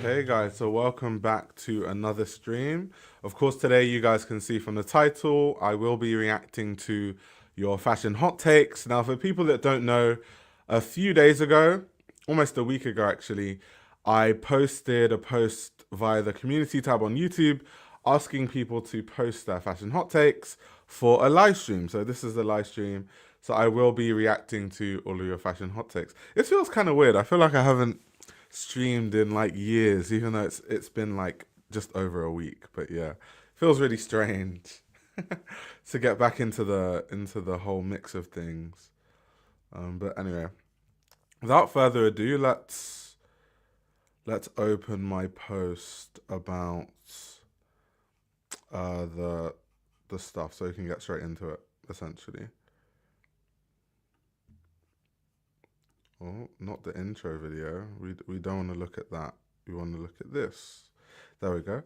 Hey guys, so welcome back to another stream. Of course, today you guys can see from the title, I will be reacting to your fashion hot takes. Now, for people that don't know, a few days ago, almost a week ago actually, I posted a post via the community tab on YouTube asking people to post their fashion hot takes for a live stream. So this is the live stream. So I will be reacting to all of your fashion hot takes. It feels kind of weird. I feel like I haven't streamed in like years, even though it's been like just over a week. But yeah, feels really strange to get back into the whole mix of things. But anyway, without further ado, let's open my post about the stuff so we can get straight into it. Essentially, oh, not the intro video. We don't want to look at that. We want to look at this. There we go.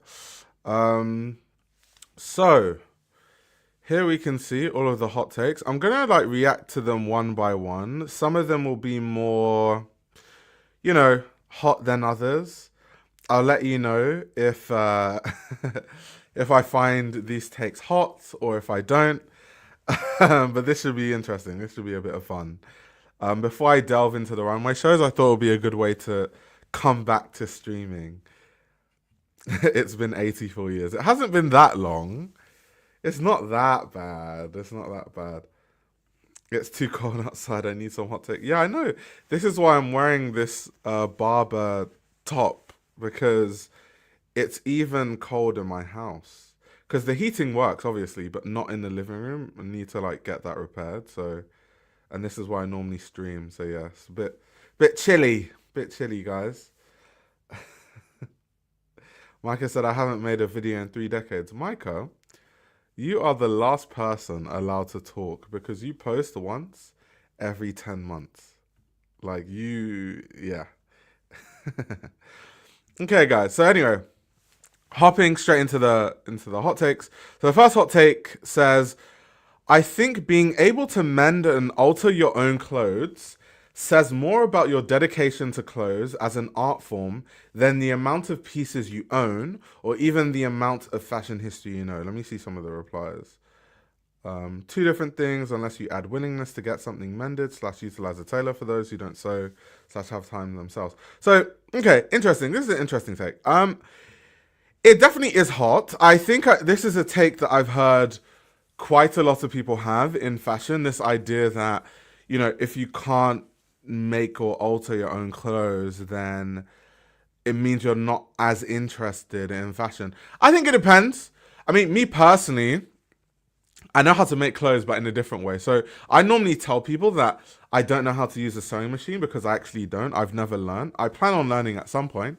Um, so here we can see all of the hot takes. I'm gonna like react to them one by one. Some of them will be more, hot than others. I'll let you know if if I find these takes hot or if I don't. But this should be interesting. This should be a bit of fun. Before I delve into the runway shows, I thought it would be a good way to come back to streaming. It's been 84 years. It hasn't been that long. It's not that bad. It's not that bad. It's too cold outside. I need some hot take. Yeah, I know. This is why I'm wearing this Barber top because it's even cold in my house. Because the heating works, obviously, but not in the living room. I need to like get that repaired. So, and this is why I normally stream. So yeah, it's bit chilly, guys. Micah said I haven't made a video in 3 decades. Micah, you are the last person allowed to talk because you post once every 10 months. Like yeah. Okay, guys. So anyway, hopping straight into the hot takes. So the first hot take says, I think being able to mend and alter your own clothes says more about your dedication to clothes as an art form than the amount of pieces you own or even the amount of fashion history you know. Let me see some of the replies. Two different things, unless you add willingness to get something mended / utilize a tailor for those who don't sew / have time themselves. So, okay, interesting. This is an interesting take. It definitely is hot. I think this is a take that I've heard quite a lot of people have in fashion. This idea that, if you can't make or alter your own clothes, then it means you're not as interested in fashion. I think it depends. I mean, me personally, I know how to make clothes, but in a different way. So I normally tell people that I don't know how to use a sewing machine because I actually don't. I've never learned. I plan on learning at some point,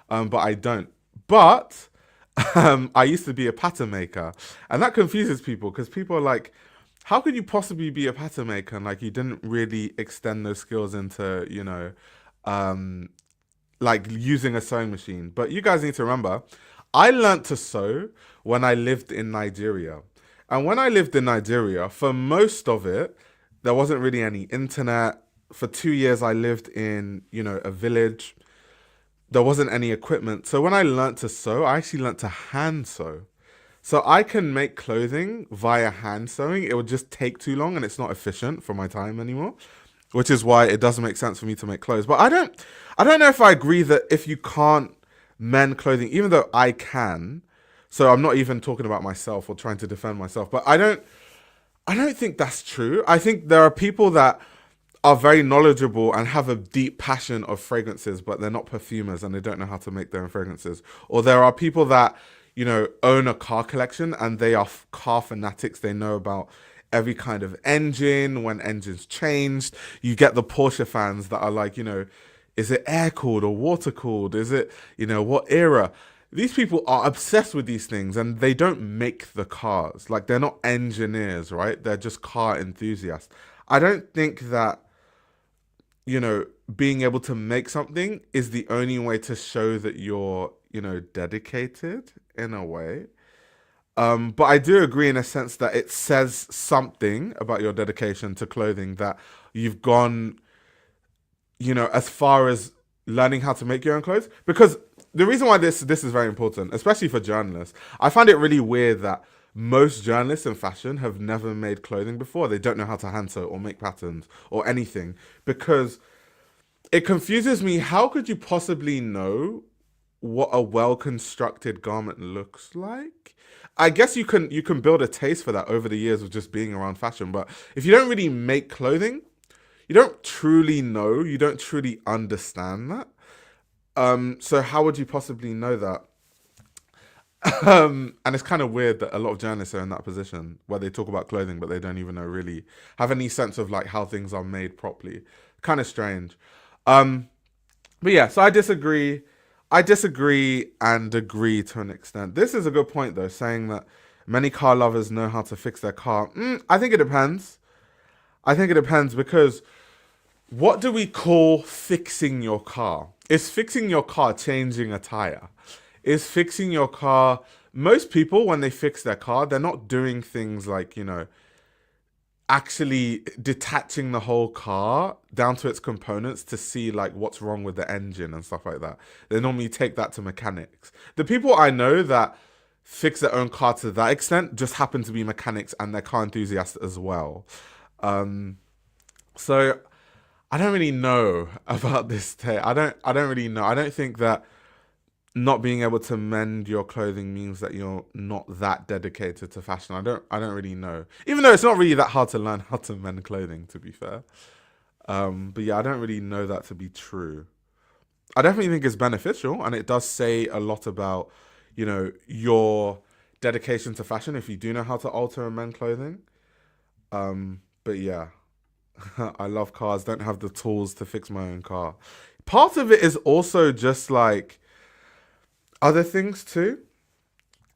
but I don't. But I used to be a pattern maker, and that confuses people because people are like, "How could you possibly be a pattern maker?" And like, you didn't really extend those skills into, um, like using a sewing machine. But you guys need to remember, I learned to sew when I lived in Nigeria. And when I lived in Nigeria, for most of it, there wasn't really any internet. For 2 years, I lived in, a village. There wasn't any equipment. So when I learned to sew, I actually learned to hand sew. So I can make clothing via hand sewing. It would just take too long and it's not efficient for my time anymore, which is why it doesn't make sense for me to make clothes. But I don't know if I agree that if you can't mend clothing, even though I can, so I'm not even talking about myself or trying to defend myself, but I don't think that's true. I think there are people that are very knowledgeable and have a deep passion of fragrances, but they're not perfumers and they don't know how to make their own fragrances. Or there are people that, own a car collection and they are car fanatics. They know about every kind of engine, when engines changed. You get the Porsche fans that are like, is it air cooled or water cooled? Is it, what era? These people are obsessed with these things and they don't make the cars. Like, they're not engineers, right? They're just car enthusiasts. I don't think that, being able to make something is the only way to show that you're, dedicated in a way. But I do agree in a sense that it says something about your dedication to clothing that you've gone, as far as learning how to make your own clothes. Because the reason why this is very important, especially for journalists, I find it really weird that most journalists in fashion have never made clothing before. They don't know how to hand sew or make patterns or anything because it confuses me. How could you possibly know what a well constructed garment looks like? I guess you can build a taste for that over the years of just being around fashion, but if you don't really make clothing, you don't truly know, you don't truly understand that. So how would you possibly know that? And it's kind of weird that a lot of journalists are in that position where they talk about clothing, but they don't even know really have any sense of like how things are made properly. Kind of strange. Um, but yeah, so I disagree. I disagree and agree to an extent. This is a good point though, saying that many car lovers know how to fix their car. I think it depends. I think it depends because what do we call fixing your car? Is fixing your car changing a tire? Is fixing your car, most people, when they fix their car, they're not doing things like, actually detaching the whole car down to its components to see like what's wrong with the engine and stuff like that. They normally take that to mechanics. The people I know that fix their own car to that extent just happen to be mechanics and they're car enthusiasts as well. Um, so I don't really know about this take. I don't really know. I don't think that not being able to mend your clothing means that you're not that dedicated to fashion. I don't really know. Even though it's not really that hard to learn how to mend clothing, to be fair. But yeah, I don't really know that to be true. I definitely think it's beneficial and it does say a lot about, your dedication to fashion if you do know how to alter and mend clothing. But yeah, I love cars, don't have the tools to fix my own car. Part of it is also just like other things too.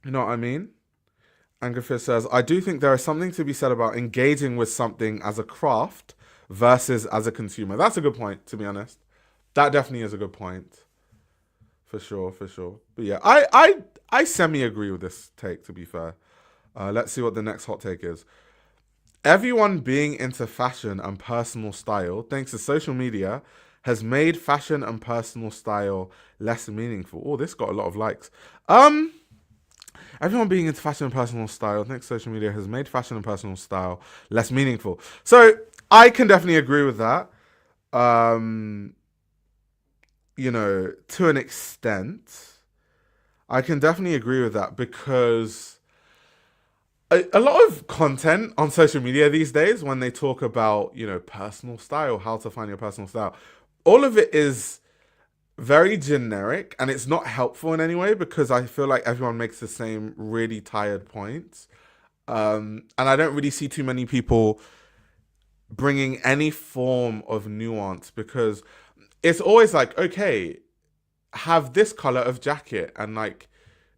You know what I mean? Angerfish says, I do think there is something to be said about engaging with something as a craft versus as a consumer. That's a good point, to be honest. That definitely is a good point. For sure, for sure. But yeah, I semi agree with this take, to be fair. Let's see what the next hot take is. Everyone being into fashion and personal style, thanks to social media, has made fashion and personal style less meaningful. Oh, this got a lot of likes. Everyone being into fashion and personal style, thanks to social media, has made fashion and personal style less meaningful. So I can definitely agree with that. Um, to an extent, I can definitely agree with that because a lot of content on social media these days, when they talk about, personal style, how to find your personal style, all of it is very generic and it's not helpful in any way because I feel like everyone makes the same really tired points. And I don't really see too many people bringing any form of nuance because it's always like, okay, have this color of jacket and like,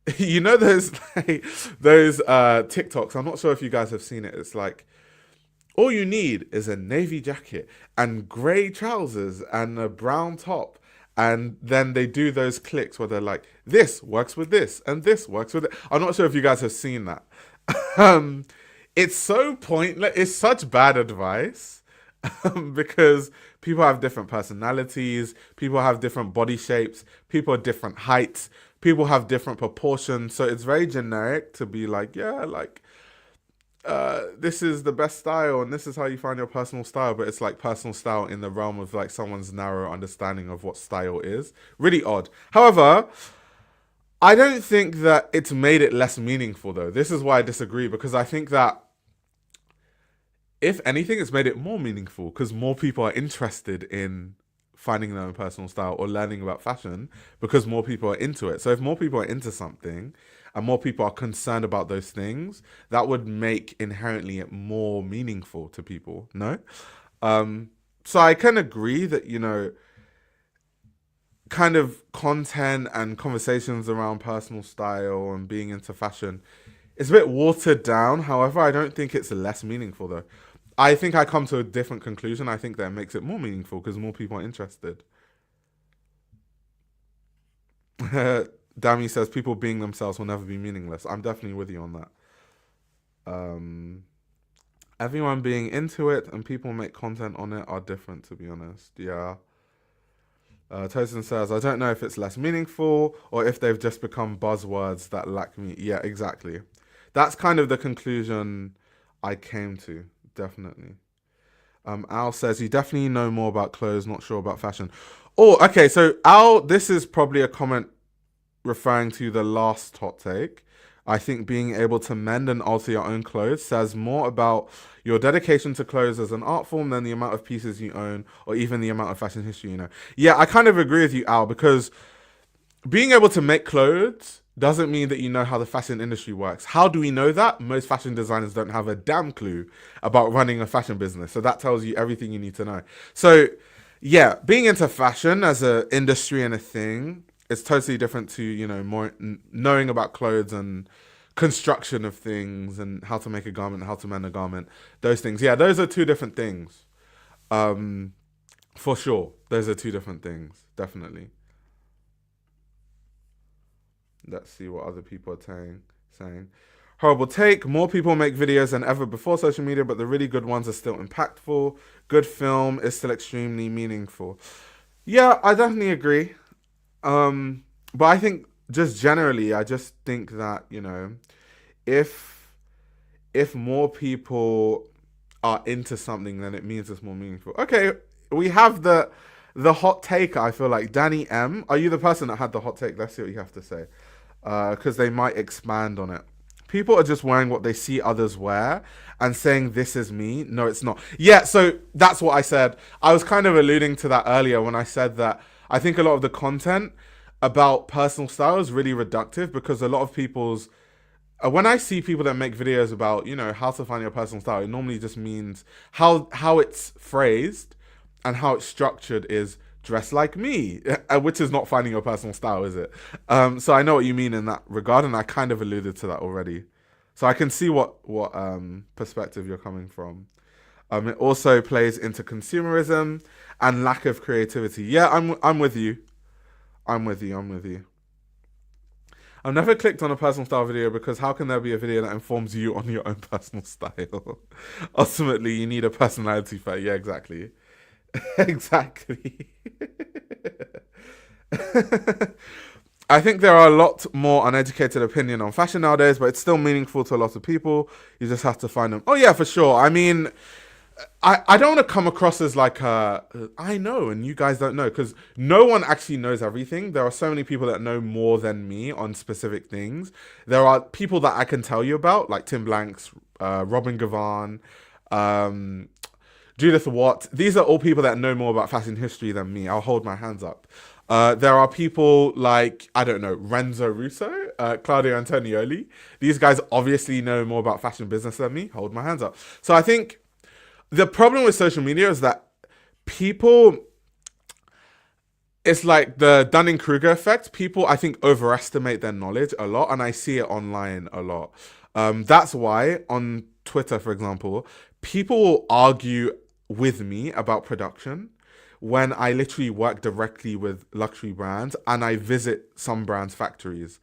those like, those TikToks. I'm not sure if you guys have seen it. It's like all you need is a navy jacket and grey trousers and a brown top. And then they do those clicks where they're like, this works with this and this works with it. I'm not sure if you guys have seen that. um, it's so pointless. It's such bad advice because people have different personalities, people have different body shapes, people are different heights, people have different proportions. So it's very generic to be like, yeah, like this is the best style and this is how you find your personal style, but it's like personal style in the realm of like someone's narrow understanding of what style is. Really odd. However, I don't think that it's made it less meaningful though. This is why I disagree because I think that if anything, it's made it more meaningful because more people are interested in finding their own personal style or learning about fashion because more people are into it. So if more people are into something and more people are concerned about those things, that would make inherently it more meaningful to people, no? So I can agree that, kind of content and conversations around personal style and being into fashion is a bit watered down. However, I don't think it's less meaningful though. I think I come to a different conclusion. I think that makes it more meaningful because more people are interested. Dami says people being themselves will never be meaningless. I'm definitely with you on that. Um, Everyone being into it and people make content on it are different, to be honest. Yeah. Tosin says, I don't know if it's less meaningful or if they've just become buzzwords that lack me. Yeah, exactly. That's kind of the conclusion I came to, definitely. Al says, you definitely know more about clothes, not sure about fashion. Oh, okay, so Al, this is probably a comment referring to the last hot take. I think being able to mend and alter your own clothes says more about your dedication to clothes as an art form than the amount of pieces you own or even the amount of fashion history you know. Yeah, I kind of agree with you, Al, because being able to make clothes doesn't mean that you know how the fashion industry works. How do we know that? Most fashion designers don't have a damn clue about running a fashion business. So that tells you everything you need to know. So, yeah, being into fashion as an industry and a thing is totally different to, more knowing about clothes and construction of things and how to make a garment, how to mend a garment, those things. Yeah, those are two different things. Um, for sure. Those are two different things, definitely. Let's see what other people are saying. Horrible take. More people make videos than ever before social media, but the really good ones are still impactful. Good film is still extremely meaningful. Yeah, I definitely agree. But I think just generally, I just think that if if more people are into something, then it means it's more meaningful. Okay, we have the hot take. I feel like Danny M. Are you the person that had the hot take? Let's see what you have to say, because they might expand on it. People are just wearing what they see others wear and saying this is me. No, it's not. Yeah, so that's what I said. I was kind of alluding to that earlier when I said that I think a lot of the content about personal style is really reductive because a lot of people's when I see people that make videos about how to find your personal style, it normally just means how it's phrased and how it's structured is dress like me, which is not finding your personal style, is it? So I know what you mean in that regard, and I kind of alluded to that already. So I can see what perspective you're coming from. It also plays into consumerism and lack of creativity. Yeah, I'm with you. I'm with you. I'm with you. I've never clicked on a personal style video because how can there be a video that informs you on your own personal style? Ultimately, you need a personality for it. Yeah, exactly. Exactly. I think there are a lot more uneducated opinion on fashion nowadays, but it's still meaningful to a lot of people. You just have to find them. Oh yeah, for sure. I mean, I don't want to come across as like I know and you guys don't know because no one actually knows everything. There are so many people that know more than me on specific things. There are people that I can tell you about, like Tim Blanks, Robin Gavan, um, Judith Watt. These are all people that know more about fashion history than me. I'll hold my hands up. There are people like, I don't know, Renzo Russo, Claudio Antonioli. These guys obviously know more about fashion business than me. Hold my hands up. So I think the problem with social media is that people, it's like the Dunning-Kruger effect. People, I think, overestimate their knowledge a lot, and I see it online a lot. That's why on Twitter, for example, people will argue with me about production when I literally work directly with luxury brands and I visit some brands' factories.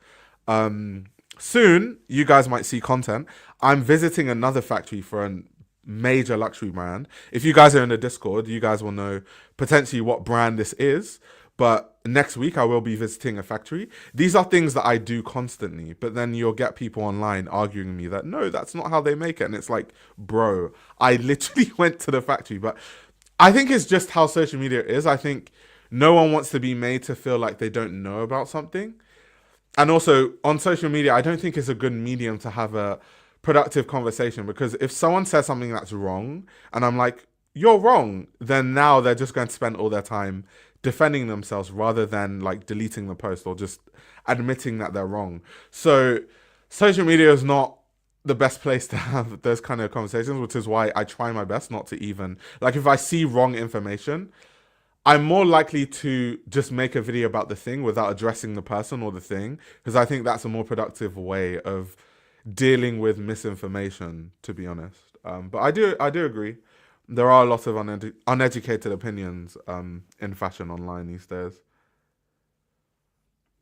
Soon, you guys might see content. I'm visiting another factory for a major luxury brand. If you guys are in the Discord, you guys will know potentially what brand this is. But next week, I will be visiting a factory. These are things that I do constantly. But then you'll get people online arguing with me that, no, that's not how they make it. And it's like, bro, I literally went to the factory. But I think it's just how social media is. I think no one wants to be made to feel like they don't know about something. And also on social media, I don't think it's a good medium to have a productive conversation because if someone says something that's wrong and I'm like, you're wrong, then now they're just going to spend all their time defending themselves rather than like deleting the post or just admitting that they're wrong. So social media is not the best place to have those kind of conversations, which is why I try my best not to even like if I see wrong information, I'm more likely to just make a video about the thing without addressing the person or the thing because I think that's a more productive way of dealing with misinformation, to be honest. But I do agree. There are a lot of uneducated opinions in fashion online these days.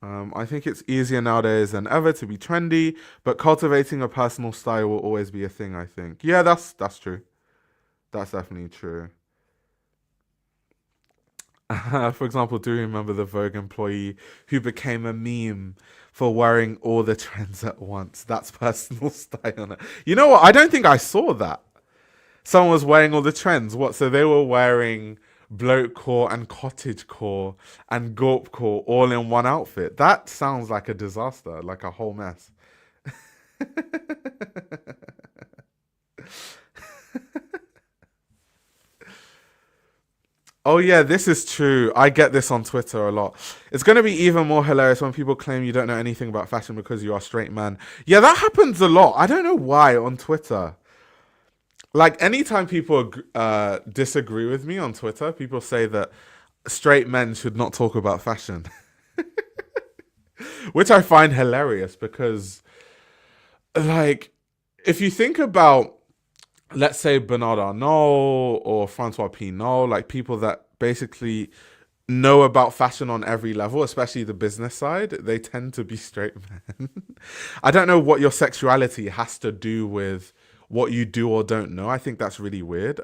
I think it's easier nowadays than ever to be trendy, but cultivating a personal style will always be a thing. I think. Yeah, that's true. That's definitely true. For example, do you remember the Vogue employee who became a meme for wearing all the trends at once? That's personal style on it. You know what? I don't think I saw that. Someone was wearing all the trends. What? So they were wearing bloke core and cottage core and gorp core all in one outfit. That sounds like a disaster, like a whole mess. Oh yeah, this is true. I get this on Twitter a lot. It's going to be even more hilarious when people claim you don't know anything about fashion because you are a straight man. Yeah, that happens a lot. I don't know why on Twitter. Like anytime people disagree with me on Twitter, people say that straight men should not talk about fashion, which I find hilarious because, like, if you think about, let's say, Bernard Arnault or Francois Pinault, like people that basically know about fashion on every level, especially the business side, they tend to be straight men. I don't know what your sexuality has to do with what you do or don't know. I think that's really weird.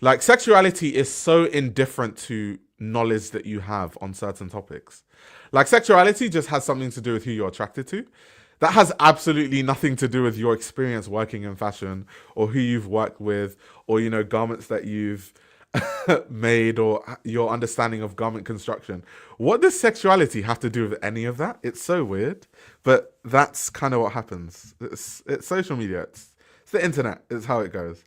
Like, sexuality is so indifferent to knowledge that you have on certain topics. Like, sexuality just has something to do with who you're attracted to. That has absolutely nothing to do with your experience working in fashion or who you've worked with or, garments that you've made or your understanding of garment construction. What does sexuality have to do with any of that? It's so weird, but that's kind of what happens. It's social media. It's the internet. It's how it goes.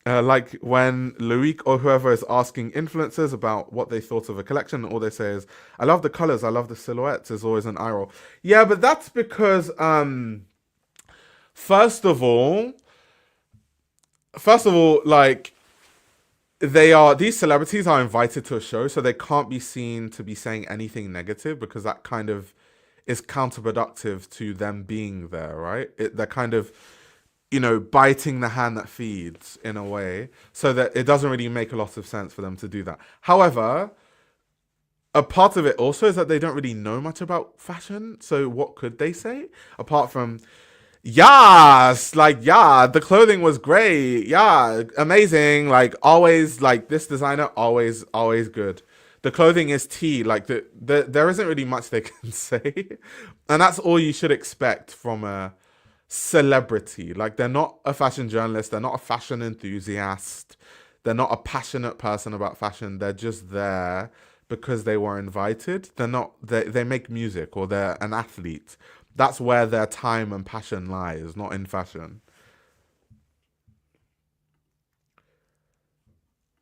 Like when Loic or whoever is asking influencers about what they thought of a collection, all they say is, "I love the colors, I love the silhouettes." Is always an eye roll. Yeah, but that's because, first of all, like these celebrities are invited to a show, so they can't be seen to be saying anything negative because that kind of is counterproductive to them being there, right? They're kind of, biting the hand that feeds in a way, so that it doesn't really make a lot of sense for them to do that. However, a part of it also is that they don't really know much about fashion. So what could they say apart from, yes, like, yeah, the clothing was great. Yeah, amazing. Like, always, like, this designer, always, always good. The clothing is tea. Like, there isn't really much they can say. And that's all you should expect from a celebrity. Like, they're not a fashion journalist. They're not a fashion enthusiast. They're not a passionate person about fashion. They're just there because they were invited. They're not, they make music or they're an athlete. That's where their time and passion lies, not in fashion.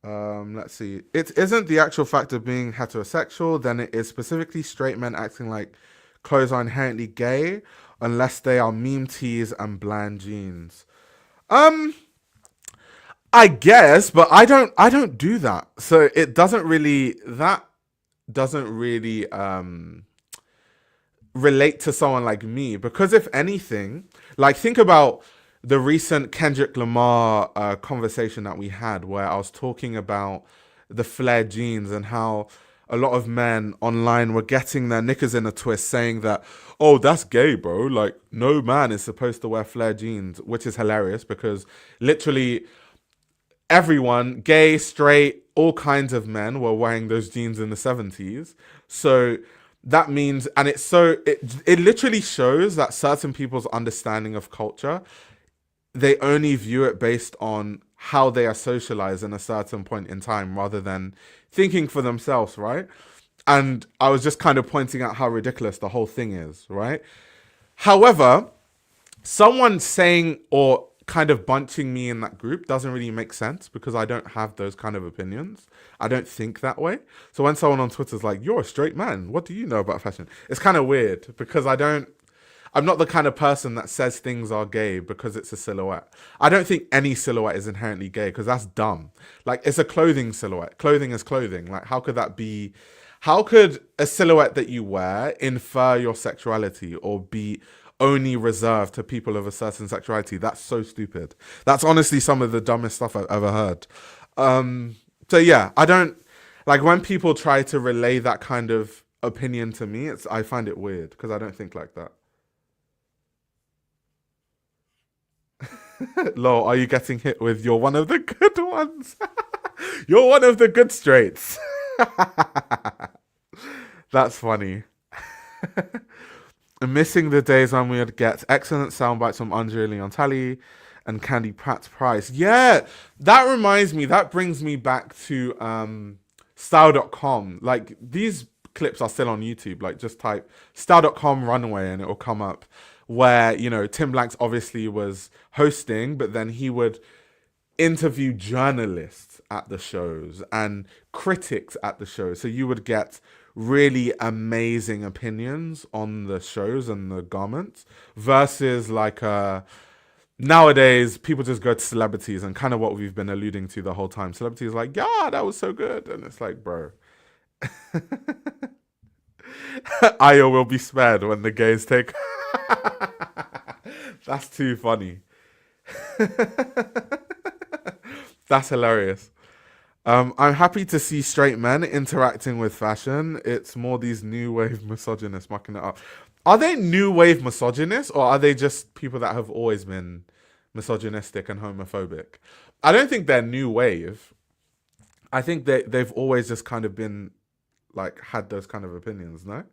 Let's see. It isn't the actual fact of being heterosexual, then it is specifically straight men acting like clothes are inherently gay unless they are meme tees and bland jeans. Um, I guess, but I don't do that. So it doesn't really that doesn't really relate to someone like me because if anything, like think about the recent Kendrick Lamar conversation that we had where I was talking about the flared jeans and how a lot of men online were getting their knickers in a twist saying that, oh, that's gay, bro. Like, no man is supposed to wear flared jeans, which is hilarious because literally everyone, gay, straight, all kinds of men were wearing those jeans in the 70s. So that means, and it literally shows that certain people's understanding of culture, they only view it based on how they are socialized in a certain point in time rather than thinking for themselves, right? And I was just kind of pointing out how ridiculous the whole thing is, right? However, someone saying or kind of bunching me in that group doesn't really make sense because I don't have those kind of opinions. I don't think that way. So when someone on Twitter is like, "You're a straight man, what do you know about fashion?" It's kind of weird because I'm not the kind of person that says things are gay because it's a silhouette. I don't think any silhouette is inherently gay because that's dumb. Like, it's a clothing silhouette. Clothing is clothing. Like, how could that be? How could a silhouette that you wear infer your sexuality or be only reserved to people of a certain sexuality? That's so stupid. That's honestly some of the dumbest stuff I've ever heard. So yeah, I don't like when people try to relay that kind of opinion to me. I find it weird because I don't think like that. Lol, are you getting hit with "you're one of the good ones"? You're one of the good straights. That's funny. Missing the days when we would get excellent sound bites from Andrea Leontali and Candy Pratt's Price. Yeah, that reminds me, that brings me back to style.com. Like, these clips are still on YouTube. Like, just type style.com runway and it will come up. Where, you know, Tim Blanks obviously was hosting, but then he would interview journalists at the shows and critics at the shows. So you would get really amazing opinions on the shows and the garments versus like nowadays people just go to celebrities and kind of what we've been alluding to the whole time. Celebrities like, yeah, that was so good. And it's like, bro, Io will be spared when the gays take. That's too funny. That's hilarious. I'm happy to see straight men interacting with fashion. It's more these new wave misogynists mucking it up. Are they new wave misogynists or are they just people that have always been misogynistic and homophobic? I don't think they're new wave. I think they've always just kind of been like had those kind of opinions, no?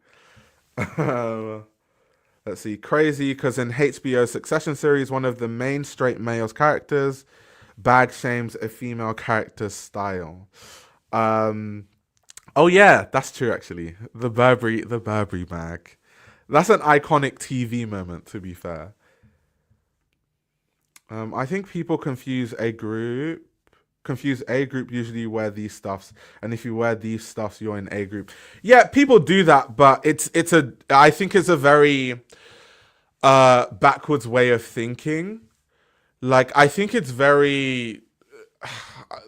Let's see. Crazy because in HBO's Succession series, one of the main straight male's characters bag shames a female character's style. Oh yeah, that's true actually. The Burberry bag. That's an iconic TV moment, to be fair. I think people confuse A group usually wear these stuffs, and if you wear these stuffs, you're in A group. Yeah, people do that, but I think it's a very backwards way of thinking. Like, I think it's very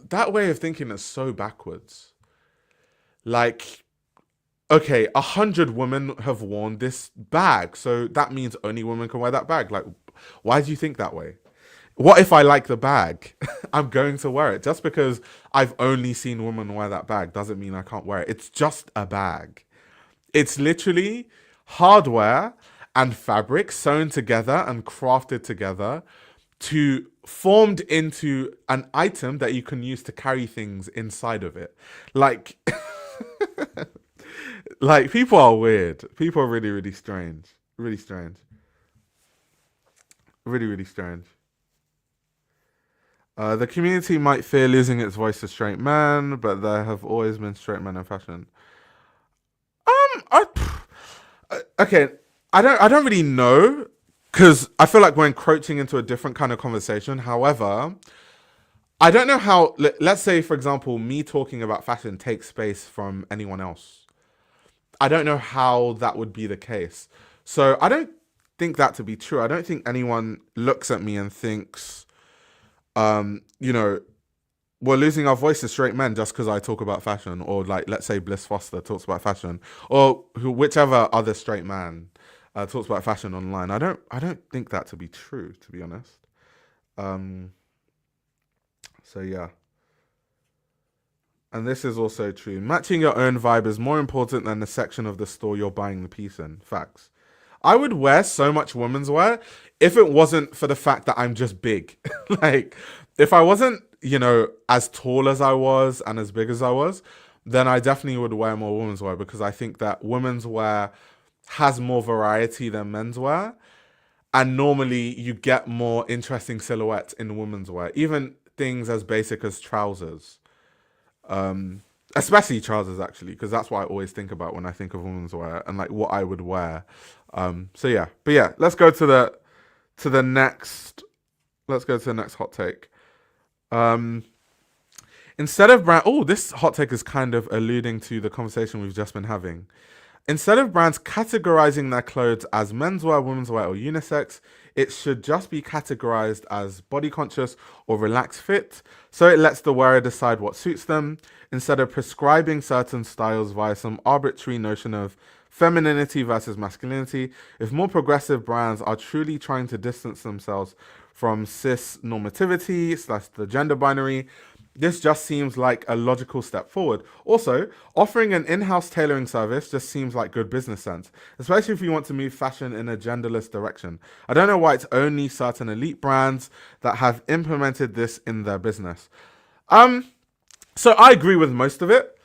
that way of thinking is so backwards. Like, okay, 100 women have worn this bag, so that means only women can wear that bag. Like, why do you think that way? What if I like the bag? I'm going to wear it. Just because I've only seen women wear that bag doesn't mean I can't wear it. It's just a bag. It's literally hardware and fabric sewn together and crafted together to formed into an item that you can use to carry things inside of it. Like, like people are weird. People are really, really strange. Really strange. Really, really strange. The community might fear losing its voice to straight men, but there have always been straight men in fashion. Okay, I don't really know because I feel like we're encroaching into a different kind of conversation. However, I don't know how. Let's say, for example, me talking about fashion takes space from anyone else. I don't know how that would be the case. So I don't think that to be true. I don't think anyone looks at me and thinks, you know, we're losing our voice to straight men just because I talk about fashion, or like, let's say Bliss Foster talks about fashion, or whichever other straight man talks about fashion online. I don't think that to be true, to be honest. Um, so yeah, and this is also true. Matching your own vibe is more important than the section of the store you're buying the piece in. Facts. I would wear so much women's wear if it wasn't for the fact that I'm just big. Like, if I wasn't, you know, as tall as I was and as big as I was, then I definitely would wear more women's wear because I think that women's wear has more variety than men's wear. And normally you get more interesting silhouettes in women's wear, even things as basic as trousers. Especially trousers, actually, because that's what I always think about when I think of women's wear and like what I would wear. So yeah, but yeah, let's go to the next hot take. Instead of brand, oh, this hot take is kind of alluding to the conversation we've just been having. Instead of brands categorizing their clothes as menswear, womenswear, or unisex, it should just be categorized as body conscious or relaxed fit, so it lets the wearer decide what suits them, instead of prescribing certain styles via some arbitrary notion of femininity versus masculinity. If more progressive brands are truly trying to distance themselves from cis normativity / the gender binary, this just seems like a logical step forward. Also, offering an in-house tailoring service just seems like good business sense, especially if you want to move fashion in a genderless direction. I don't know why it's only certain elite brands that have implemented this in their business. So I agree with most of it.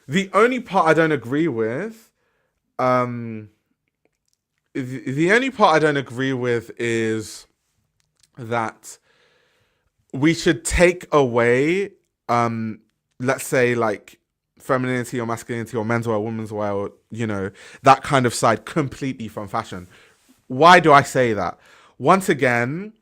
The only part I don't agree with, um, the only part I don't agree with is that we should take away, um, let's say, like femininity or masculinity or menswear, women's wear, or that kind of side completely from fashion. Why do I say that? Once again,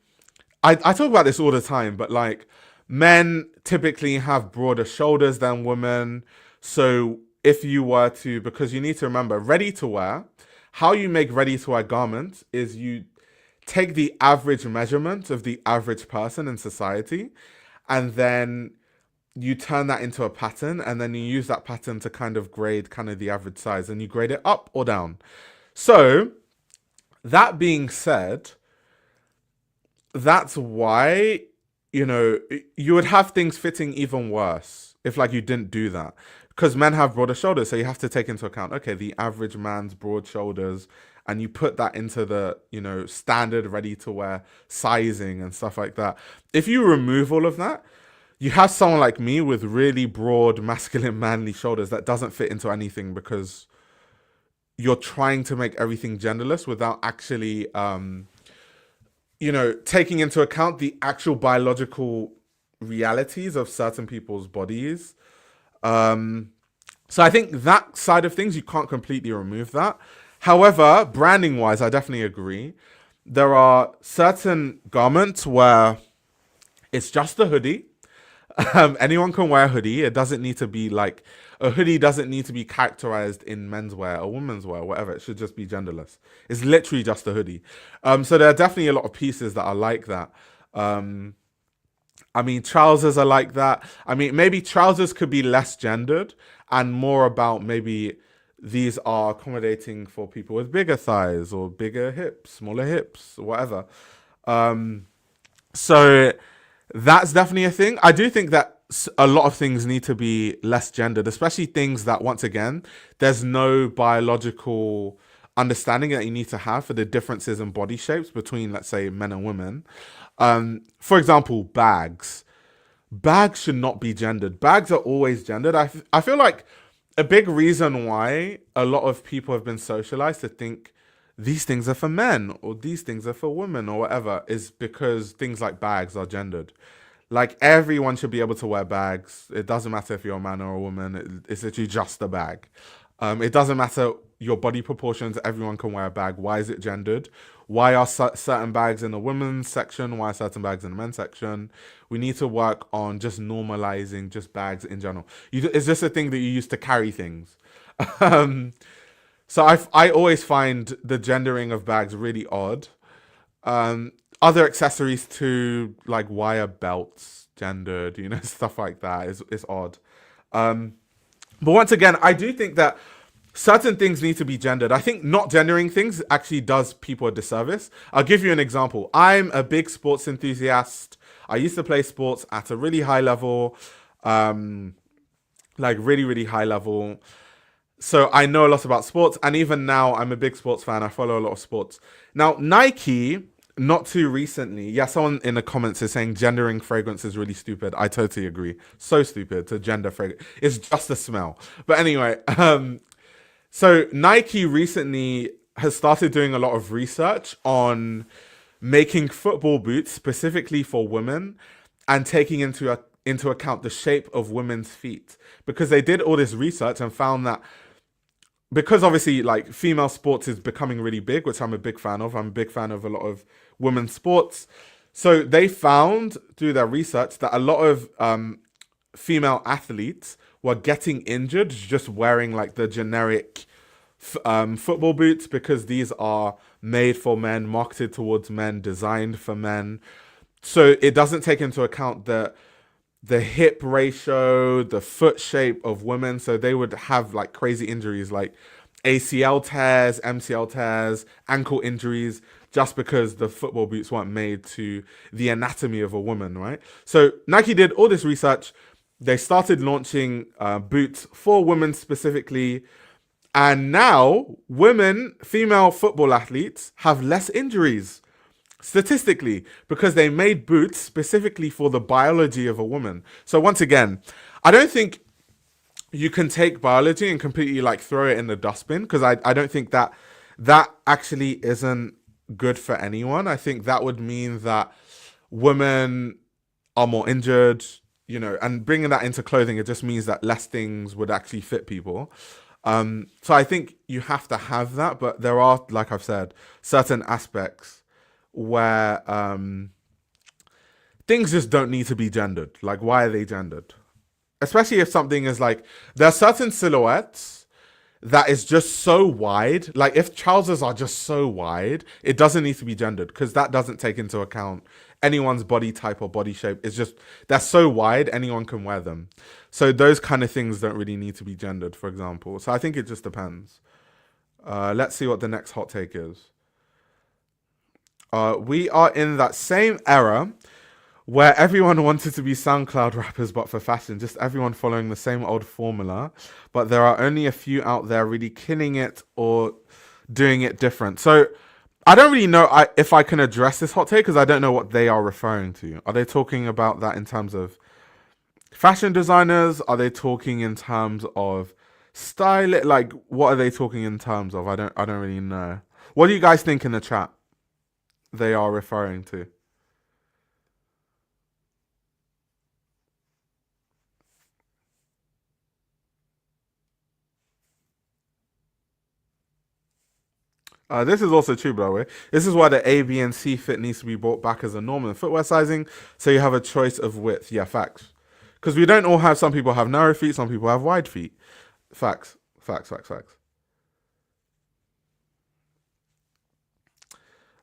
I talk about this all the time, but like men typically have broader shoulders than women. So if you were to, because you need to remember, ready to wear, how you make ready to wear garments is you take the average measurement of the average person in society, and then you turn that into a pattern, and then you use that pattern to kind of grade kind of the average size, and you grade it up or down. So that being said, that's why you would have things fitting even worse if like you didn't do that, because men have broader shoulders, so you have to take into account, okay, the average man's broad shoulders, and you put that into the standard ready to wear sizing and stuff like that. If you remove all of that, you have someone like me with really broad masculine manly shoulders that doesn't fit into anything, because you're trying to make everything genderless without actually taking into account the actual biological realities of certain people's bodies. So I think that side of things, you can't completely remove that. However, branding wise, I definitely agree. There are certain garments where it's just a hoodie. Anyone can wear a hoodie. It doesn't need to be like, a hoodie doesn't need to be characterized in menswear or women's wear, whatever. It should just be genderless. It's literally just a hoodie. So there are definitely a lot of pieces that are like that. I mean, trousers are like that. I mean, maybe trousers could be less gendered and more about maybe these are accommodating for people with bigger thighs or bigger hips, smaller hips, whatever. So that's definitely a thing. I do think that a lot of things need to be less gendered, especially things that, once again, there's no biological understanding that you need to have for the differences in body shapes between, let's say, men and women. For example, bags. Bags should not be gendered. Bags are always gendered. I feel like a big reason why a lot of people have been socialized to think these things are for men or these things are for women or whatever is because things like bags are gendered. Like, everyone should be able to wear bags. It doesn't matter if you're a man or a woman. It's literally just a bag. It doesn't matter your body proportions. Everyone can wear a bag. Why is it gendered? Why are certain bags in the women's section? Why are certain bags in the men's section? We need to work on just normalizing just bags in general. It's just a thing that you use to carry things. So I always find the gendering of bags really odd. Other accessories too, like wire belts, gendered, stuff like that is odd. But once again, I do think that certain things need to be gendered. I think not gendering things actually does people a disservice. I'll give you an example. I'm a big sports enthusiast. I used to play sports at a really high level, like really, really high level. So I know a lot about sports, and even now I'm a big sports fan. I follow a lot of sports. Now, Nike, not too recently, yeah, someone in the comments is saying gendering fragrance is really stupid. I totally agree. So stupid to gender fragrance. It's just a smell. But anyway, so Nike recently has started doing a lot of research on making football boots specifically for women and taking into account the shape of women's feet, because they did all this research and found that, because obviously like female sports is becoming really big, which I'm a big fan of. I'm a big fan of a lot of women's sports. So they found through their research that a lot of female athletes were getting injured just wearing like the generic football boots, because these are made for men, marketed towards men, designed for men. So it doesn't take into account the hip ratio, the foot shape of women. So they would have like crazy injuries like ACL tears, MCL tears, ankle injuries, just because the football boots weren't made to the anatomy of a woman, right? So Nike did all this research. They started launching boots for women specifically. And now female football athletes have less injuries. statistically, because they made boots specifically for the biology of a woman. So once again, I don't think you can take biology and completely like throw it in the dustbin, because I don't think that that actually isn't good for anyone. I think that would mean that women are more injured, and bringing that into clothing, it just means that less things would actually fit people. So I think you have to have that, but there are, like I've said, certain aspects where things just don't need to be gendered. Like, why are they gendered? Especially if something is like, there are certain silhouettes that is just so wide. Like, if trousers are just so wide, it doesn't need to be gendered, because that doesn't take into account anyone's body type or body shape. It's just, they're so wide, anyone can wear them. So those kind of things don't really need to be gendered, for example. So I think it just depends. Let's see what the next hot take is. We are in that same era where everyone wanted to be SoundCloud rappers, but for fashion, just everyone following the same old formula. But there are only a few out there really killing it or doing it different. So I don't really know if I can address this hot take, because I don't know what they are referring to. Are they talking about that in terms of fashion designers? Are they talking in terms of style? Like, what are they talking in terms of? I don't really know. What do you guys think in the chat they are referring to? This is also true, by the way. This is why the A, B, and C fit needs to be brought back as a norm in footwear sizing, so you have a choice of width. Yeah, facts. Because we don't all have. Some people have narrow feet. Some people have wide feet. Facts. Facts. Facts. Facts.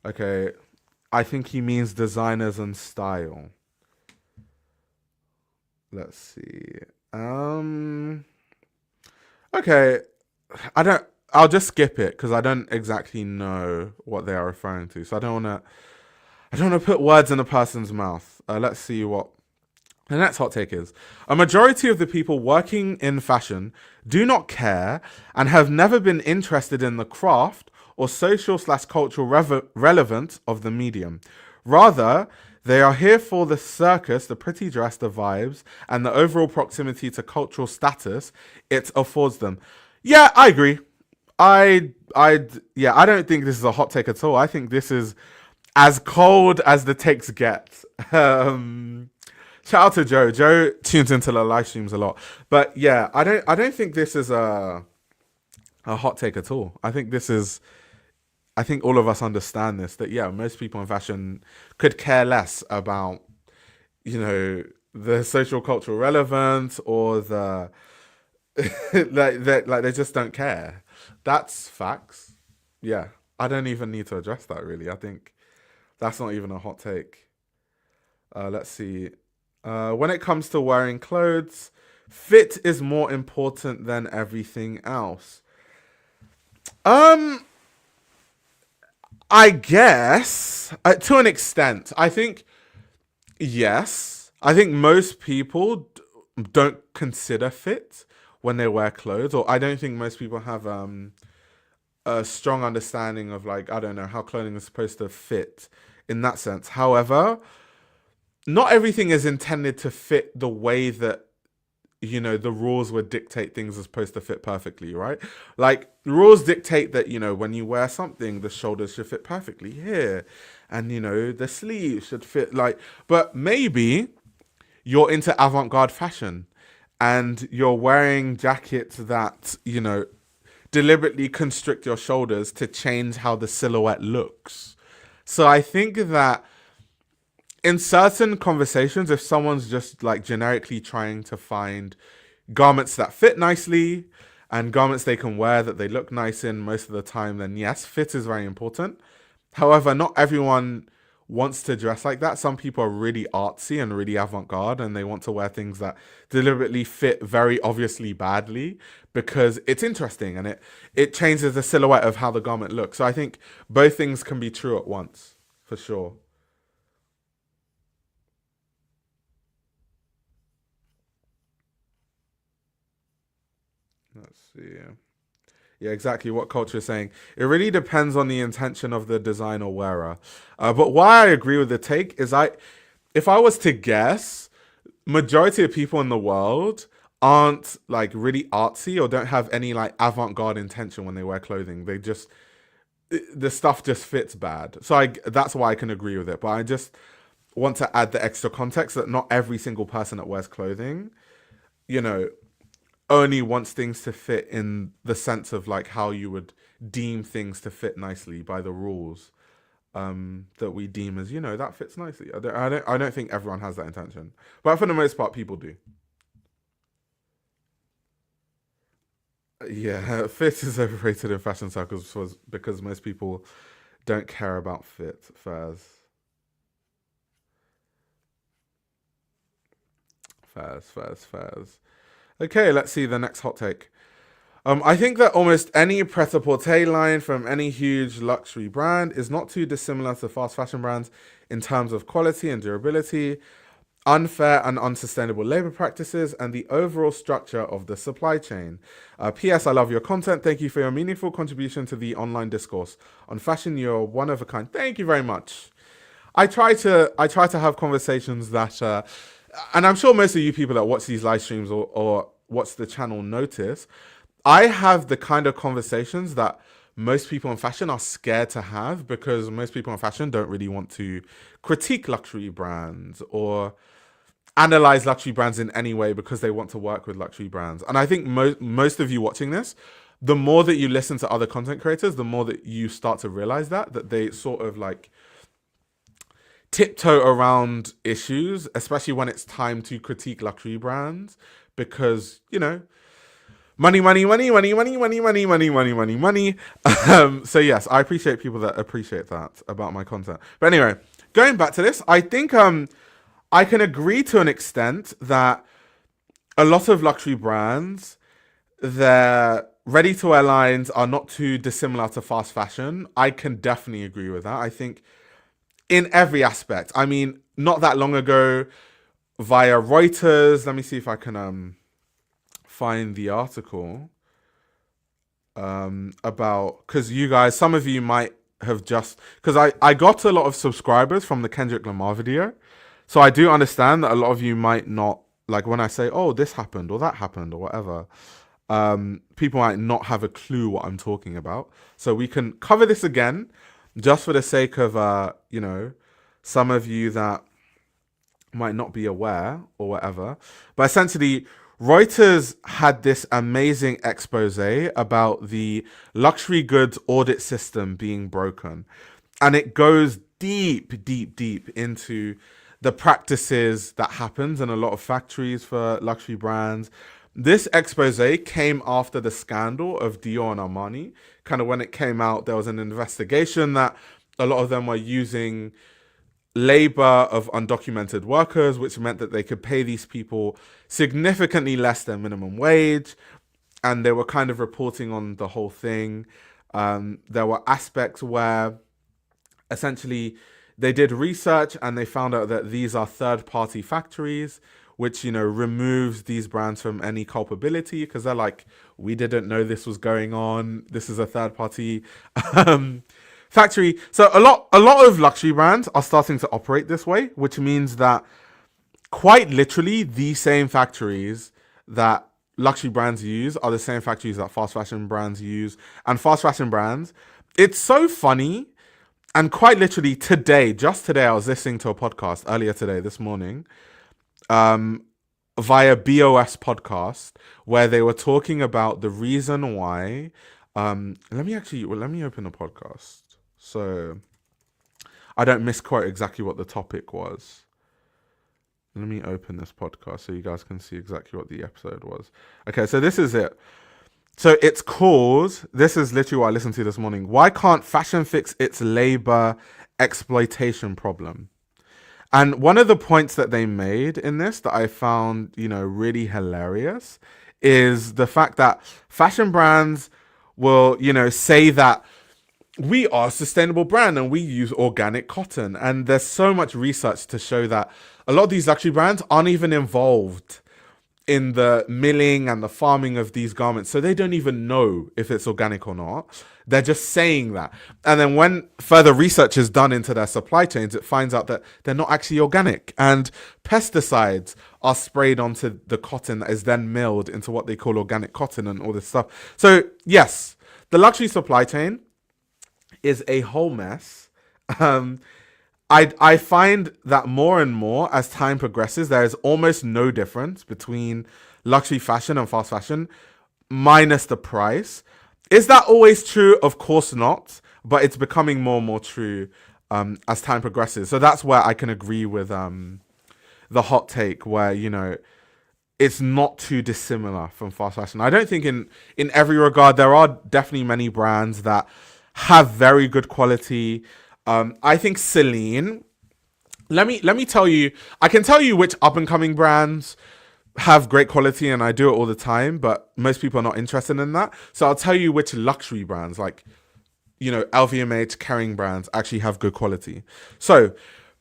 Okay. I think he means designers and style. Let's see. Um. Okay. I don't. I'll just skip it because I don't exactly know what they are referring to. So I don't want to. I don't want to put words in a person's mouth. Let's see what the next hot take is. A majority of the people working in fashion do not care and have never been interested in the craft or social/slash cultural relevance of the medium. Rather, they are here for the circus, the pretty dress, the vibes, and the overall proximity to cultural status it affords them. Yeah, I agree. Yeah, I don't think this is a hot take at all. I think this is as cold as the takes get. Um, Shout out to Joe. Joe tunes into the live streams a lot, but yeah, I don't think this is a hot take at all. I think this is. I think all of us understand this. That yeah, most people in fashion could care less about the social cultural relevance or the like they just don't care. That's facts. Yeah, I don't even need to address that really. I think that's not even a hot take. Let's see. When it comes to wearing clothes, fit is more important than everything else. Um, I guess to an extent. I think yes. I think most people don't consider fit when they wear clothes, or I don't think most people have a strong understanding of, like, I don't know, how clothing is supposed to fit in that sense. However, not everything is intended to fit the way that the rules would dictate things are supposed to fit perfectly, right? Like, rules dictate that when you wear something, the shoulders should fit perfectly here, and the sleeves should fit, like, but maybe you're into avant-garde fashion and you're wearing jackets that deliberately constrict your shoulders to change how the silhouette looks. So I think that in certain conversations, if someone's just like generically trying to find garments that fit nicely and garments they can wear that they look nice in most of the time, then yes, fit is very important. However, not everyone wants to dress like that. Some people are really artsy and really avant-garde, and they want to wear things that deliberately fit very obviously badly because it's interesting and it changes the silhouette of how the garment looks. So I think both things can be true at once, for sure. Let's see. Yeah, exactly what culture is saying. It really depends on the intention of the designer or wearer. But why I agree with the take is if I was to guess, majority of people in the world aren't like really artsy or don't have any like avant-garde intention when they wear clothing. They just the stuff just fits bad. So that's why I can agree with it. But I just want to add the extra context that not every single person that wears clothing, you know, only wants things to fit in the sense of like how you would deem things to fit nicely by the rules that we deem as, you know, that fits nicely. I don't think everyone has that intention, but for the most part, people do. Yeah, fit is overrated in fashion circles because most people don't care about fit. Fairs. Okay, let's see the next hot take. I think that almost any pret-a-porter line from any huge luxury brand is not too dissimilar to fast fashion brands in terms of quality and durability, unfair and unsustainable labor practices, and the overall structure of the supply chain. P.S. I love your content. Thank you for your meaningful contribution to the online discourse on fashion. You're one of a kind. Thank you very much. I try to have conversations that, and I'm sure most of you people that watch these live streams or watch the channel notice. I have the kind of conversations that most people in fashion are scared to have because most people in fashion don't really want to critique luxury brands or analyze luxury brands in any way because they want to work with luxury brands. And I think most of you watching this, the more that you listen to other content creators, the more that you start to realize that they sort of like tiptoe around issues, especially when it's time to critique luxury brands because, you know, money. So yes, I appreciate people that appreciate that about my content. But anyway, going back to this, I think I can agree to an extent that a lot of luxury brands, their ready-to-wear lines are not too dissimilar to fast fashion. I can definitely agree with that. I think in every aspect. I mean, not that long ago, via Reuters, let me see if I can find the article about, because you guys, some of you might have just, because I got a lot of subscribers from the Kendrick Lamar video. So I do understand that a lot of you might not, like when I say, oh, this happened or that happened or whatever, people might not have a clue what I'm talking about. So we can cover this again, just for the sake of, you know, some of you that might not be aware or whatever. But essentially, Reuters had this amazing expose about the luxury goods audit system being broken. And it goes deep into the practices that happens in a lot of factories for luxury brands. This expose came after the scandal of Dior and Armani. Kind of when it came out, there was an investigation that a lot of them were using labor of undocumented workers, which meant that they could pay these people significantly less than minimum wage. And they were kind of reporting on the whole thing. There were aspects where essentially they did research and they found out that these are third-party factories, which, you know, removes these brands from any culpability because they're like, we didn't know this was going on. This is a third-party factory. So a lot of luxury brands are starting to operate this way, which means that quite literally the same factories that luxury brands use are the same factories that fast fashion brands use. And fast fashion brands, it's so funny. And quite literally just today, I was listening to a podcast earlier today, this morning, via BOS podcast, where they were talking about the reason why. Let me open the podcast so I don't misquote exactly what the topic was. Let me open this podcast so you guys can see exactly what the episode was. Okay, so this is it. So it's called, this is literally what I listened to this morning. Why can't fashion fix its labor exploitation problem? And one of the points that they made in this that I found, you know, really hilarious is the fact that fashion brands will, you know, say that we are a sustainable brand and we use organic cotton. And there's so much research to show that a lot of these luxury brands aren't even involved in the milling and the farming of these garments. So they don't even know if it's organic or not. They're just saying that. And then when further research is done into their supply chains, it finds out that they're not actually organic. And pesticides are sprayed onto the cotton that is then milled into what they call organic cotton and all this stuff. So, yes, the luxury supply chain is a whole mess. I find that more and more as time progresses, there is almost no difference between luxury fashion and fast fashion, minus the price. Is that always true? Of course not, but it's becoming more and more true as time progresses. So that's where I can agree with the hot take where, it's not too dissimilar from fast fashion. I don't think in every regard, there are definitely many brands that have very good quality. I think Celine, let me tell you, I can tell you which up and coming brands have great quality, and I do it all the time, but most people are not interested in that. So I'll tell you which luxury brands, like, LVMH, Kering brands, actually have good quality. So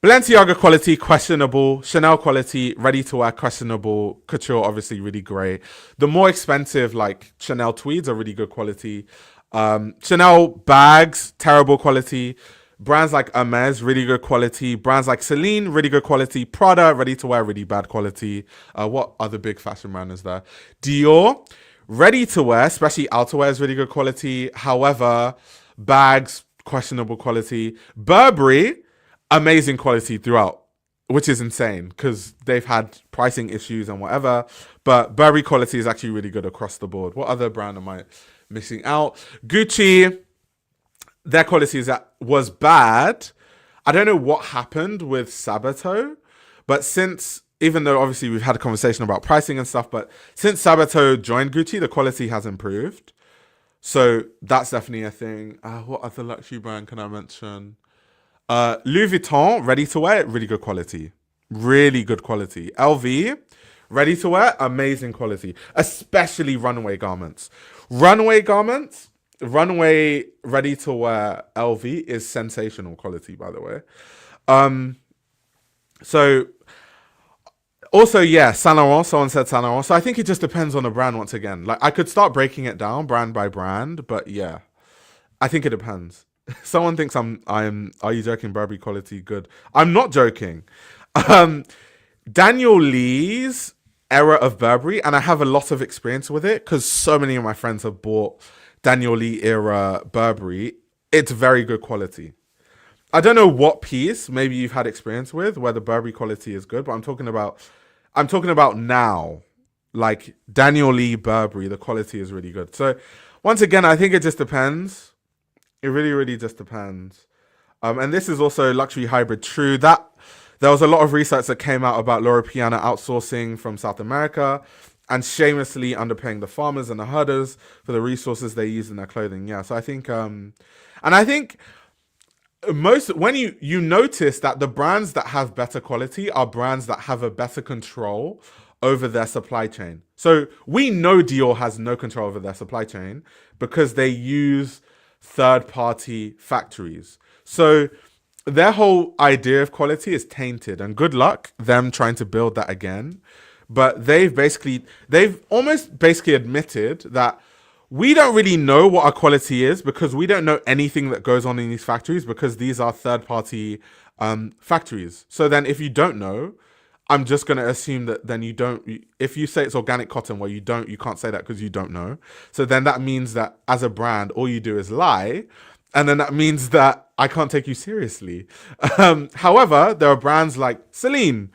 Balenciaga quality, questionable. Chanel quality, ready to wear, questionable. Couture, obviously really great. The more expensive, like Chanel tweeds, are really good quality. Chanel bags, terrible quality. Brands like Hermes, really good quality. Brands like Celine, really good quality. Prada, ready to wear, really bad quality. What other big fashion brand is there? Dior, ready to wear, especially outerwear, is really good quality. However, bags, questionable quality. Burberry, amazing quality throughout, which is insane because they've had pricing issues and whatever. But Burberry quality is actually really good across the board. What other brand am I missing out? Gucci, their quality was bad. I don't know what happened with Sabato, but even though obviously we've had a conversation about pricing and stuff, but since Sabato joined Gucci, the quality has improved. So that's definitely a thing. What other luxury brand can I mention? Louis Vuitton, ready to wear, really good quality. Really good quality. LV, ready to wear, amazing quality. Especially runway garments. Runway ready to wear LV is sensational quality, by the way. So also, yeah, Saint Laurent, someone said Saint Laurent. So I think it just depends on the brand once again. Like I could start breaking it down brand by brand, but yeah, I think it depends. Someone thinks are you joking? Burberry quality good. I'm not joking. Daniel Lee's era of Burberry, and I have a lot of experience with it because so many of my friends have bought Daniel Lee era Burberry. It's very good quality. I don't know what piece maybe you've had experience with where the Burberry quality is good, but I'm talking about now. Like Daniel Lee Burberry, the quality is really good. So once again, I think it just depends. It really, really just depends. And this is also luxury hybrid true. That there was a lot of research that came out about Loro Piana outsourcing from South America and shamelessly underpaying the farmers and the herders for the resources they use in their clothing. Yeah, so I think, and I think when you notice that the brands that have better quality are brands that have a better control over their supply chain. So we know Dior has no control over their supply chain because they use third-party factories. So their whole idea of quality is tainted, and good luck them trying to build that again. But they've almost basically admitted that we don't really know what our quality is because we don't know anything that goes on in these factories because these are third-party factories. So then if you don't know, I'm just going to assume that then you don't, if you say it's organic cotton, well, you can't say that because you don't know. So then that means that as a brand, all you do is lie. And then that means that I can't take you seriously. However, there are brands like Celine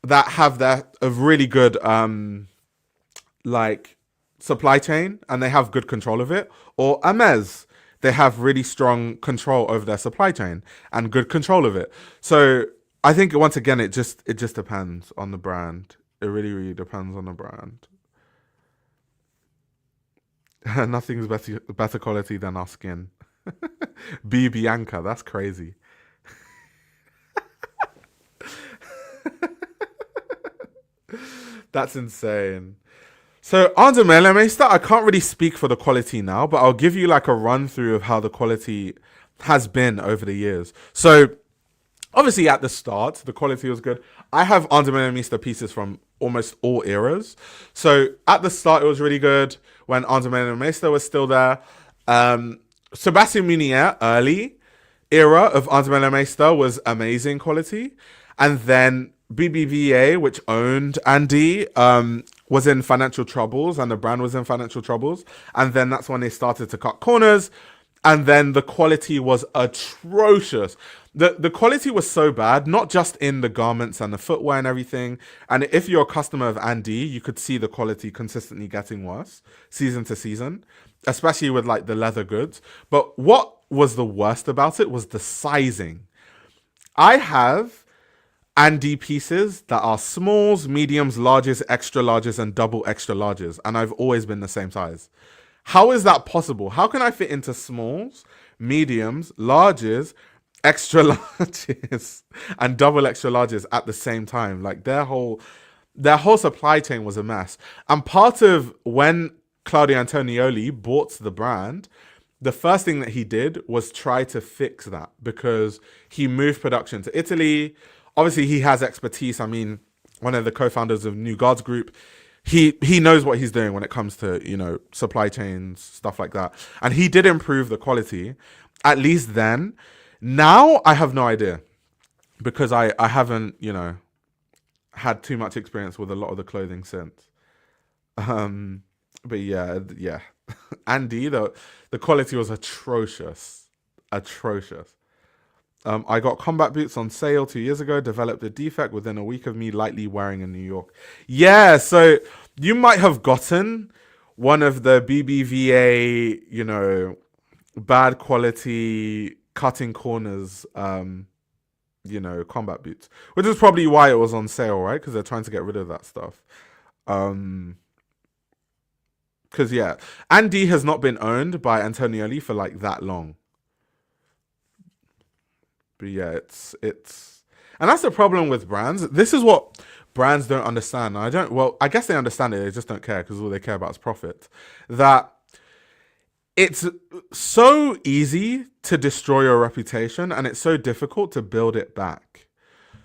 that have a really good supply chain and they have good control of it. Or Hermes, they have really strong control over their supply chain and good control of it. So I think once again, it just depends on the brand. It really, really depends on the brand. Nothing's better quality than our skin. B Bianca, that's crazy. That's insane. So Under Melemester, I can't really speak for the quality now, but I'll give you like a run through of how the quality has been over the years. So obviously at the start, the quality was good. I have Under Melemester pieces from almost all eras. So at the start, it was really good when Armando Mesa was still there. Sebastian Munier, early era of Armando Mesa, was amazing quality. And then BBVA, which owned Andy, was in financial troubles, and the brand was in financial troubles. And then that's when they started to cut corners. And then the quality was atrocious. The quality was so bad, not just in the garments and the footwear and everything. And if you're a customer of Andy, you could see the quality consistently getting worse season to season, especially with like the leather goods. But what was the worst about it was the sizing. I have Andy pieces that are smalls, mediums, larges, extra larges, and double extra larges. And I've always been the same size. How is that possible? How can I fit into smalls, mediums, larges, extra larges, and double extra larges at the same time? Like their whole supply chain was a mess. And part of when Claudio Antonioli bought the brand, the first thing that he did was try to fix that, because he moved production to Italy. Obviously, he has expertise. I mean, one of the co-founders of New Guards Group, he knows what he's doing when it comes to, you know, supply chains, stuff like that. And he did improve the quality, at least then. Now, I have no idea, because I haven't, you know, had too much experience with a lot of the clothing since. But yeah. Andy, the quality was atrocious. I got combat boots on sale 2 years ago, developed a defect within a week of me lightly wearing in New York. Yeah, so you might have gotten one of the BBVA, you know, bad quality cutting corners, you know, combat boots, which is probably why it was on sale, right? Because they're trying to get rid of that stuff. Because yeah, Andy has not been owned by Antonioli for like that long. But yeah, it's and that's the problem with brands. This is what brands don't understand. I guess they understand it, they just don't care, because all they care about is profit. That it's so easy to destroy your reputation, and it's so difficult to build it back.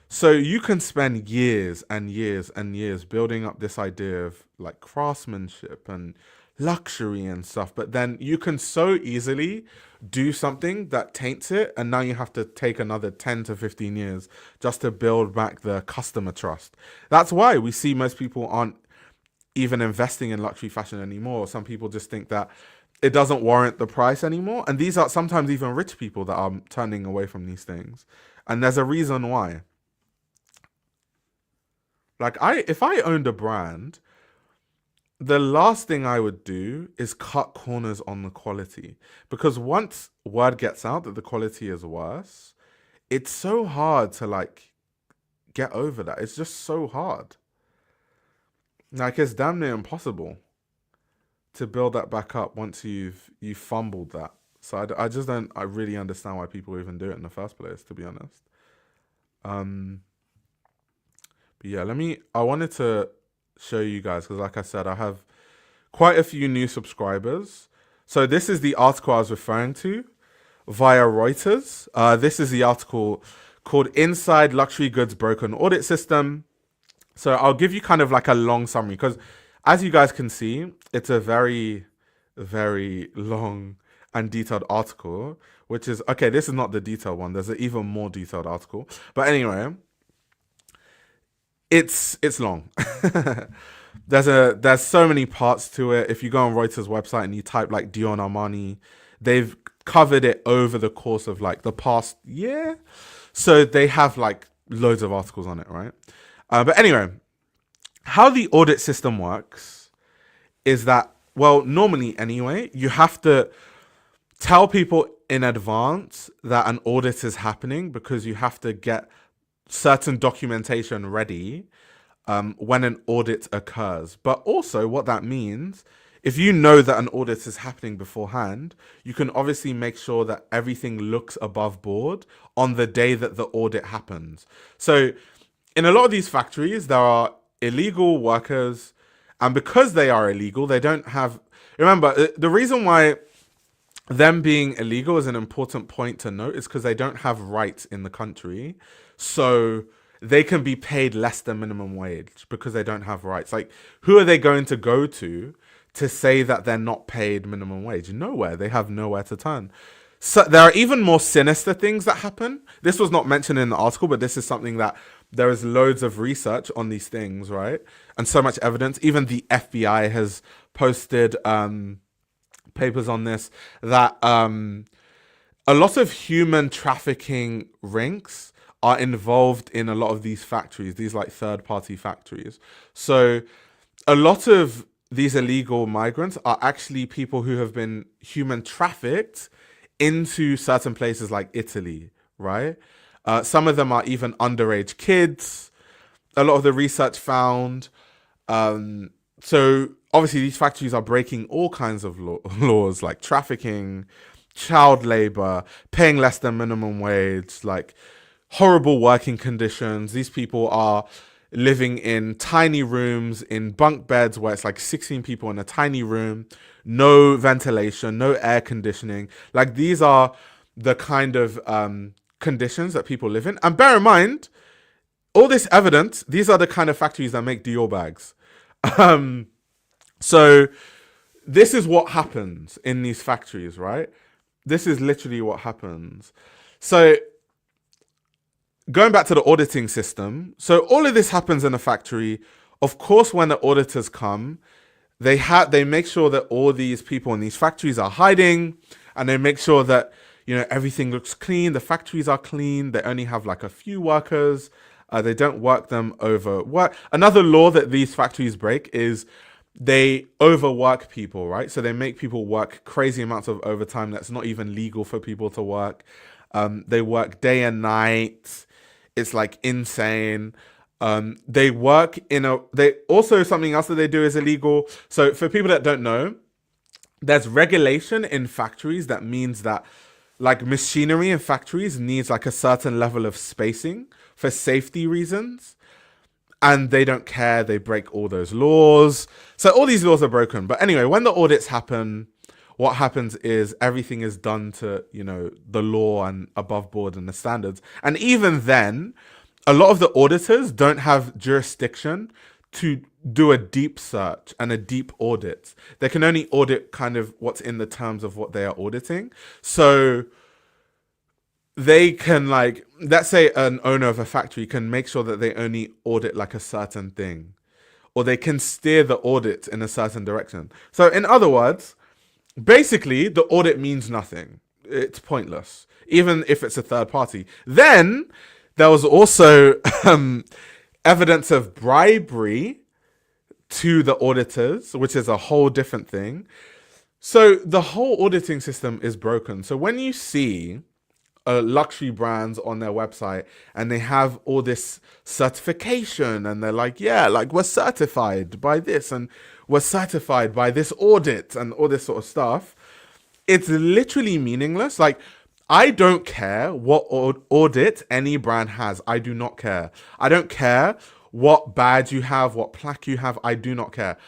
So you can spend years and years and years building up this idea of like craftsmanship and luxury and stuff, but then you can so easily do something that taints it, and now you have to take another 10 to 15 years just to build back the customer trust. That's why we see most people aren't even investing in luxury fashion anymore. Some people just think that it doesn't warrant the price anymore, and these are sometimes even rich people that are turning away from these things, and there's a reason why. Like, if I owned a brand, the last thing I would do is cut corners on the quality, because once word gets out that the quality is worse, it's so hard to like get over that. It's just so hard. Like, it's damn near impossible to build that back up once you've fumbled that. So I just don't, I really understand why people even do it in the first place, to be honest. But yeah, I wanted to show you guys, because like I said, I have quite a few new subscribers. So this is the article I was referring to via Reuters. This is the article called Inside Luxury Goods Broken Audit System. So I'll give you kind of like a long summary, because as you guys can see, it's a very, very long and detailed article, which is, okay, this is not the detailed one. There's an even more detailed article. But anyway, it's long. There's so many parts to it. If you go on Reuters website and you type like Dior Armani, they've covered it over the course of like the past year. So they have like loads of articles on it, right? But anyway, how the audit system works is that, well, normally anyway, you have to tell people in advance that an audit is happening, because you have to get certain documentation ready when an audit occurs. But also what that means, if you know that an audit is happening beforehand, you can obviously make sure that everything looks above board on the day that the audit happens. So in a lot of these factories, there are illegal workers, and because they are illegal, they don't have... Remember, the reason why them being illegal is an important point to note is because they don't have rights in the country. So they can be paid less than minimum wage because they don't have rights. Like, who are they going to go to say that they're not paid minimum wage? Nowhere. They have nowhere to turn. So there are even more sinister things that happen. This was not mentioned in the article, but this is something that there is loads of research on these things, right? And so much evidence. Even the FBI has posted papers on this, that a lot of human trafficking rings are involved in a lot of these factories, these like third-party factories. So a lot of these illegal migrants are actually people who have been human trafficked into certain places like Italy, right? Some of them are even underage kids. A lot of the research found. So obviously these factories are breaking all kinds of laws like trafficking, child labor, paying less than minimum wage, like horrible working conditions. These people are living in tiny rooms, in bunk beds where it's like 16 people in a tiny room, no ventilation, no air conditioning. Like, these are the kind of conditions that people live in. And bear in mind, all this evidence, these are the kind of factories that make Dior bags. So this is what happens in these factories, right? This is literally what happens. So going back to the auditing system, so all of this happens in a factory. Of course, when the auditors come, they make sure that all these people in these factories are hiding, and they make sure that, you know, everything looks clean. The factories are clean. They only have like a few workers. They don't work them over work. Another law that these factories break is they overwork people, right? So they make people work crazy amounts of overtime that's not even legal for people to work. They work day and night. It's like insane. They work they also, something else that they do is illegal. So for people that don't know, there's regulation in factories that means that like machinery in factories needs like a certain level of spacing for safety reasons. And they don't care. They break all those laws. So all these laws are broken. But anyway, when the audits happen, what happens is everything is done to, you know, the law and above board and the standards. And even then, a lot of the auditors don't have jurisdiction to do a deep search and a deep audit. They can only audit kind of what's in the terms of what they are auditing. So they can, like, let's say an owner of a factory can make sure that they only audit like a certain thing, or they can steer the audit in a certain direction. So in other words, basically the audit means nothing. It's pointless, even if it's a third party. Then there was also evidence of bribery to the auditors, which is a whole different thing. So the whole auditing system is broken. So when you see luxury brands on their website and they have all this certification and they're like, yeah, like we're certified by this and we're certified by this audit and all this sort of stuff, it's literally meaningless. Like, I don't care what audit any brand has. I do not care. I don't care what badge you have, what plaque you have. I do not care.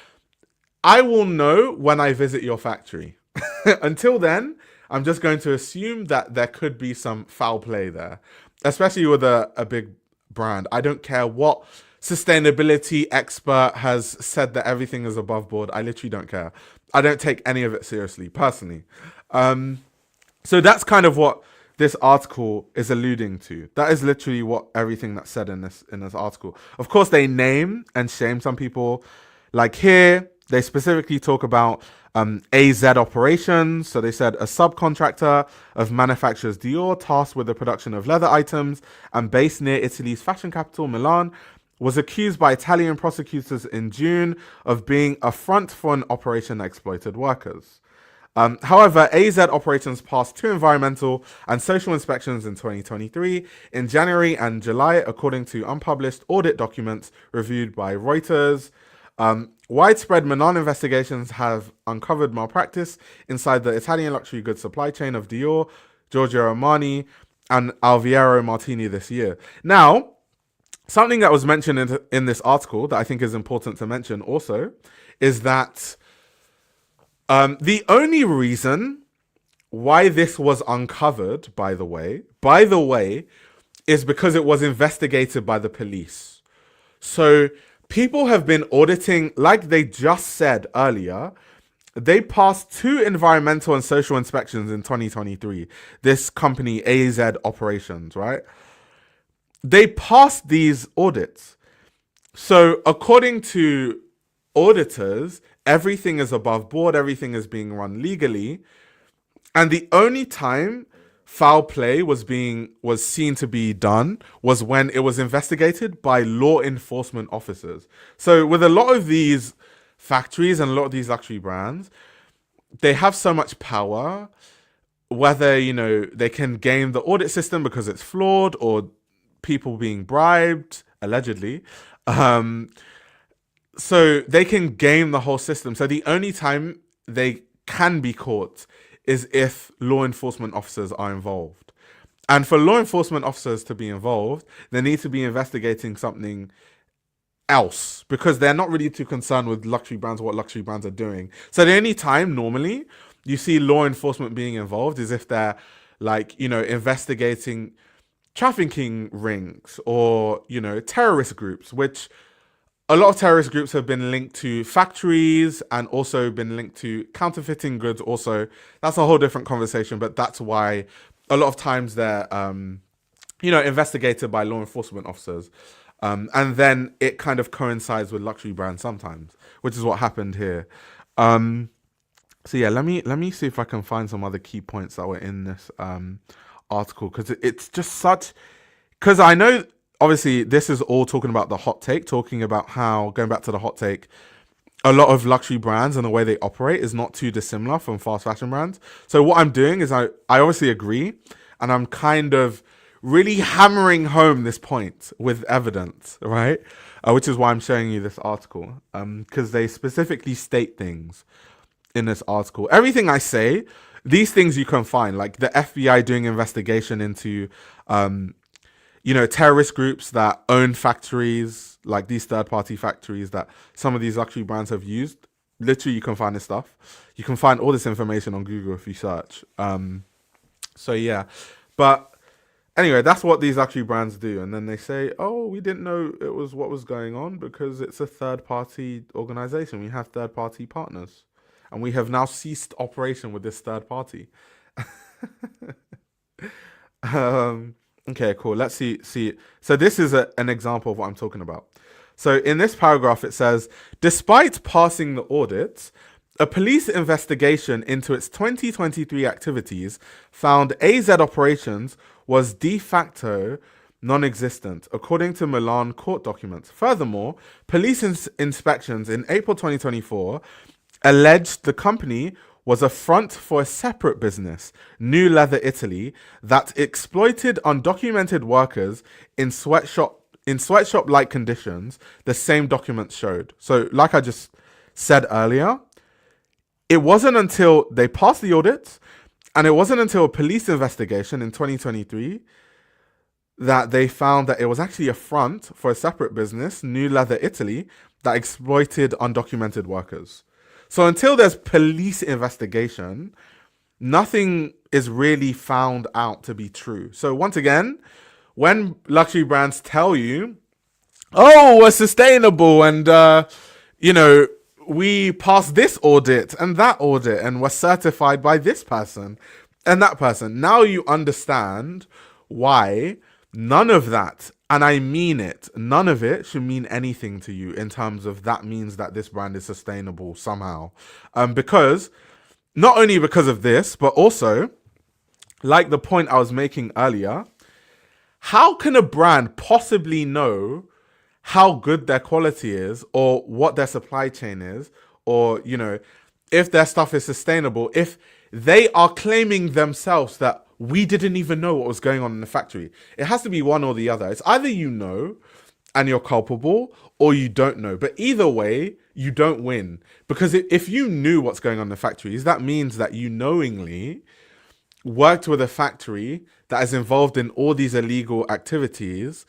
I will know when I visit your factory. Until then, I'm just going to assume that there could be some foul play there, especially with a big brand. I don't care what sustainability expert has said that everything is above board. I literally don't care. I don't take any of it seriously, personally. So that's kind of what this article is alluding to. That is literally what everything that's said in this article. Of course, they name and shame some people. Like here, they specifically talk about AZ operations. So they said a subcontractor of manufacturers Dior tasked with the production of leather items and based near Italy's fashion capital, Milan, was accused by Italian prosecutors in June of being a front for an operation that exploited workers. However, AZ operations passed 2 environmental and social inspections in 2023, in January and July, according to unpublished audit documents reviewed by Reuters. Widespread Milan investigations have uncovered malpractice inside the Italian luxury goods supply chain of Dior, Giorgio Armani, and Alviero Martini this year. Now, something that was mentioned in this article that I think is important to mention also is that the only reason why this was uncovered, by the way, is because it was investigated by the police. So people have been auditing, like they just said earlier, they passed 2 environmental and social inspections in 2023. This company, AZ Operations, right? They passed these audits. So according to auditors, everything is above board, everything is being run legally. And the only time foul play was seen to be done was when it was investigated by law enforcement officers. So with a lot of these factories and a lot of these luxury brands, they have so much power, whether, you know, they can game the audit system because it's flawed, or people being bribed, allegedly. So they can game the whole system. So the only time they can be caught is if law enforcement officers are involved. And for law enforcement officers to be involved, they need to be investigating something else, because they're not really too concerned with luxury brands or what luxury brands are doing. So the only time normally you see law enforcement being involved is if they're, like, you know, investigating trafficking rings or, you know, terrorist groups, which a lot of terrorist groups have been linked to factories and also been linked to counterfeiting goods also. That's a whole different conversation, but that's why a lot of times they're, you know, investigated by law enforcement officers. And then it kind of coincides with luxury brands sometimes, which is what happened here. So yeah, let me see if I can find some other key points that were in this article, because it's just such, because I know obviously this is all talking about the hot take, talking about how, going back to the hot take, a lot of luxury brands and the way they operate is not too dissimilar from fast fashion brands. So what I'm doing is I obviously agree, and I'm kind of really hammering home this point with evidence, right? Which is why I'm showing you this article, because they specifically state things in this article. Everything I say, these things you can find, like the FBI doing investigation into, you know, terrorist groups that own factories, like these third-party factories that some of these luxury brands have used. Literally, you can find this stuff. You can find all this information on Google if you search. So yeah, but anyway, that's what these luxury brands do. And then they say, oh, we didn't know it was what was going on because it's a third-party organization. We have third-party partners. And we have now ceased operation with this third party. Okay, cool. Let's see. So this is an example of what I'm talking about. So in this paragraph, it says, despite passing the audit, a police investigation into its 2023 activities found AZ Operations was de facto non-existent, according to Milan court documents. Furthermore, police inspections in April 2024 alleged the company was a front for a separate business, New Leather Italy, that exploited undocumented workers in sweatshop-like conditions, the same documents showed. So, like I just said earlier, it wasn't until they passed the audits, and it wasn't until a police investigation in 2023 that they found that it was actually a front for a separate business, New Leather Italy, that exploited undocumented workers. So until there's police investigation, nothing is really found out to be true. So once again, when luxury brands tell you, oh, we're sustainable and, you know, we passed this audit and that audit and we're certified by this person and that person, now you understand why none of that, and I mean it, none of it should mean anything to you in terms of that means that this brand is sustainable somehow. Because, not only because of this, but also, like the point I was making earlier, how can a brand possibly know how good their quality is or what their supply chain is, or, you know, if their stuff is sustainable, if they are claiming themselves that we didn't even know what was going on in the factory? It has to be one or the other. It's either you know and you're culpable, or you don't know. But either way, you don't win. Because if you knew what's going on in the factories, that means that you knowingly worked with a factory that is involved in all these illegal activities,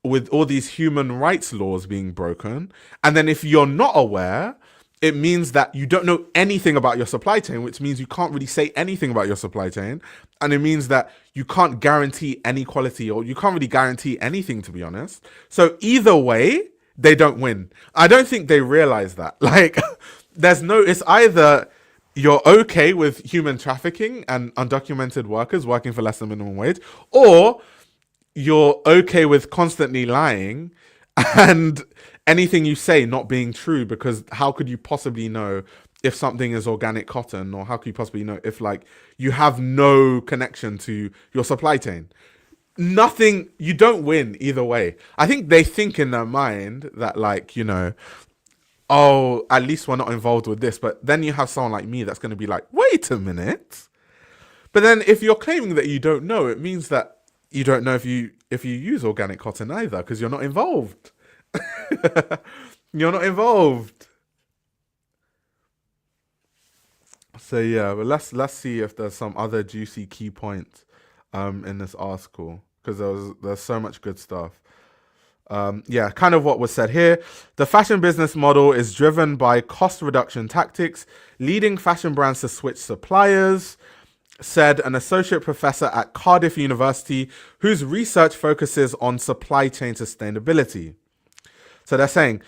with all these human rights laws being broken. And then if you're not aware, it means that you don't know anything about your supply chain, which means you can't really say anything about your supply chain. And it means that you can't guarantee any quality, or you can't really guarantee anything, to be honest. So either way, they don't win. I don't think they realize that. Like, it's either you're okay with human trafficking and undocumented workers working for less than minimum wage, or you're okay with constantly lying and anything you say not being true, because how could you possibly know if something is organic cotton, or how could you possibly know if, like, you have no connection to your supply chain? Nothing. You don't win either way. I think they think in their mind that, like, oh, at least we're not involved with this. But then you have someone like me that's going to be like, wait a minute. But then if you're claiming that you don't know, it means that you don't know if you use organic cotton either, because you're not involved. You're not involved. So yeah, but let's see if there's some other juicy key points in this article, because there's so much good stuff. Yeah, kind of what was said here. The fashion business model is driven by cost reduction tactics, leading fashion brands to switch suppliers, said an associate professor at Cardiff University whose research focuses on supply chain sustainability. So they're saying,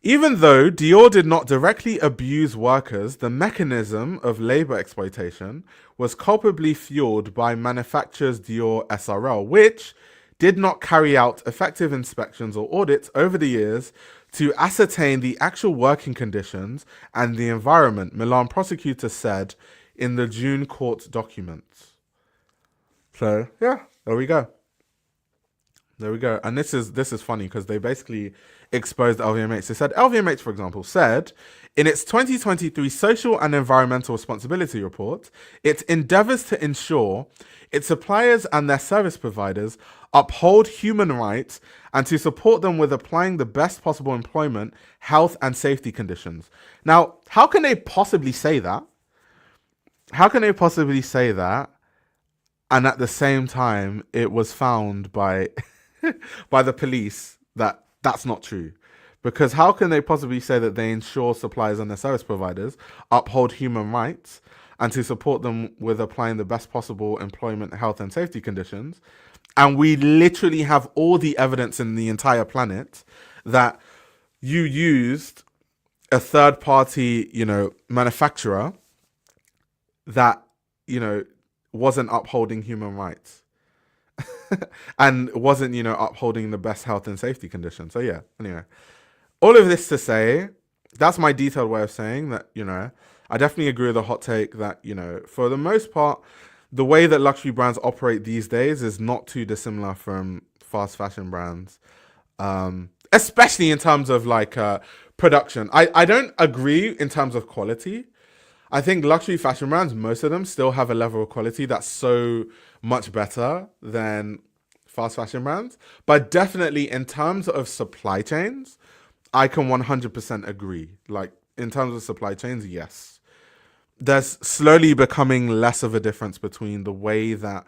even though Dior did not directly abuse workers, the mechanism of labor exploitation was culpably fueled by manufacturer's Dior SRL, which did not carry out effective inspections or audits over the years to ascertain the actual working conditions and the environment, Milan prosecutors said in the June court documents. So yeah, there we go. There we go. And this is funny because they basically exposed LVMH. They said LVMH, for example, said in its 2023 Social and Environmental Responsibility Report, it endeavors to ensure its suppliers and their service providers uphold human rights and to support them with applying the best possible employment, health, and safety conditions. Now, how can they possibly say that? How can they possibly say that? And at the same time, it was found by by the police that that's not true. Because how can they possibly say that they ensure suppliers and their service providers uphold human rights and to support them with applying the best possible employment, health, and safety conditions? And we literally have all the evidence in the entire planet that you used a third party, manufacturer that, wasn't upholding human rights and wasn't, upholding the best health and safety conditions. So yeah, anyway, all of this to say, that's my detailed way of saying that, I definitely agree with the hot take that, for the most part, the way that luxury brands operate these days is not too dissimilar from fast fashion brands, especially in terms of like production. I don't agree in terms of quality. I think luxury fashion brands, most of them still have a level of quality that's so much better than fast fashion brands. But definitely in terms of supply chains, I can 100% agree. Like in terms of supply chains, yes. There's slowly becoming less of a difference between the way that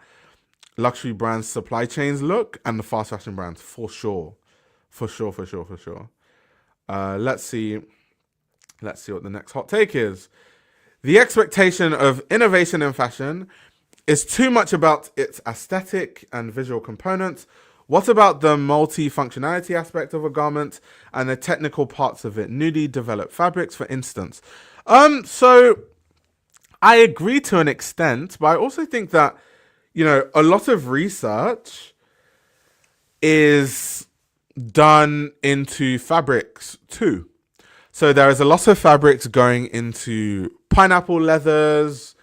luxury brands' supply chains look and the fast fashion brands, for sure. For sure. Let's see what the next hot take is. The expectation of innovation in fashion is too much about its aesthetic and visual components. What about the multi-functionality aspect of a garment and the technical parts of it? Newly developed fabrics, for instance. So I agree to an extent, but I also think that, a lot of research is done into fabrics too. So there is a lot of fabrics going into pineapple leathers.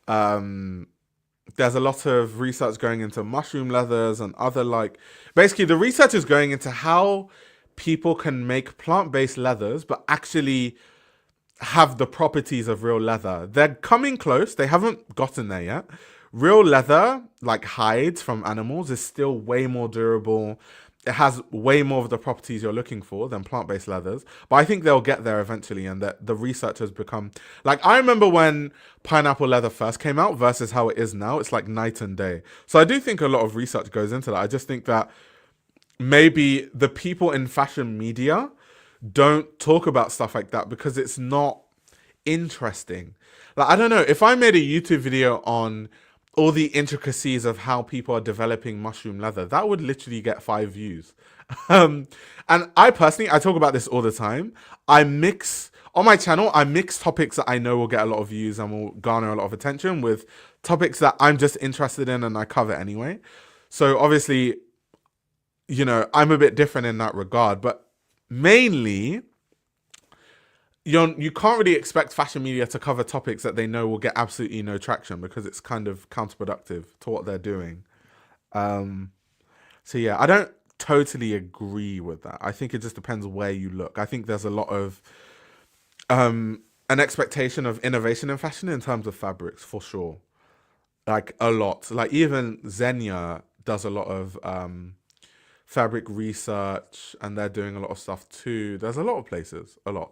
There's a lot of research going into mushroom leathers and other basically the research is going into how people can make plant-based leathers, but actually have the properties of real leather. They're coming close. They haven't gotten there yet. Real leather, like hides from animals, is still way more durable. It has way more of the properties you're looking for than plant-based leathers. But I think they'll get there eventually, and that the research has become... I remember when pineapple leather first came out versus how it is now. It's like night and day. So I do think a lot of research goes into that. I just think that maybe the people in fashion media don't talk about stuff like that because it's not interesting. Like, I don't know, if I made a YouTube video on all the intricacies of how people are developing mushroom leather, that would literally get 5 views. Um, and I talk about this all the time. On my channel, I mix topics that I know will get a lot of views and will garner a lot of attention with topics that I'm just interested in and I cover anyway. So obviously, I'm a bit different in that regard, but mainly you can't really expect fashion media to cover topics that they know will get absolutely no traction because it's kind of counterproductive to what they're doing. So yeah, I don't totally agree with that. I think it just depends where you look. I think there's a lot of an expectation of innovation in fashion in terms of fabrics for sure. Like a lot. Like even Xenia does a lot of fabric research and they're doing a lot of stuff too. There's a lot of places, a lot.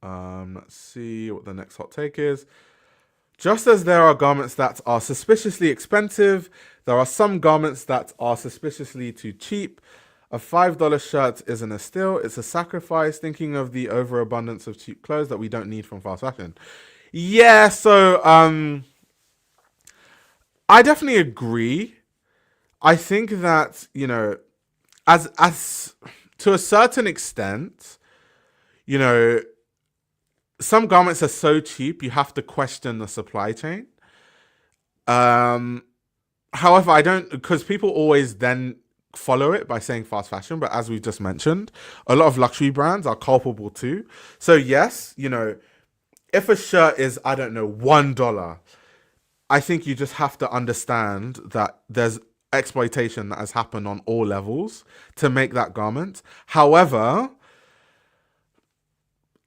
Let's see what the next hot take is. Just as there are garments that are suspiciously expensive, there are some garments that are suspiciously too cheap. A $5 shirt isn't a steal, it's a sacrifice, thinking of the overabundance of cheap clothes that we don't need from fast fashion. Yeah, so I definitely agree. I think that, as to a certain extent, some garments are so cheap you have to question the supply chain. However, I don't, because people always then follow it by saying fast fashion, but as we just mentioned, a lot of luxury brands are culpable too. So yes, if a shirt is, I don't know, $1, I think you just have to understand that there's exploitation that has happened on all levels to make that garment. However,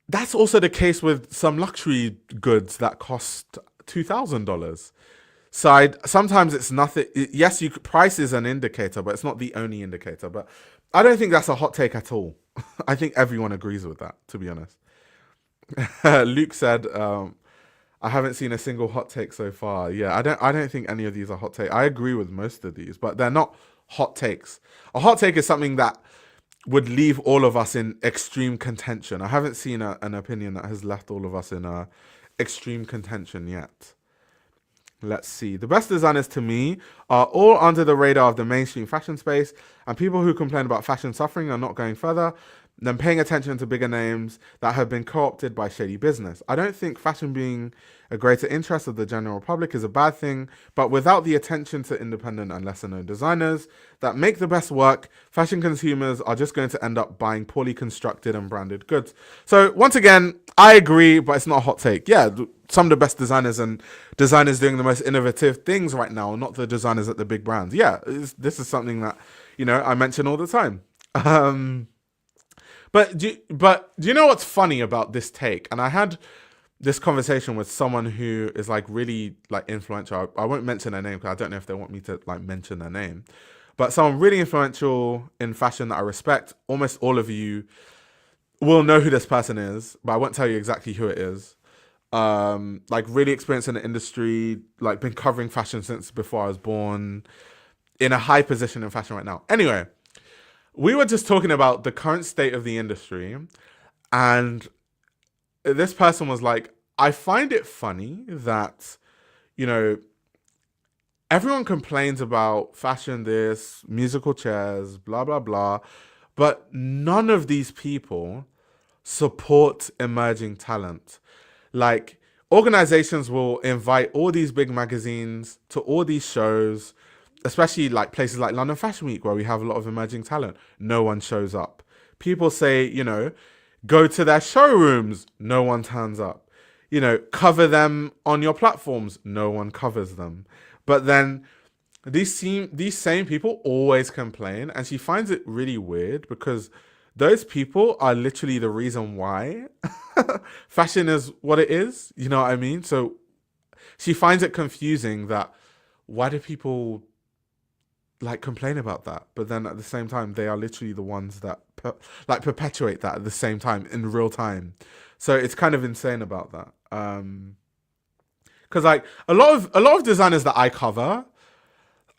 that's also the case with some luxury goods that cost $2,000. So sometimes it's nothing. Yes, price is an indicator, but it's not the only indicator. But I don't think that's a hot take at all. I think everyone agrees with that, to be honest. Luke said, "I haven't seen a single hot take so far." Yeah, I don't think any of these are hot takes. I agree with most of these, but they're not hot takes. A hot take is something that would leave all of us in extreme contention. I haven't seen an opinion that has left all of us in extreme contention yet. Let's see. The best designers to me are all under the radar of the mainstream fashion space, and people who complain about fashion suffering are not going further than paying attention to bigger names that have been co-opted by shady business. I don't think fashion being a greater interest of the general public is a bad thing, but without the attention to independent and lesser known designers that make the best work, fashion consumers are just going to end up buying poorly constructed and branded goods. So once again, I agree, but it's not a hot take. Yeah, some of the best designers and designers doing the most innovative things right now, not the designers at the big brands. Yeah, this is something that, I mention all the time. But do you know what's funny about this take? And I had this conversation with someone who is like really like influential. I won't mention their name because I don't know if they want me to like mention their name. But someone really influential in fashion that I respect. Almost all of you will know who this person is, but I won't tell you exactly who it is. Like really experienced in the industry, like been covering fashion since before I was born, in a high position in fashion right now. Anyway, we were just talking about the current state of the industry, and this person was like, I find it funny that, everyone complains about fashion, this, musical chairs, blah, blah, blah, but none of these people support emerging talent. Like, organizations will invite all these big magazines to all these shows, especially like places like London Fashion Week, where we have a lot of emerging talent. No one shows up. People say, go to their showrooms. No one turns up. Cover them on your platforms. No one covers them. But then these same people always complain, and she finds it really weird because those people are literally the reason why fashion is what it is. You know what I mean? So she finds it confusing that why do people like complain about that? But then at the same time, they are literally the ones that perpetuate that at the same time in real time. So it's kind of insane about that. Because like a lot of designers that I cover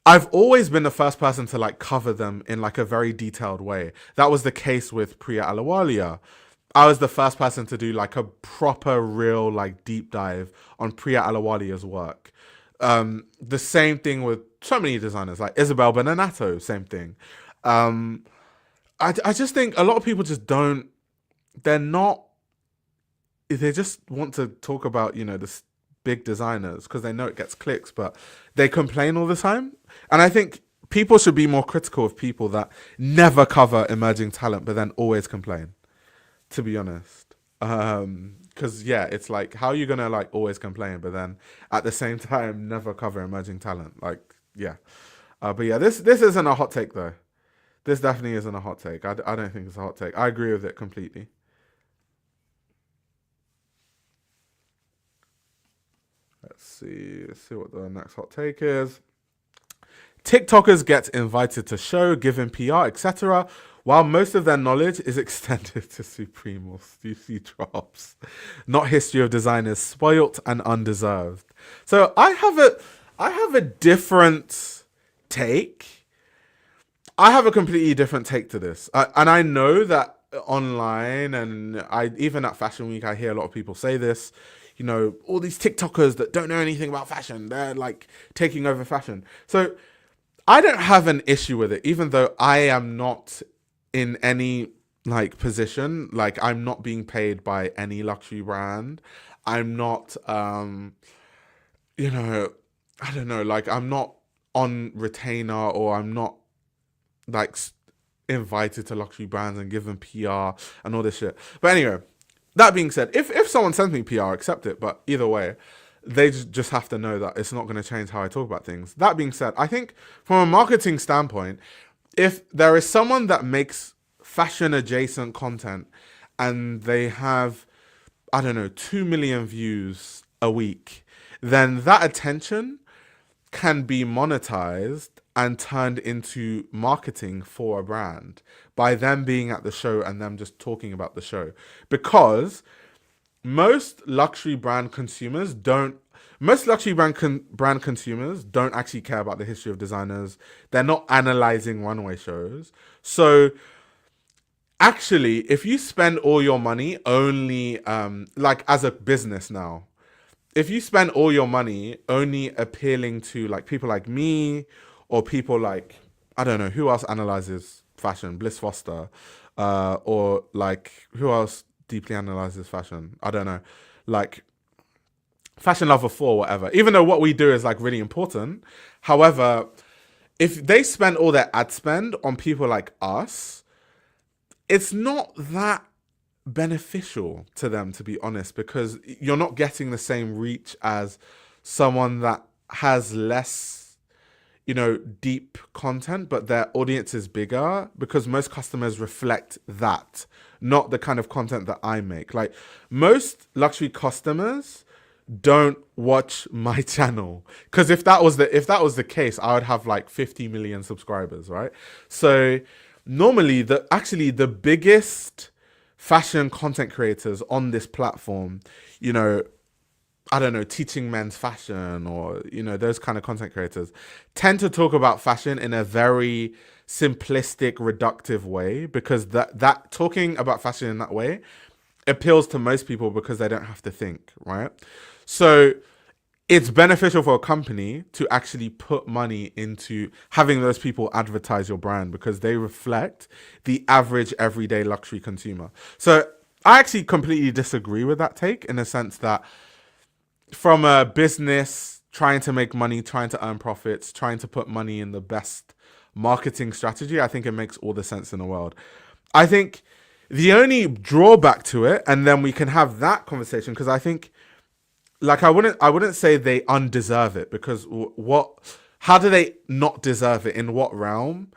I've always been the first person to like cover them in like a very detailed way. That was the case with Priya Alawalia. I was the first person to do like a proper, real, like deep dive on Priya Alawalia's work. The same thing with so many designers, like Isabel Benanato, same thing. Um, I just think a lot of people just don't, they're not, they just want to talk about, this big designers because they know it gets clicks, but they complain all the time. And I think people should be more critical of people that never cover emerging talent, but then always complain, to be honest. Because yeah, it's like, how are you gonna like always complain, but then at the same time never cover emerging talent? Like, yeah. But yeah, this isn't a hot take though. This definitely isn't a hot take. I don't think it's a hot take. I agree with it completely. Let's see what the next hot take is. TikTokers get invited to show, given PR, etc., while most of their knowledge is extended to Supreme or Stussy drops. Not history of designers, spoilt and undeserved. So I have a different take. I have a completely different take to this, and I know that online and I even at Fashion Week I hear a lot of people say this. All these TikTokers that don't know anything about fashion, they're like taking over fashion. So I don't have an issue with it, even though I am not in any like position. Like I'm not being paid by any luxury brand. I'm not, you know, I don't know. Like I'm not on retainer, or I'm not like invited to luxury brands and given PR and all this shit. But anyway, that being said, if someone sends me PR, I accept it. But either way, they just have to know that it's not going to change how I talk about things. That being said, I think from a marketing standpoint, if there is someone that makes fashion adjacent content and they have, I don't know, 2 million views a week, then that attention can be monetized and turned into marketing for a brand by them being at the show and them just talking about the show. Because most luxury brand consumers don't most luxury brand consumers don't actually care about the history of designers. They're not analyzing runway shows. So actually, if you spend all your money only like as a business now, if you spend all your money only appealing to like people like me, or people like, I don't know who else analyzes fashion, Bliss Foster, or like who else deeply analyzes fashion, I don't know, like Fashion Lover 4, whatever. Even though what we do is like really important, however, if they spend all their ad spend on people like us, it's not that beneficial to them, to be honest, because you're not getting the same reach as someone that has less, deep content, but their audience is bigger, because most customers reflect that, not the kind of content that I make. Like most luxury customers don't watch my channel, because if that was the case, I would have like 50 million subscribers, right? So normally the biggest fashion content creators on this platform, I don't know, teaching men's fashion, or those kind of content creators tend to talk about fashion in a very simplistic, reductive way, because that talking about fashion in that way appeals to most people because they don't have to think, right? So it's beneficial for a company to actually put money into having those people advertise your brand, because they reflect the average everyday luxury consumer. So I actually completely disagree with that take, in a sense that from a business trying to make money, trying to earn profits, trying to put money in the best marketing strategy, I think it makes all the sense in the world. I think the only drawback to it, and then we can have that conversation, because I think, like, I wouldn't say they undeserve it, because how do they not deserve it? In what realm?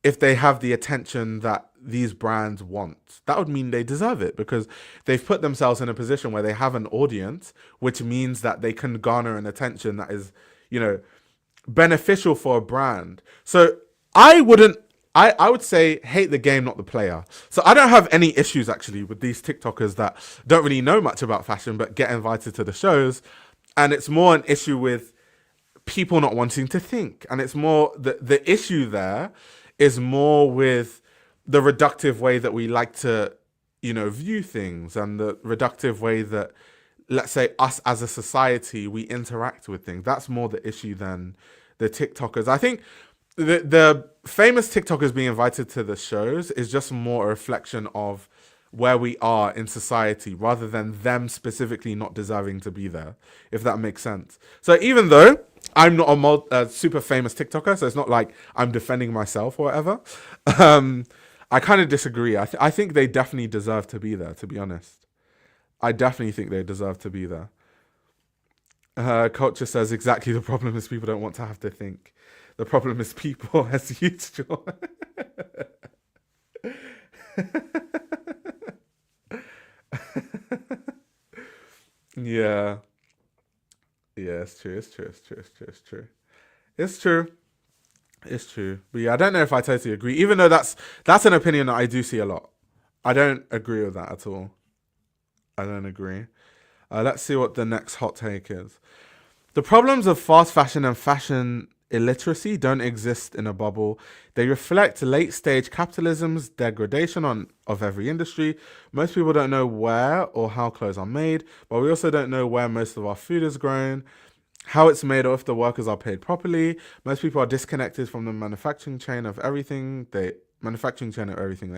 If they have the attention that these brands want, that would mean they deserve it, because they've put themselves in a position where they have an audience, which means that they can garner an attention that is, beneficial for a brand. So I would say hate the game, not the player. So I don't have any issues actually with these TikTokers that don't really know much about fashion but get invited to the shows. And it's more an issue with people not wanting to think. And it's more the issue there is more with the reductive way that we like to, view things, and the reductive way that, let's say, us as a society, we interact with things. That's more the issue than the TikTokers. I think the famous TikTokers being invited to the shows is just more a reflection of where we are in society, rather than them specifically not deserving to be there, if that makes sense. So even though I'm not a super famous TikToker, so it's not like I'm defending myself or whatever, I kind of disagree. I think they definitely deserve to be there, to be honest. I definitely think they deserve to be there. Culture says exactly, the problem is people don't want to have to think. The problem is people, as usual. Yeah. Yeah, it's true. It's true. It's true. It's true. It's true. It's true. It's true. But yeah, I don't know if I totally agree. Even though that's an opinion that I do see a lot. I don't agree with that at all. I don't agree. Let's see what the next hot take is. The problems of fast fashion and fashion illiteracy don't exist in a bubble. They reflect late stage capitalism's degradation of every industry. Most people don't know where or how clothes are made, but we also don't know where most of our food is grown, how it's made, or if the workers are paid properly. Most people are disconnected from the manufacturing chain of everything they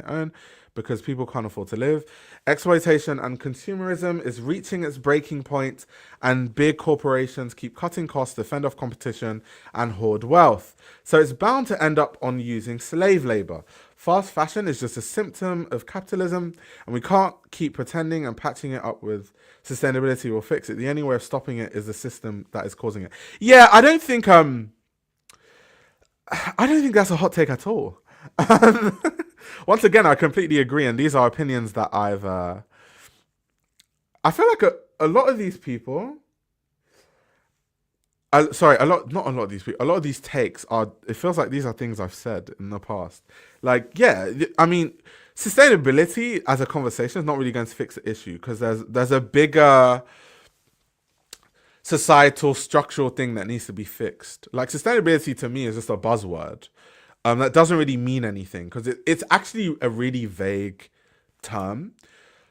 own, because people can't afford to live. Exploitation and consumerism is reaching its breaking point, and big corporations keep cutting costs to fend off competition and hoard wealth. So it's bound to end up on using slave labor. Fast fashion is just a symptom of capitalism, and we can't keep pretending and patching it up with sustainability will fix it. The only way of stopping it is the system that is causing it. Yeah, I don't think that's a hot take at all. Once again, I completely agree, and these are opinions that I feel like a lot of these people. Not a lot of these people. A lot of these takes are. It feels like these are things I've said in the past. Like, yeah, I mean, sustainability as a conversation is not really going to fix the issue, because there's a bigger societal structural thing that needs to be fixed. Like, sustainability to me is just a buzzword. That doesn't really mean anything, because it's actually a really vague term.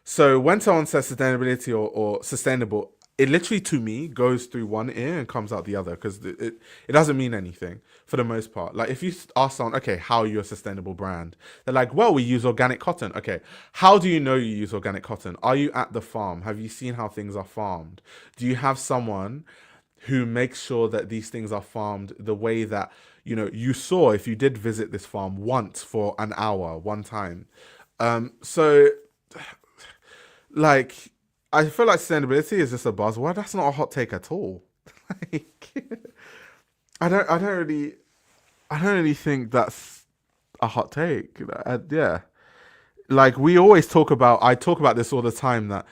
So when someone says sustainability or sustainable, it literally, to me, goes through one ear and comes out the other, because it doesn't mean anything for the most part. Like, if you ask someone, okay, how are you a sustainable brand? They're like, well, we use organic cotton. Okay, how do you know you use organic cotton? Are you at the farm? Have you seen how things are farmed? Do you have someone who makes sure that these things are farmed the way that, you saw if you did visit this farm once for an hour, one time? So, like, I feel like sustainability is just a buzzword. That's not a hot take at all. Like, I don't really think that's a hot take. Yeah, like I talk about this all the time, that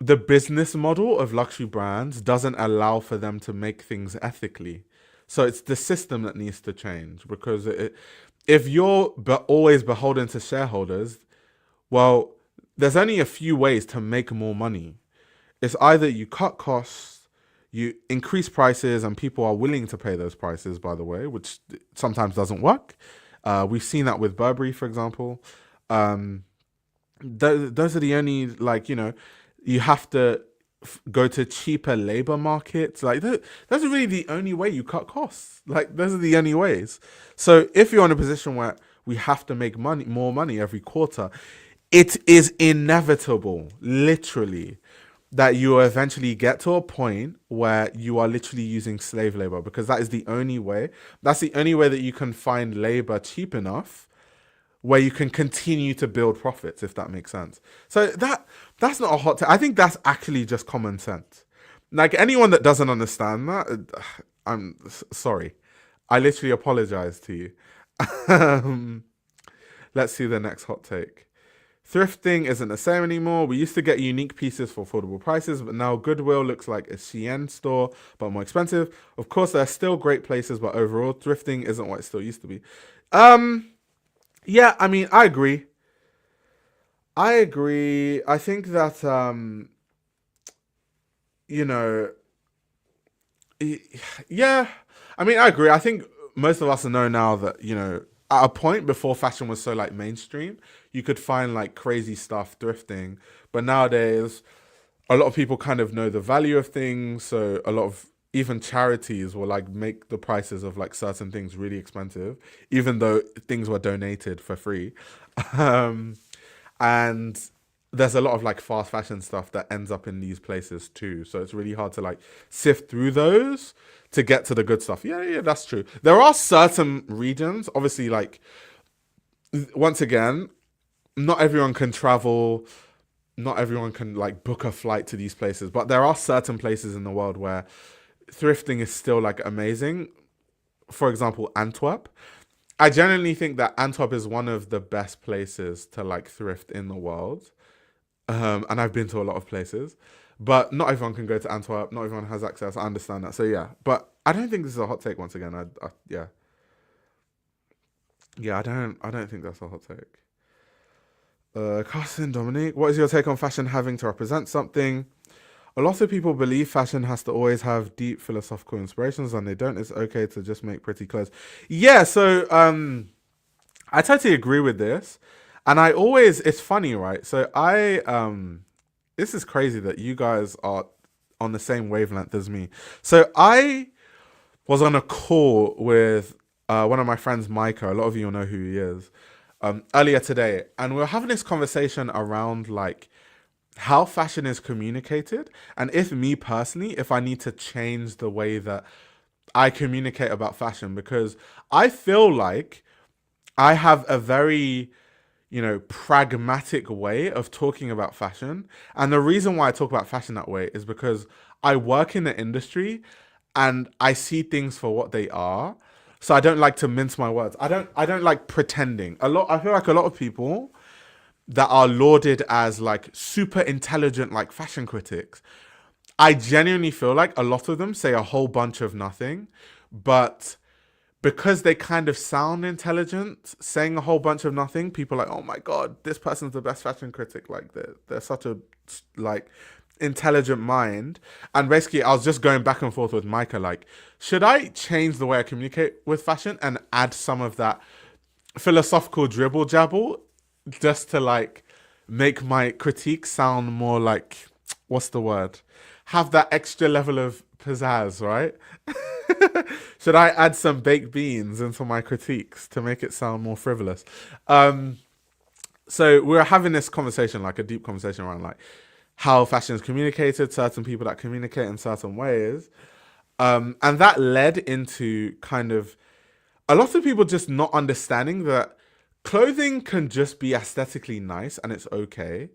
the business model of luxury brands doesn't allow for them to make things ethically. So it's the system that needs to change, because if you're always beholden to shareholders, well, there's only a few ways to make more money. It's either you cut costs, you increase prices, and people are willing to pay those prices, by the way, which sometimes doesn't work. We've seen that with Burberry, for example. Those are the only, like, you have to go to cheaper labor markets. Like, those are really the only way you cut costs. Like, those are the only ways. So if you're in a position where we have to make more money every quarter, it is inevitable, literally, that you will eventually get to a point where you are literally using slave labor, because that is the only way. That's the only way that you can find labor cheap enough where you can continue to build profits, if that makes sense. So that's not a hot take. I think that's actually just common sense. Like, anyone that doesn't understand that, I'm sorry. I literally apologize to you. Let's see the next hot take. Thrifting isn't the same anymore. We used to get unique pieces for affordable prices, but now Goodwill looks like a Shein store, but more expensive. Of course, there are still great places, but overall, thrifting isn't what it still used to be. Yeah, I mean, I agree. I agree. I think that, you know, Y- Yeah, I mean, I agree. I think most of us know now that, at a point before fashion was so like mainstream, you could find like crazy stuff thrifting. But nowadays, a lot of people kind of know the value of things. So a lot of even charities will like make the prices of like certain things really expensive, even though things were donated for free. Um, and there's a lot of like fast fashion stuff that ends up in these places too. So it's really hard to like sift through those to get to the good stuff. Yeah, yeah, that's true. There are certain regions, obviously, like once again, not everyone can travel, not everyone can like book a flight to these places, but there are certain places in the world where thrifting is still like amazing. For example, Antwerp. I genuinely think that Antwerp is one of the best places to like thrift in the world. And I've been to a lot of places, but not everyone can go to Antwerp. Not everyone has access. I understand that. So yeah, but I don't think this is a hot take. Once again, yeah, yeah. I don't think that's a hot take. Carson Dominique, what is your take on fashion having to represent something? A lot of people believe fashion has to always have deep philosophical inspirations, and they don't. It's okay to just make pretty clothes. Yeah. So I totally agree with this, and I always. It's funny, right? So this is crazy that you guys are on the same wavelength as me. So I was on a call with one of my friends, Micah. A lot of you will know who he is. Earlier today, and we were having this conversation around like how fashion is communicated, and if me personally, if I need to change the way that I communicate about fashion, because I feel like I have a very pragmatic way of talking about fashion. And the reason why I talk about fashion that way is because I work in the industry and I see things for what they are. So I don't like to mince my words. I don't like pretending. I feel like a lot of people that are lauded as like super intelligent like fashion critics, I genuinely feel like a lot of them say a whole bunch of nothing, but because they kind of sound intelligent, saying a whole bunch of nothing, people are like, oh my god, this person's the best fashion critic. Like they're such a like intelligent mind. And basically, I was just going back and forth with Micah, like, should I change the way I communicate with fashion and add some of that philosophical dribble jabble just to like make my critique sound more like what's the word? Have that extra level of pizzazz, right? Should I add some baked beans into my critiques to make it sound more frivolous? Um, so we were having this conversation, like a deep conversation around like how fashion is communicated, certain people that communicate in certain ways. And that led into kind of a lot of people just not understanding that clothing can just be aesthetically nice and it's okay.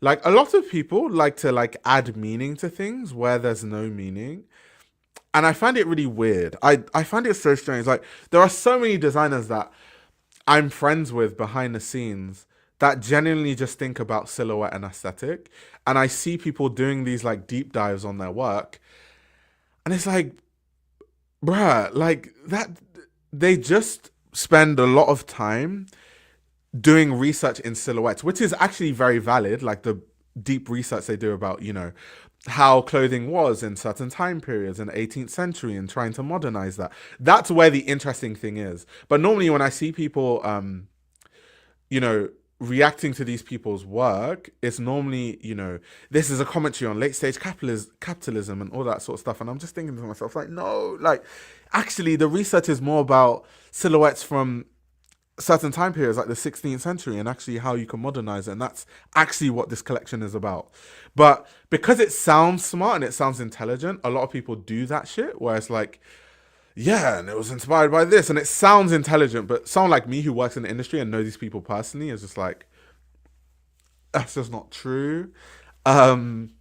Like a lot of people like to like add meaning to things where there's no meaning. And I find it really weird. I find it so strange. Like there are so many designers that I'm friends with behind the scenes that genuinely just think about silhouette and aesthetic. And I see people doing these like deep dives on their work. And it's like, bruh, like that they just spend a lot of time doing research in silhouettes, which is actually very valid, like the deep research they do about, how clothing was in certain time periods in the 18th century and trying to modernize that. That's where the interesting thing is. But normally when I see people, you know, reacting to these people's work, it's normally, this is a commentary on late stage capitalism and all that sort of stuff. And I'm just thinking to myself, like, no, like, actually, the research is more about silhouettes from certain time periods like the 16th century and actually how you can modernize it, and that's actually what this collection is about. But because it sounds smart and it sounds intelligent, a lot of people do that shit where it's like, yeah, and it was inspired by this and it sounds intelligent, but someone like me who works in the industry and knows these people personally is just like, that's just not true. um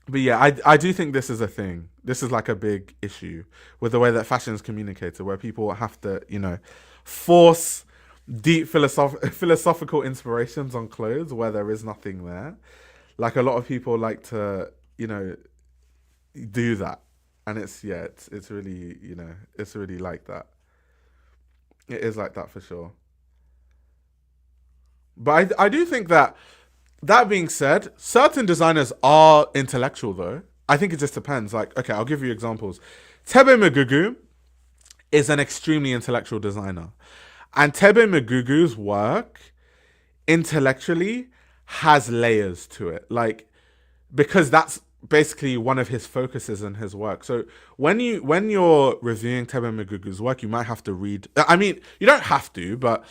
but yeah, I do think this is a thing. This is like a big issue with the way that fashion is communicated, where people have to, force deep philosophical inspirations on clothes where there is nothing there. Like a lot of people like to, do that, and it's really, it's really like that. It is like that for sure. But I do think that that being said, certain designers are intellectual though. I think it just depends. Like, okay, I'll give you examples. Tebe Magugu is an extremely intellectual designer. And Tebe Magugu's work intellectually has layers to it. Like, because that's basically one of his focuses in his work. So when you're reviewing Tebe Magugu's work, you might have to read. I mean, you don't have to, but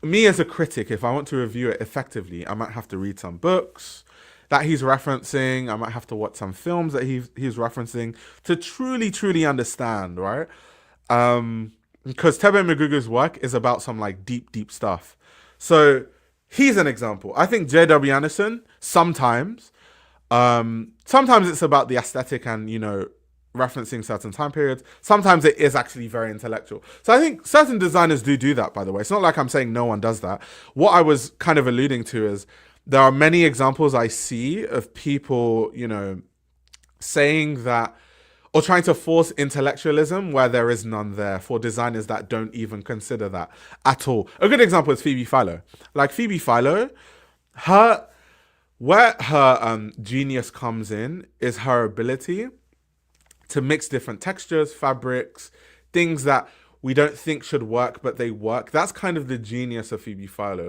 me as a critic, if I want to review it effectively, I might have to read some books that he's referencing. I might have to watch some films that he's referencing to truly understand, right? Because Tebe Magugu's work is about some like deep stuff. So he's an example. I think J.W. Anderson sometimes it's about the aesthetic and, referencing certain time periods. Sometimes it is actually very intellectual. So I think certain designers do that, by the way. It's not like I'm saying no one does that. What I was kind of alluding to is there are many examples I see of people, saying that or trying to force intellectualism where there is none there for designers that don't even consider that at all. A good example is Phoebe Philo. Like Phoebe Philo, where her genius comes in is her ability to mix different textures, fabrics, things that we don't think should work, but they work. That's kind of the genius of Phoebe Philo.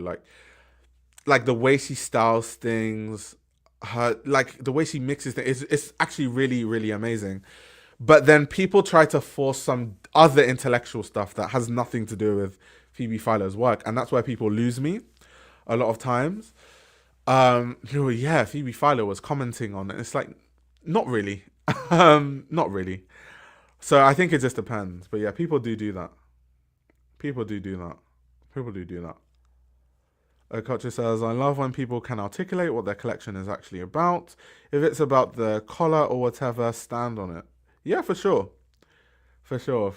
Like the way she styles things, the way she mixes things, it's actually really amazing. But then people try to force some other intellectual stuff that has nothing to do with Phoebe Philo's work, and that's where people lose me a lot of times. Yeah, Phoebe Philo was commenting on it. It's like, not really. Not really. So I think it just depends. But yeah, people do that. People do that. Culture says, I love when people can articulate what their collection is actually about. If it's about the collar or whatever, stand on it. Yeah, for sure. For sure.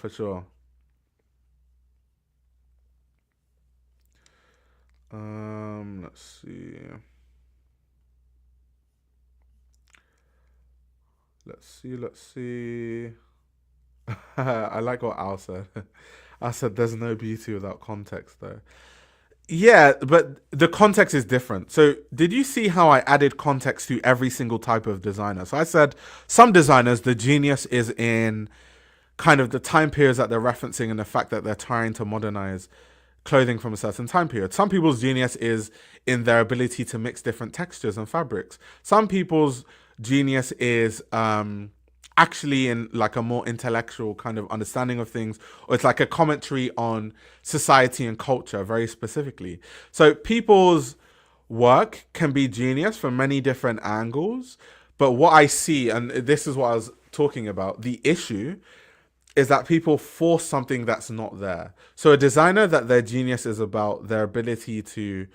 Let's see. Let's see. I like what Al said. Al said there's no beauty without context, though. Yeah, but the context is different. So did you see how I added context to every single type of designer? So I said some designers, the genius is in kind of the time periods that they're referencing and the fact that they're trying to modernize clothing from a certain time period. Some people's genius is in their ability to mix different textures and fabrics. Some people's genius is actually in like a more intellectual kind of understanding of things, or it's like a commentary on society and culture very specifically. So people's work can be genius from many different angles, but what I see, and this is what I was talking about, the issue is that people force something that's not there. So a designer that their genius is about their ability to,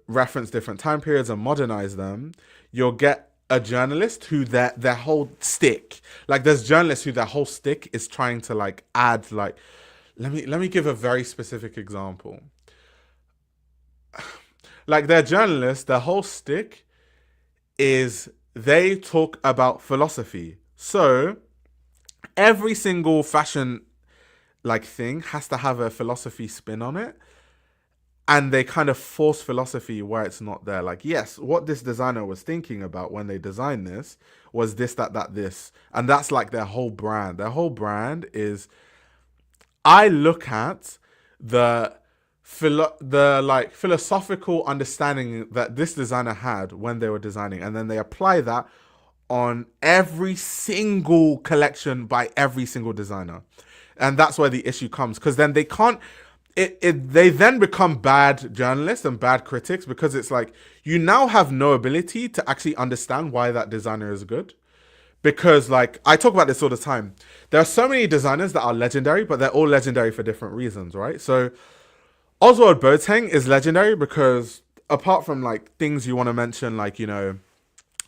reference different time periods and modernize them, you'll get a journalist who their whole stick, like there's journalists who their whole stick is trying to like add like, let me give a very specific example. Like their journalists, their whole stick is they talk about philosophy. So every single fashion like thing has to have a philosophy spin on it. And they kind of force philosophy where it's not there. Like, yes, what this designer was thinking about when they designed this was this, that, this. And that's like their whole brand. Their whole brand is, I look at the philosophical understanding that this designer had when they were designing, and then they apply that on every single collection by every single designer. And that's where the issue comes, because then they can't, they then become bad journalists and bad critics, because it's like you now have no ability to actually understand why that designer is good. Because like I talk about this all the time, there are so many designers that are legendary, but they're all legendary for different reasons, right? So Oswald Boateng is legendary because apart from like things you want to mention, like,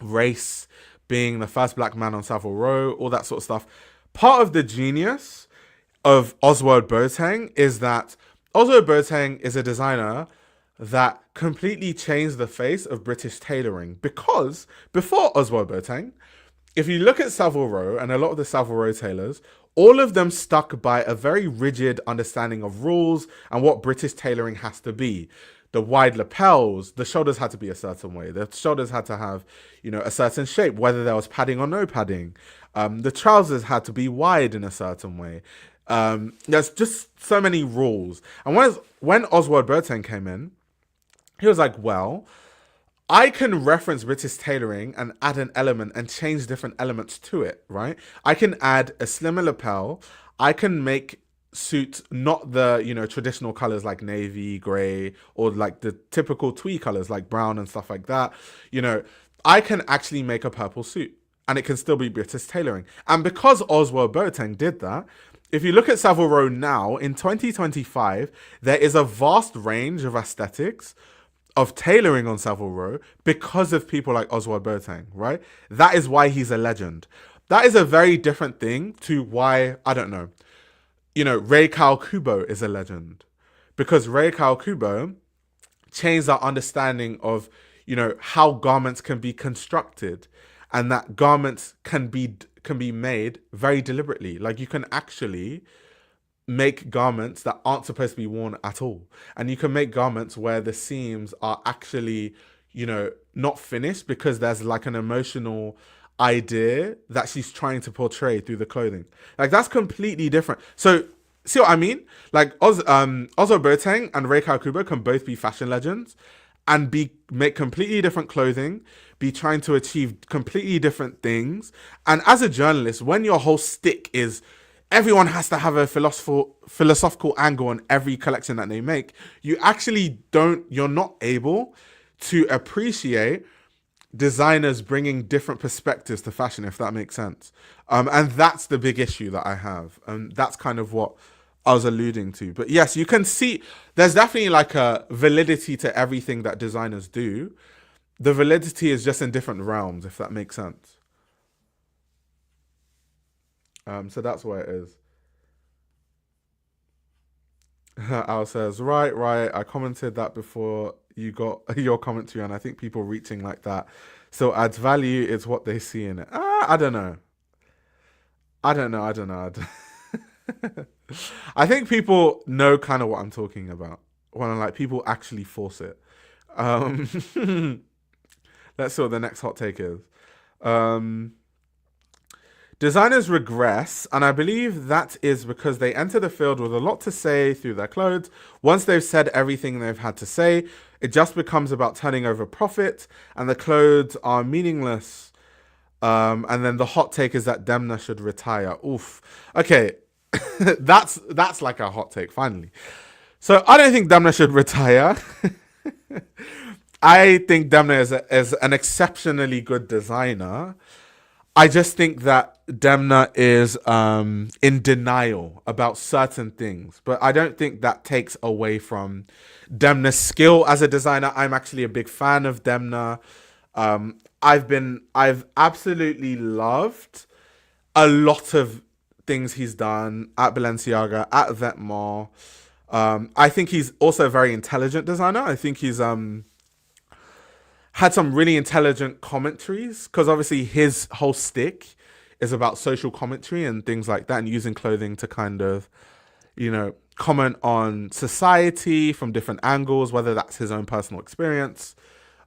race, being the first black man on Savile Row, all that sort of stuff, part of the genius of Oswald Boateng is that Oswald Boateng is a designer that completely changed the face of British tailoring, because before Oswald Boateng, if you look at Savile Row and a lot of the Savile Row tailors, all of them stuck by a very rigid understanding of rules and what British tailoring has to be. the wide lapels, the shoulders had to be a certain way. The shoulders had to have, a certain shape, whether there was padding or no padding. The trousers had to be wide in a certain way. There's just so many rules. And when Oswald Boateng came in, he was like, well, I can reference British tailoring and add an element and change different elements to it, right? I can add a slimmer lapel. I can make suits not the, traditional colors like navy, gray, or like the typical twee colors like brown and stuff like that. I can actually make a purple suit and it can still be British tailoring. And because Oswald Boateng did that, if you look at Savile Row now, in 2025, there is a vast range of aesthetics of tailoring on Savile Row because of people like Oswald Boateng, right? That is why he's a legend. That is a very different thing to why, I don't know, Rei Kawakubo is a legend. Because Rei Kawakubo changed our understanding of, how garments can be constructed and that garments can be made very deliberately. Like you can actually make garments that aren't supposed to be worn at all. And you can make garments where the seams are actually, not finished because there's like an emotional idea that she's trying to portray through the clothing. Like that's completely different. So see what I mean? Like Oswald Boateng and Rei Kawakubo can both be fashion legends and make completely different clothing, be trying to achieve completely different things. And as a journalist, when your whole stick is everyone has to have a philosophical angle on every collection that they make, you're not able to appreciate designers bringing different perspectives to fashion, if that makes sense. And that's the big issue that I have. And that's kind of what I was alluding to. But yes, you can see there's definitely like a validity to everything that designers do. The validity is just in different realms, if that makes sense. So that's where it is. Al says, right. I commented that before you got your commentary, and I think people reaching like that so adds value is what they see in it. I don't know. I don't know. I think people know kind of what I'm talking about when I'm like people actually force it. Um, let's see what the next hot take is. Designers regress, and I believe that is because they enter the field with a lot to say through their clothes. Once they've said everything they've had to say, it just becomes about turning over profit, and the clothes are meaningless. And then the hot take is that Demna should retire. Oof. Okay, that's like a hot take, finally. So I don't think Demna should retire. I think Demna is an exceptionally good designer. I just think that Demna is in denial about certain things, but I don't think that takes away from Demna's skill as a designer. I'm actually a big fan of Demna. I've absolutely loved a lot of things he's done at Balenciaga, at Vetements. I think he's also a very intelligent designer. I think he's had some really intelligent commentaries because obviously his whole stick is about social commentary and things like that and using clothing to kind of, comment on society from different angles, whether that's his own personal experience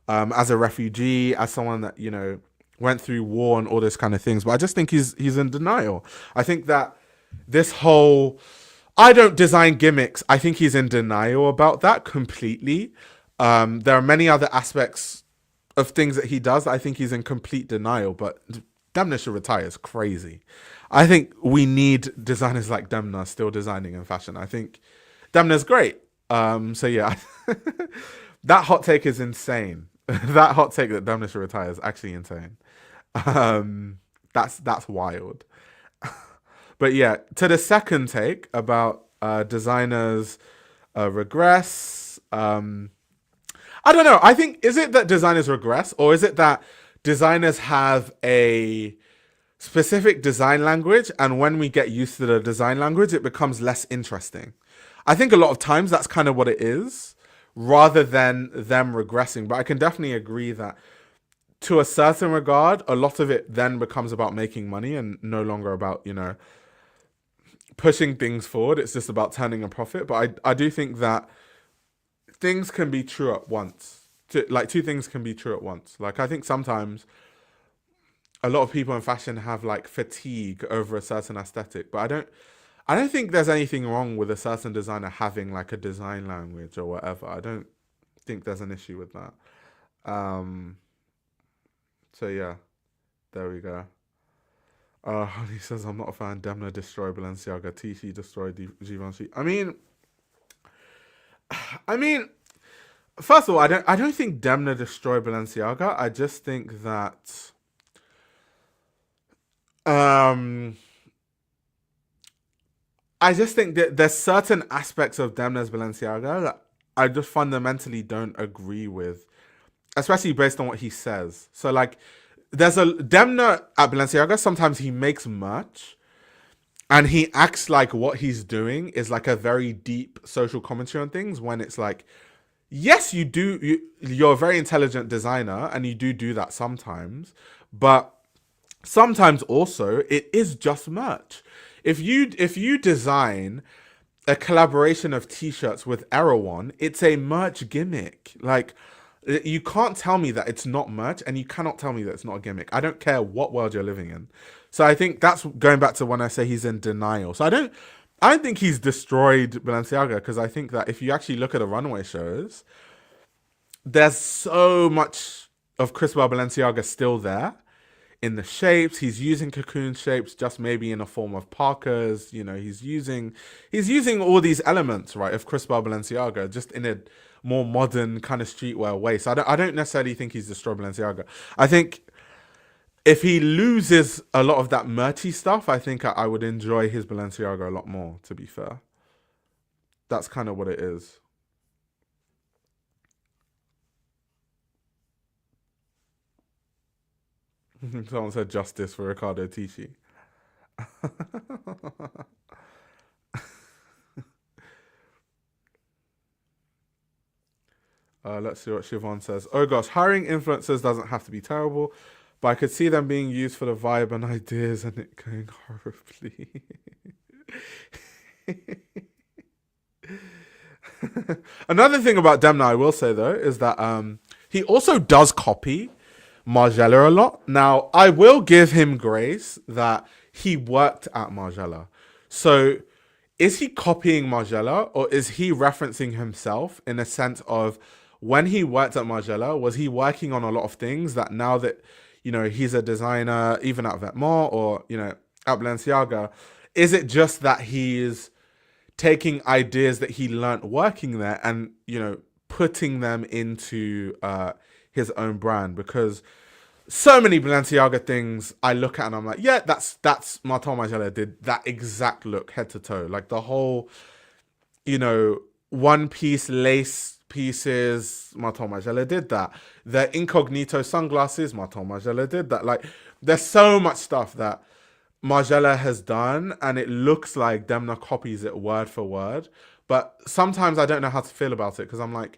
as a refugee, as someone that, went through war and all those kind of things. But I just think he's in denial. I think that this whole, I don't design gimmicks. I think he's in denial about that completely. There are many other aspects of things that he does. I think he's in complete denial, but Demna should retire is crazy. I think we need designers like Demna still designing in fashion. I think Demna's great. So yeah, that hot take is insane. That hot take that Demna should retire is actually insane. That's wild. But yeah, to the second take about designers regress. I don't know. I think, is it that designers regress, or is it that designers have a specific design language, and when we get used to the design language, it becomes less interesting? I think a lot of times that's kind of what it is, rather than them regressing. But I can definitely agree that to a certain regard, a lot of it then becomes about making money and no longer about, pushing things forward. It's just about turning a profit. But I do think that things can be true at once. Like two things can be true at once. Like I think sometimes a lot of people in fashion have like fatigue over a certain aesthetic, but I don't think there's anything wrong with a certain designer having like a design language or whatever. I don't think there's an issue with that. Um, so yeah, there we go. He says I'm not a fan. Demna destroyed Balenciaga. Tishi destroyed Givenchy. I mean, first of all, I don't think Demna destroyed Balenciaga. I just think that um I just think that there's certain aspects of Demna's Balenciaga that I just fundamentally don't agree with, especially based on what he says. So like, there's a Demna at Balenciaga. Sometimes he makes merch and he acts like what he's doing is like a very deep social commentary on things. When it's like, yes, you do. You're a very intelligent designer, and you do that sometimes, but sometimes also it is just merch. If you design a collaboration of t-shirts with Erewhon, it's a merch gimmick. Like, you can't tell me that it's not merch, and you cannot tell me that it's not a gimmick. I don't care what world you're living in. So I think that's going back to when I say he's in denial. So I don't think he's destroyed Balenciaga, because I think that if you actually look at the runway shows, there's so much of Cristobal Balenciaga still there in the shapes. He's using cocoon shapes, just maybe in a form of Parkers. He's using all these elements, right, of Cristobal Balenciaga, just in a more modern kind of streetwear way. So I don't necessarily think he's destroyed Balenciaga. I think if he loses a lot of that merchy stuff, I think I would enjoy his Balenciaga a lot more, to be fair. That's kind of what it is. Someone said justice for Ricardo Tisci. Let's see what Siobhan says. Oh gosh, hiring influencers doesn't have to be terrible, but I could see them being used for the vibe and ideas and it going horribly. Another thing about Demna, I will say though, is that he also does copy Margiela a lot. Now, I will give him grace that he worked at Margiela. So, is he copying Margiela, or is he referencing himself in a sense of when he worked at Margiela, was he working on a lot of things that now that, he's a designer, even at Vetements or, at Balenciaga, is it just that he's taking ideas that he learnt working there and, putting them into his own brand? Because so many Balenciaga things I look at and I'm like, yeah, that's Martin Margiela did that exact look head to toe. Like the whole, one piece lace pieces, Martin Margiela did that. The incognito sunglasses, Martin Margiela did that. Like, there's so much stuff that Margiela has done, and it looks like Demna copies it word for word. But sometimes I don't know how to feel about it, because I'm like,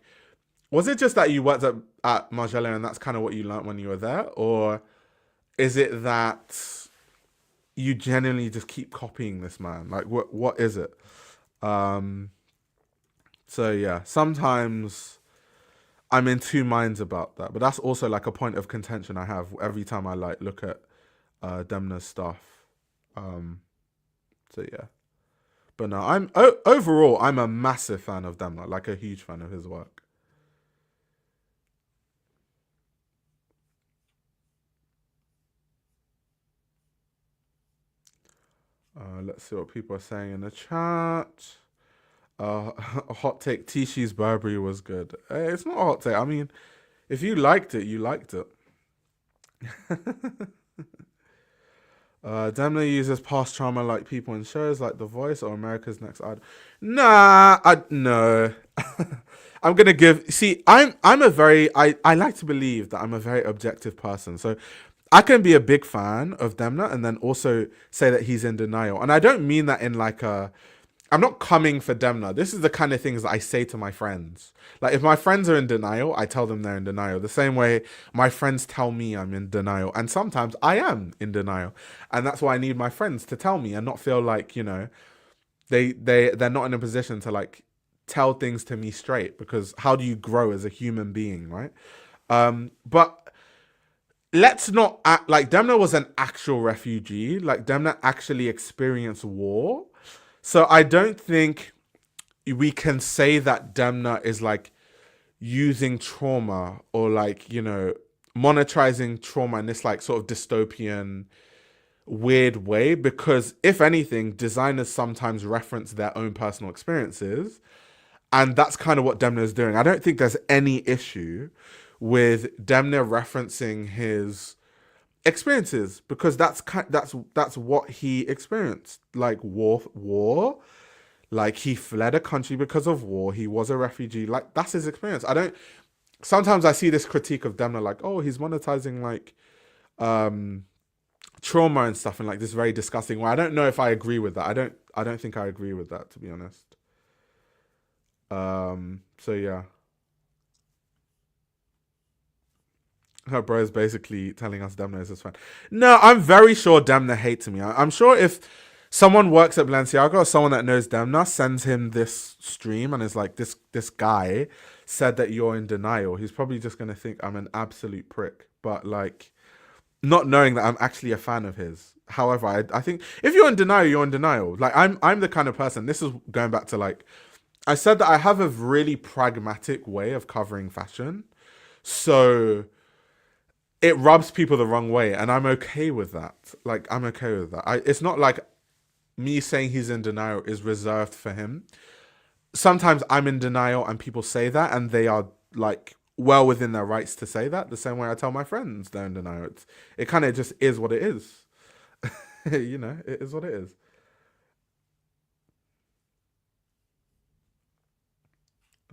was it just that you worked at Margiela and that's kind of what you learned when you were there? Or is it that you genuinely just keep copying this man? Like, what is it? Um, so yeah, sometimes I'm in two minds about that. But that's also like a point of contention I have every time I like look at Demna's stuff. Um, so yeah. But no, overall I'm a massive fan of Demna, like a huge fan of his work. Let's see what people are saying in the chat. A hot take: Tishi's Burberry was good. It's not a hot take. I mean, if you liked it, you liked it. Demna uses past trauma like people in shows like The Voice or America's Next Idol. Nah, no. I'm gonna give. See, I'm a very. I like to believe that I'm a very objective person. So I can be a big fan of Demna and then also say that he's in denial. And I don't mean that in like a. I'm not coming for Demna. This is the kind of things that I say to my friends. Like, if my friends are in denial, I tell them they're in denial. The same way my friends tell me I'm in denial. And sometimes I am in denial. And that's why I need my friends to tell me and not feel like, they're not in a position to like tell things to me straight, because how do you grow as a human being, right? But let's not act like Demna was an actual refugee. Like Demna actually experienced war. So I don't think we can say that Demna is like using trauma, or like, monetizing trauma in this like sort of dystopian weird way, because if anything, designers sometimes reference their own personal experiences, and that's kind of what Demna is doing. I don't think there's any issue with Demna referencing his experiences, because that's what he experienced, like war. Like, he fled a country because of war. He was a refugee. Like, that's his experience. I don't. Sometimes I see this critique of Demna, like, oh, he's monetizing like um trauma and stuff in like this very disgusting way. I don't know if I agree with that. I don't think I agree with that, to be honest. So yeah. Her bro is basically telling us Demna is his friend. No, I'm very sure Demna hates me. I'm sure if someone works at Balenciaga, or someone that knows Demna sends him this stream and is like, this guy said that you're in denial, he's probably just gonna think I'm an absolute prick. But like, not knowing that I'm actually a fan of his. However, I think if you're in denial, you're in denial. Like, I'm the kind of person. This is going back to like, I said that I have a really pragmatic way of covering fashion, so it rubs people the wrong way, and I'm okay with that. Like, I'm okay with that. It's not like me saying he's in denial is reserved for him. Sometimes I'm in denial and people say that, and they are like well within their rights to say that, the same way I tell my friends they're in denial. It kind of just is what it is. It is what it is.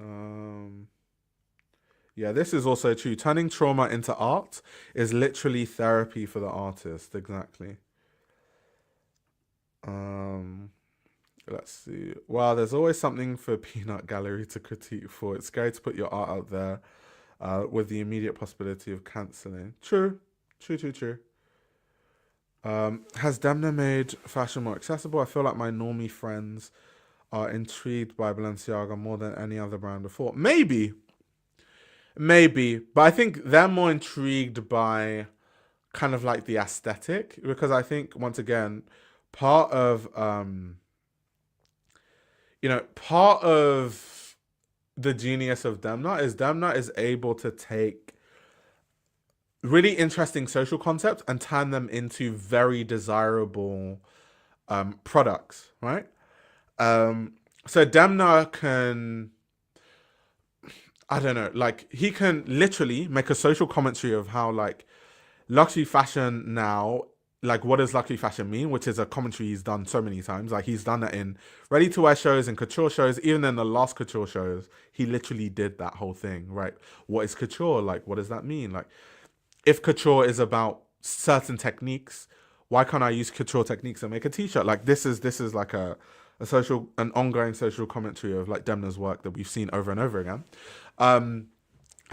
Um, yeah, this is also true. Turning trauma into art is literally therapy for the artist. Exactly. Um, let's see. Well, there's always something for Peanut Gallery to critique for. It's scary to put your art out there with the immediate possibility of cancelling. True. True, true, true. Has Demna made fashion more accessible? I feel like my normie friends are intrigued by Balenciaga more than any other brand before. Maybe, but I think they're more intrigued by kind of like the aesthetic, because I think, once again, part of part of the genius of Demna is able to take really interesting social concepts and turn them into very desirable products, right? So Demna can, I don't know, like, he can literally make a social commentary of how like luxury fashion now, like, what does luxury fashion mean, which is a commentary he's done so many times. Like, he's done that in ready to wear shows and couture shows. Even in the last couture shows, he literally did that whole thing, right? What is couture? Like, what does that mean? Like, if couture is about certain techniques, why can't I use couture techniques and make a t-shirt? Like, this is like an ongoing social commentary of like Demna's work that we've seen over and over again. And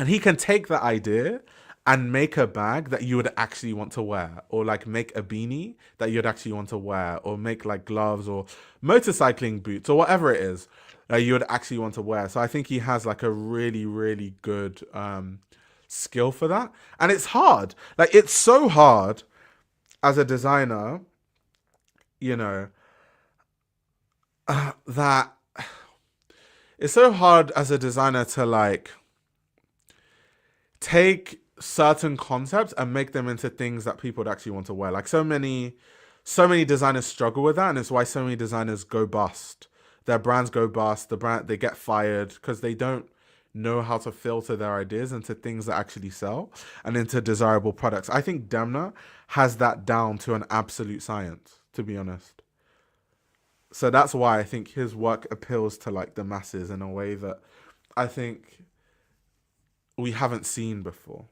he can take that idea and make a bag that you would actually want to wear, or like make a beanie that you'd actually want to wear, or make like gloves or motorcycling boots or whatever it is that you would actually want to wear. So I think he has like a really, really good skill for that. And it's hard. Like, it's so hard as a designer, you know, that it's so hard as a designer to like take certain concepts and make them into things that people would actually want to wear. Like, so many designers struggle with that, and it's why so many designers go bust. Their brands go bust. They get fired because they don't know how to filter their ideas into things that actually sell and into desirable products. I think Demna has that down to an absolute science, to be honest. So that's why I think his work appeals to like the masses in a way that I think we haven't seen before.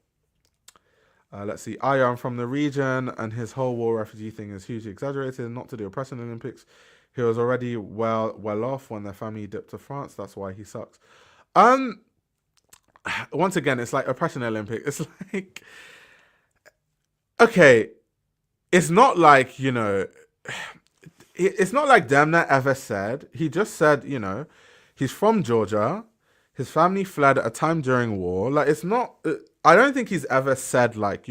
Let's see. I'm from the region, and his whole war refugee thing is hugely exaggerated. Not to the oppression Olympics. He was already well off when their family dipped to France. That's why he sucks. Um, Once again, it's like oppression Olympic. It's like, okay, it's not like, it's not like Demna ever said. He just said, He's from Georgia. His family fled at a time during war. Like, it's not. I don't think he's ever said, like,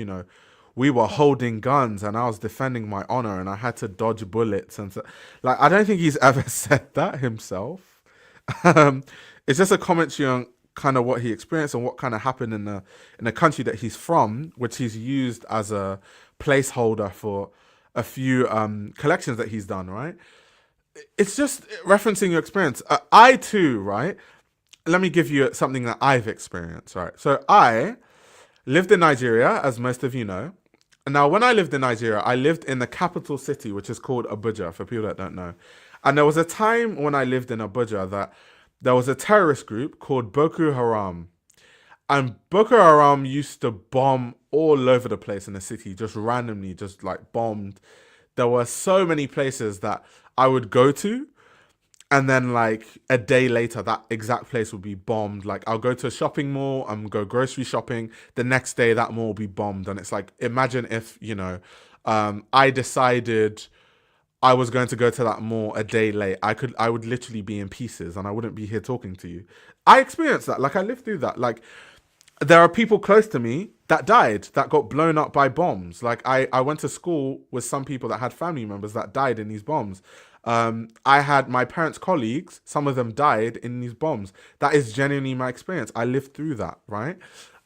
we were holding guns and I was defending my honor and I had to dodge bullets and so, like, I don't think he's ever said that himself. Um, it's just a commentary on kind of what he experienced and what kind of happened in the country that he's from, which he's used as a placeholder for a few collections that he's done. Right? It's just referencing your experience. I too, right? Let me give you something that I've experienced. Right? So I lived in Nigeria, as most of you know. Now, when I lived in Nigeria, I lived in the capital city, which is called Abuja, for people that don't know. And there was a time when I lived in Abuja that there was a terrorist group called Boko Haram. And Boko Haram used to bomb all over the place in the city, just randomly, just like bombed. There were so many places that I would go to, and then like a day later that exact place would be bombed. Like, I'll go to a shopping mall and go grocery shopping, the next day that mall will be bombed. And it's like, imagine if I decided I was going to go to that mall a day late. I would literally be in pieces and I wouldn't be here talking to you. I experienced that. Like, I lived through that. Like, there are people close to me that died, that got blown up by bombs. Like, I went to school with some people that had family members that died in these bombs. I had my parents' colleagues, some of them died in these bombs. That is genuinely my experience. I lived through that, right?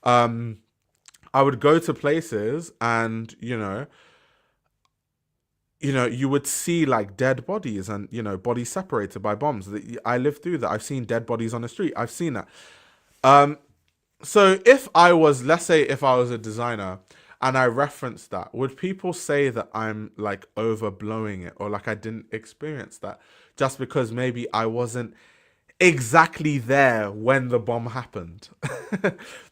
I would go to places and, you would see like dead bodies and, bodies separated by bombs. I lived through that. I've seen dead bodies on the street. I've seen that. So let's say if I was a designer and I referenced that, would people say that I'm like overblowing it or like I didn't experience that just because maybe I wasn't exactly there when the bomb happened?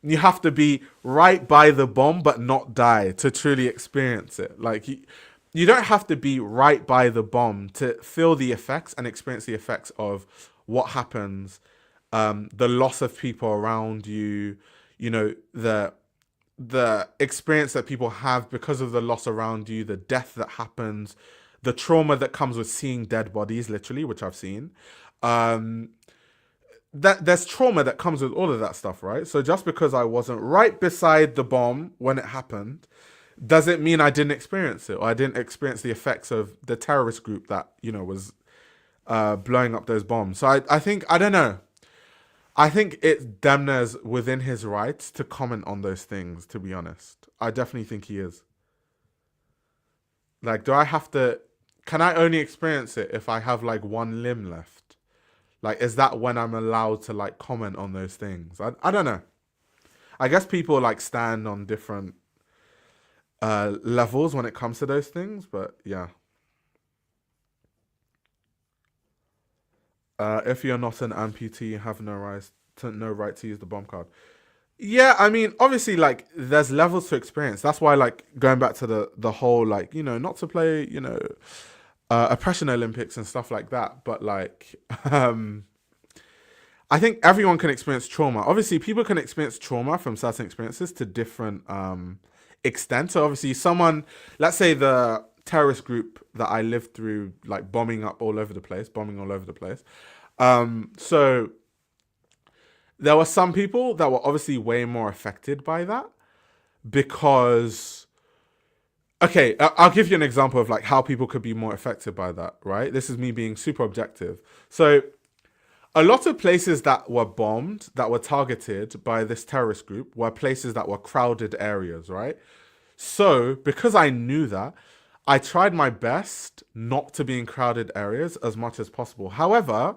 You have to be right by the bomb but not die to truly experience it. Like, you don't have to be right by the bomb to feel the effects and experience the effects of what happens, the loss of people around you, the experience that people have because of the loss around you, the death that happens, the trauma that comes with seeing dead bodies, literally, which I've seen. That there's trauma that comes with all of that stuff, right? So just because I wasn't right beside the bomb when it happened, doesn't mean I didn't experience it or I didn't experience the effects of the terrorist group that, was blowing up those bombs. So I think, I don't know. I think it's Demner's within his rights to comment on those things, to be honest. I definitely think he is. Like, can I only experience it if I have like one limb left? Like, is that when I'm allowed to like comment on those things? I don't know. I guess people like stand on different levels when it comes to those things, but yeah. If you're not an amputee, you have no right to use the bomb card. Yeah, I mean, obviously, like, there's levels to experience. That's why, like, going back to the whole, like, not to play, oppression Olympics and stuff like that. But like, I think everyone can experience trauma. Obviously, people can experience trauma from certain experiences to different extent. So obviously, let's say the terrorist group that I lived through, like bombing all over the place. So there were some people that were obviously way more affected by that because, okay, I'll give you an example of like how people could be more affected by that, right? This is me being super objective. So a lot of places that were bombed, that were targeted by this terrorist group were places that were crowded areas, right? So because I knew that, I tried my best not to be in crowded areas as much as possible. However,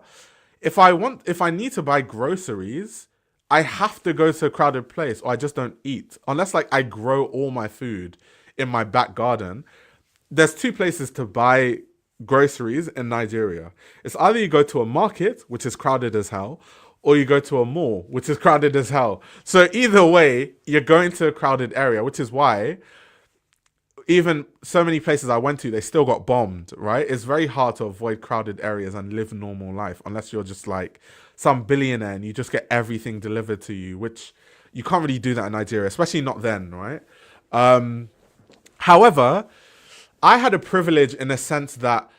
if I need to buy groceries, I have to go to a crowded place or I just don't eat. Unless like I grow all my food in my back garden. There's two places to buy groceries in Nigeria. It's either you go to a market, which is crowded as hell, or you go to a mall, which is crowded as hell. So either way, you're going to a crowded area, which is why even so many places I went to, they still got bombed, right? It's very hard to avoid crowded areas and live normal life unless you're just like some billionaire and you just get everything delivered to you, which you can't really do that in Nigeria, especially not then, right? However, I had a privilege in the sense that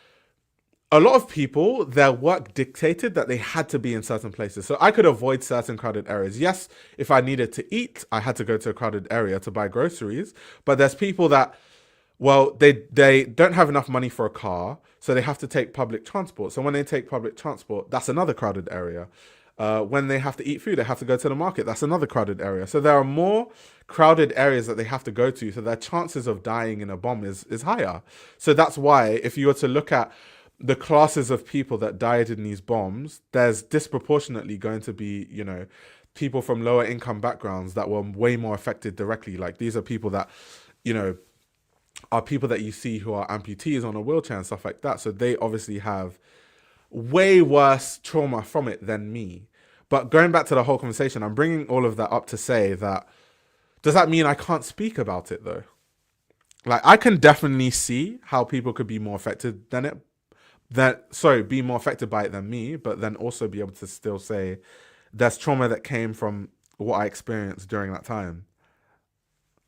a lot of people, their work dictated that they had to be in certain places. So I could avoid certain crowded areas. Yes, if I needed to eat, I had to go to a crowded area to buy groceries. But there's people that, well, they don't have enough money for a car, so they have to take public transport. So when they take public transport, that's another crowded area. When they have to eat food, they have to go to the market. That's another crowded area. So there are more crowded areas that they have to go to. So their chances of dying in a bomb is higher. So that's why if you were to look at the classes of people that died in these bombs, there's disproportionately going to be, people from lower income backgrounds that were way more affected directly. Like these are people that, you know, are people that you see who are amputees on a wheelchair and stuff like that. So they obviously have way worse trauma from it than me. But going back to the whole conversation, I'm bringing all of that up to say that, does that mean I can't speak about it though? Like I can definitely see how people could be more affected than it, be more affected by it than me, but then also be able to still say there's trauma that came from what I experienced during that time.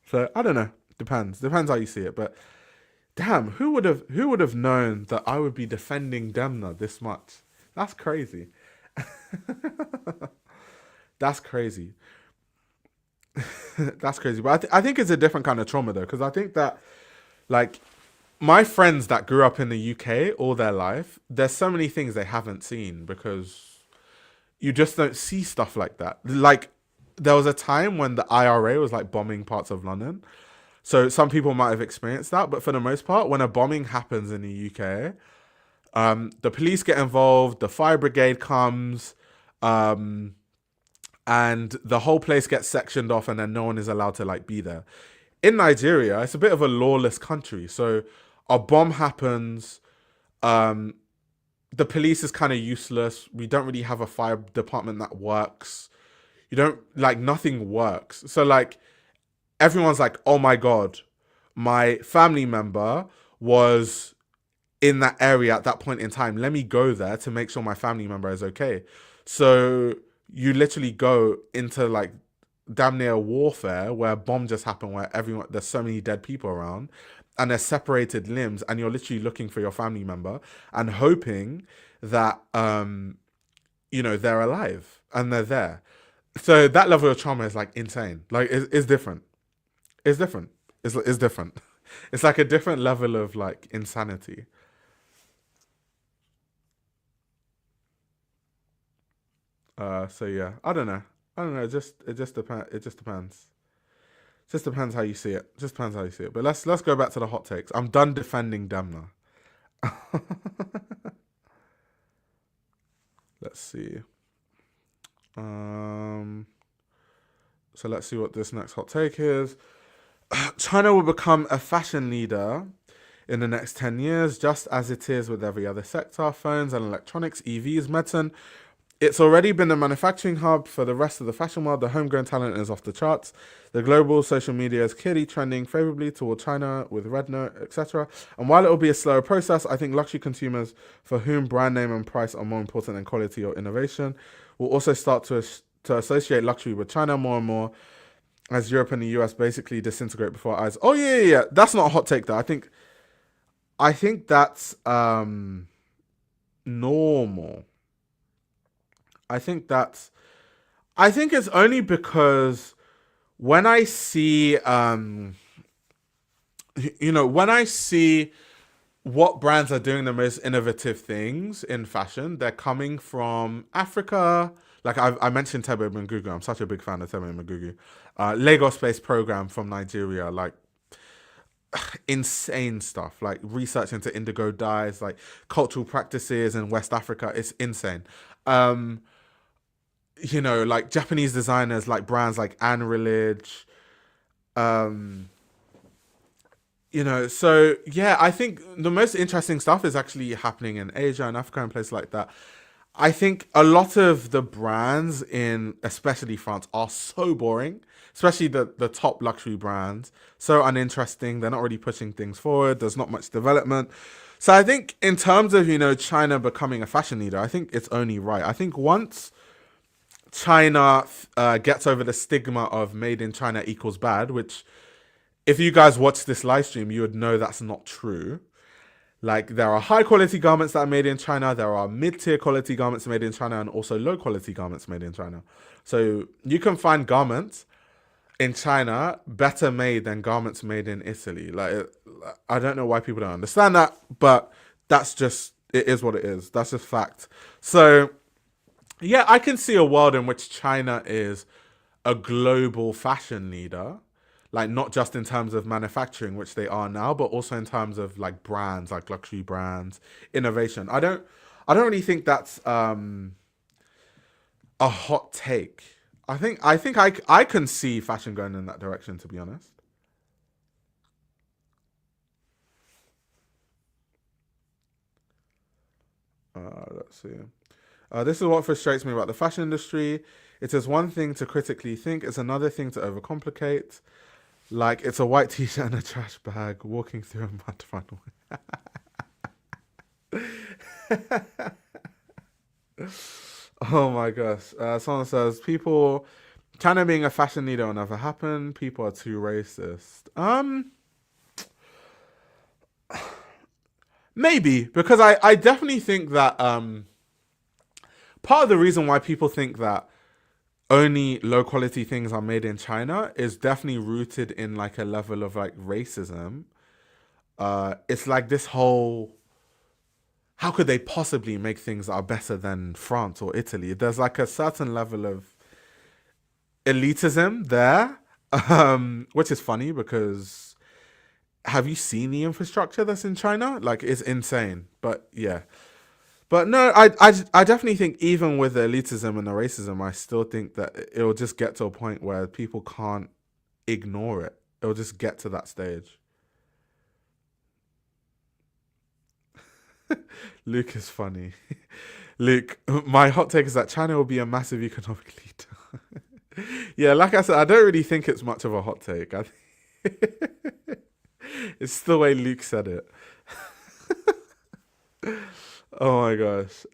So I don't know. Depends how you see it. But damn, who would have known that I would be defending Demna this much? That's crazy. That's crazy. That's crazy. But I think it's a different kind of trauma though, because I think that like my friends that grew up in the UK all their life, there's so many things they haven't seen because you just don't see stuff like that. Like there was a time when the IRA was like bombing parts of London. So some people might have experienced that, but for the most part, when a bombing happens in the UK, the police get involved, the fire brigade comes, um, and the whole place gets sectioned off, and then no one is allowed to like be there. In Nigeria, it's a bit of a lawless country, so a bomb happens. Um, the police is kind of useless. We don't really have a fire department that works. You don't like nothing works. So like everyone's like, oh my God, my family member was in that area at that point in time. Let me go there to make sure my family member is okay. So you literally go into like damn near warfare where a bomb just happened, where there's so many dead people around and there's separated limbs, and you're literally looking for your family member and hoping that, they're alive and they're there. So that level of trauma is like insane. Like it's different. It's different. It's different. It's like a different level of like insanity. So yeah, I don't know. I don't know. It just depends. It just depends. Just depends how you see it. Just depends how you see it. But let's go back to the hot takes. I'm done defending Demna. Let's see. Um. So let's see what this next hot take is. China will become a fashion leader in the next 10 years, just as it is with every other sector: phones and electronics, EVs, medicine. It's already been a manufacturing hub for the rest of the fashion world. The homegrown talent is off the charts. The global social media is clearly trending favorably toward China with Rednote, etc. And while it will be a slower process, I think luxury consumers for whom brand name and price are more important than quality or innovation will also start to associate luxury with China more and more as Europe and the US basically disintegrate before our eyes. Oh yeah. That's not a hot take though. I think that's normal. I think that's I think it's only because when I see when I see what brands are doing the most innovative things in fashion, they're coming from Africa. Like I mentioned Tebe Magugu. I'm such a big fan of Tebe Magugu. Lagos-based program from Nigeria, like insane stuff, like research into indigo dyes, like cultural practices in West Africa. It's insane. Um, like Japanese designers, like brands like Anne Rillage. Um, so yeah, I think the most interesting stuff is actually happening in Asia and Africa and places like that. I think a lot of the brands in especially France are so boring, especially the top luxury brands. So uninteresting. They're not really pushing things forward. There's not much development. So I think in terms of, China becoming a fashion leader, I think it's only right. I think once China gets over the stigma of made in China equals bad, which if you guys watch this live stream, you would know that's not true. Like there are high quality garments that are made in China, there are mid tier quality garments made in China, and also low quality garments made in China. So you can find garments in China better made than garments made in Italy. Like I don't know why people don't understand that, but that's just it is what it is. That's just fact. So yeah, I can see a world in which China is a global fashion leader, like not just in terms of manufacturing, which they are now, but also in terms of like brands, like luxury brands, innovation. I don't really think that's a hot take. I can see fashion going in that direction. To be honest, let's see. This is what frustrates me about the fashion industry. It is one thing to critically think; it's another thing to overcomplicate. Like it's a white t-shirt and a trash bag walking through a mud funnel. Oh my gosh. Someone says people China being a fashion leader will never happen. People are too racist. Maybe because I definitely think that part of the reason why people think that only low quality things are made in China is definitely rooted in like a level of like racism. It's like this whole how could they possibly make things that are better than France or Italy? There's like a certain level of elitism there, which is funny because have you seen the infrastructure that's in China? Like it's insane. But yeah, but no, I definitely think even with the elitism and the racism, I still think that it'll just get to a point where people can't ignore it. It'll just get to that stage. Luke is funny. Luke, my hot take is that China will be a massive economic leader. Yeah, like I said, I don't really think it's much of a hot take. It's the way Luke said it. Oh my gosh.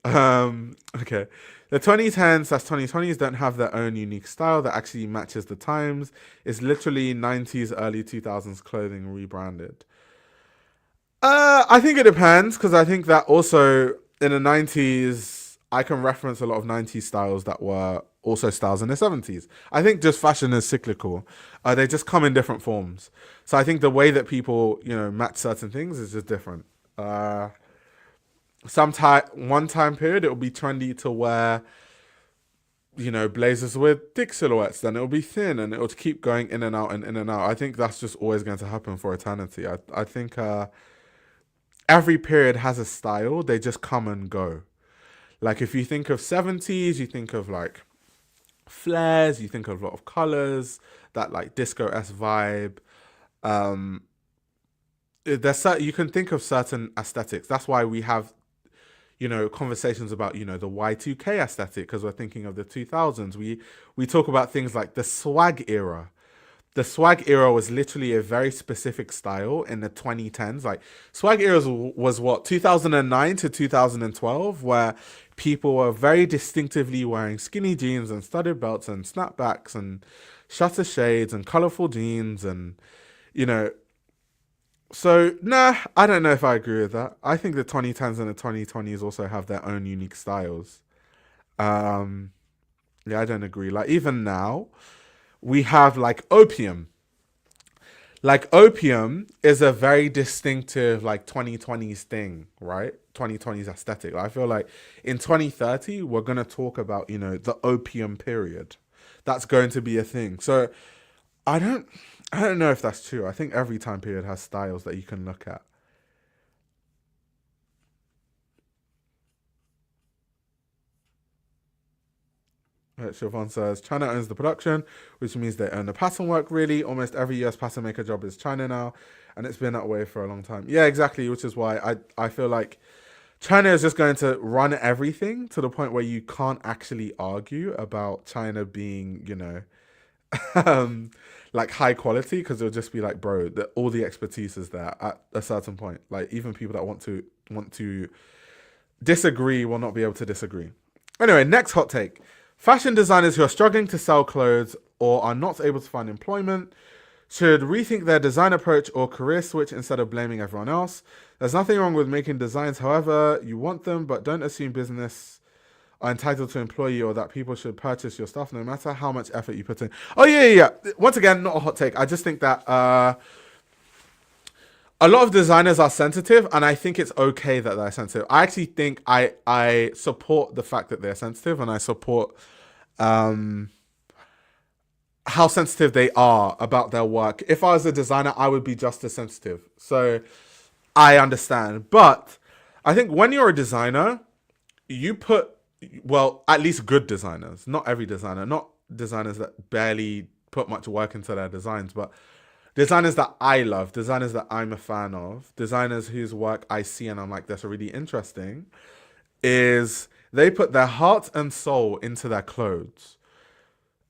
Okay. The 2010s slash 2020s don't have their own unique style that actually matches the times. It's literally 90s, early 2000s clothing rebranded. I think it depends because I think that also in the 90s, I can reference a lot of 90s styles that were also styles in the 70s. I think just fashion is cyclical. They just come in different forms. So I think the way that people, match certain things is just different. One time period, it will be trendy to wear, blazers with thick silhouettes. Then it will be thin, and it will keep going in and out and in and out. I think that's just always going to happen for eternity. I think every period has a style. They just come and go. Like if you think of 70s, you think of like flares, you think of a lot of colors, that like disco s vibe. Um, you can think of certain aesthetics. That's why we have conversations about the Y2K aesthetic because we're thinking of the 2000s. We talk about things like the swag era. The swag era was literally a very specific style in the 2010s. Like swag era was what 2009 to 2012, where people were very distinctively wearing skinny jeans and studded belts and snapbacks and shutter shades and colorful jeans and you know. So nah, I don't know if I agree with that. I think the 2010s and the 2020s also have their own unique styles. Um, yeah, I don't agree. Like even now, we have like opium. Like opium is a very distinctive like 2020s thing, right? 2020s aesthetic. I feel like in 2030 we're going to talk about, the opium period. That's going to be a thing. So I don't I don't know if that's true. I think every time period has styles that you can look at. Siobhan says China owns the production, which means they own the pattern work. Really, almost every US pattern maker job is China now, and it's been that way for a long time. Yeah, exactly. Which is why I feel like China is just going to run everything to the point where you can't actually argue about China being, um, like high quality because it'll just be like, bro, all the expertise is there at a certain point. Like even people that want to disagree will not be able to disagree. Anyway, next hot take. Fashion designers who are struggling to sell clothes or are not able to find employment should rethink their design approach or career switch instead of blaming everyone else. There's nothing wrong with making designs however you want them, but don't assume business are entitled to employ you or that people should purchase your stuff no matter how much effort you put in. Oh, yeah. Once again, not a hot take. I just think that a lot of designers are sensitive, and I think it's okay that they're sensitive. I actually think I support the fact that they're sensitive, and I support how sensitive they are about their work. If I was a designer, I would be just as sensitive. So I understand. But I think when you're a designer, you put, well, at least good designers, not every designer, not designers that barely put much work into their designs, but designers that I love, designers that I'm a fan of, designers whose work I see and I'm like, that's really interesting, is they put their heart and soul into their clothes.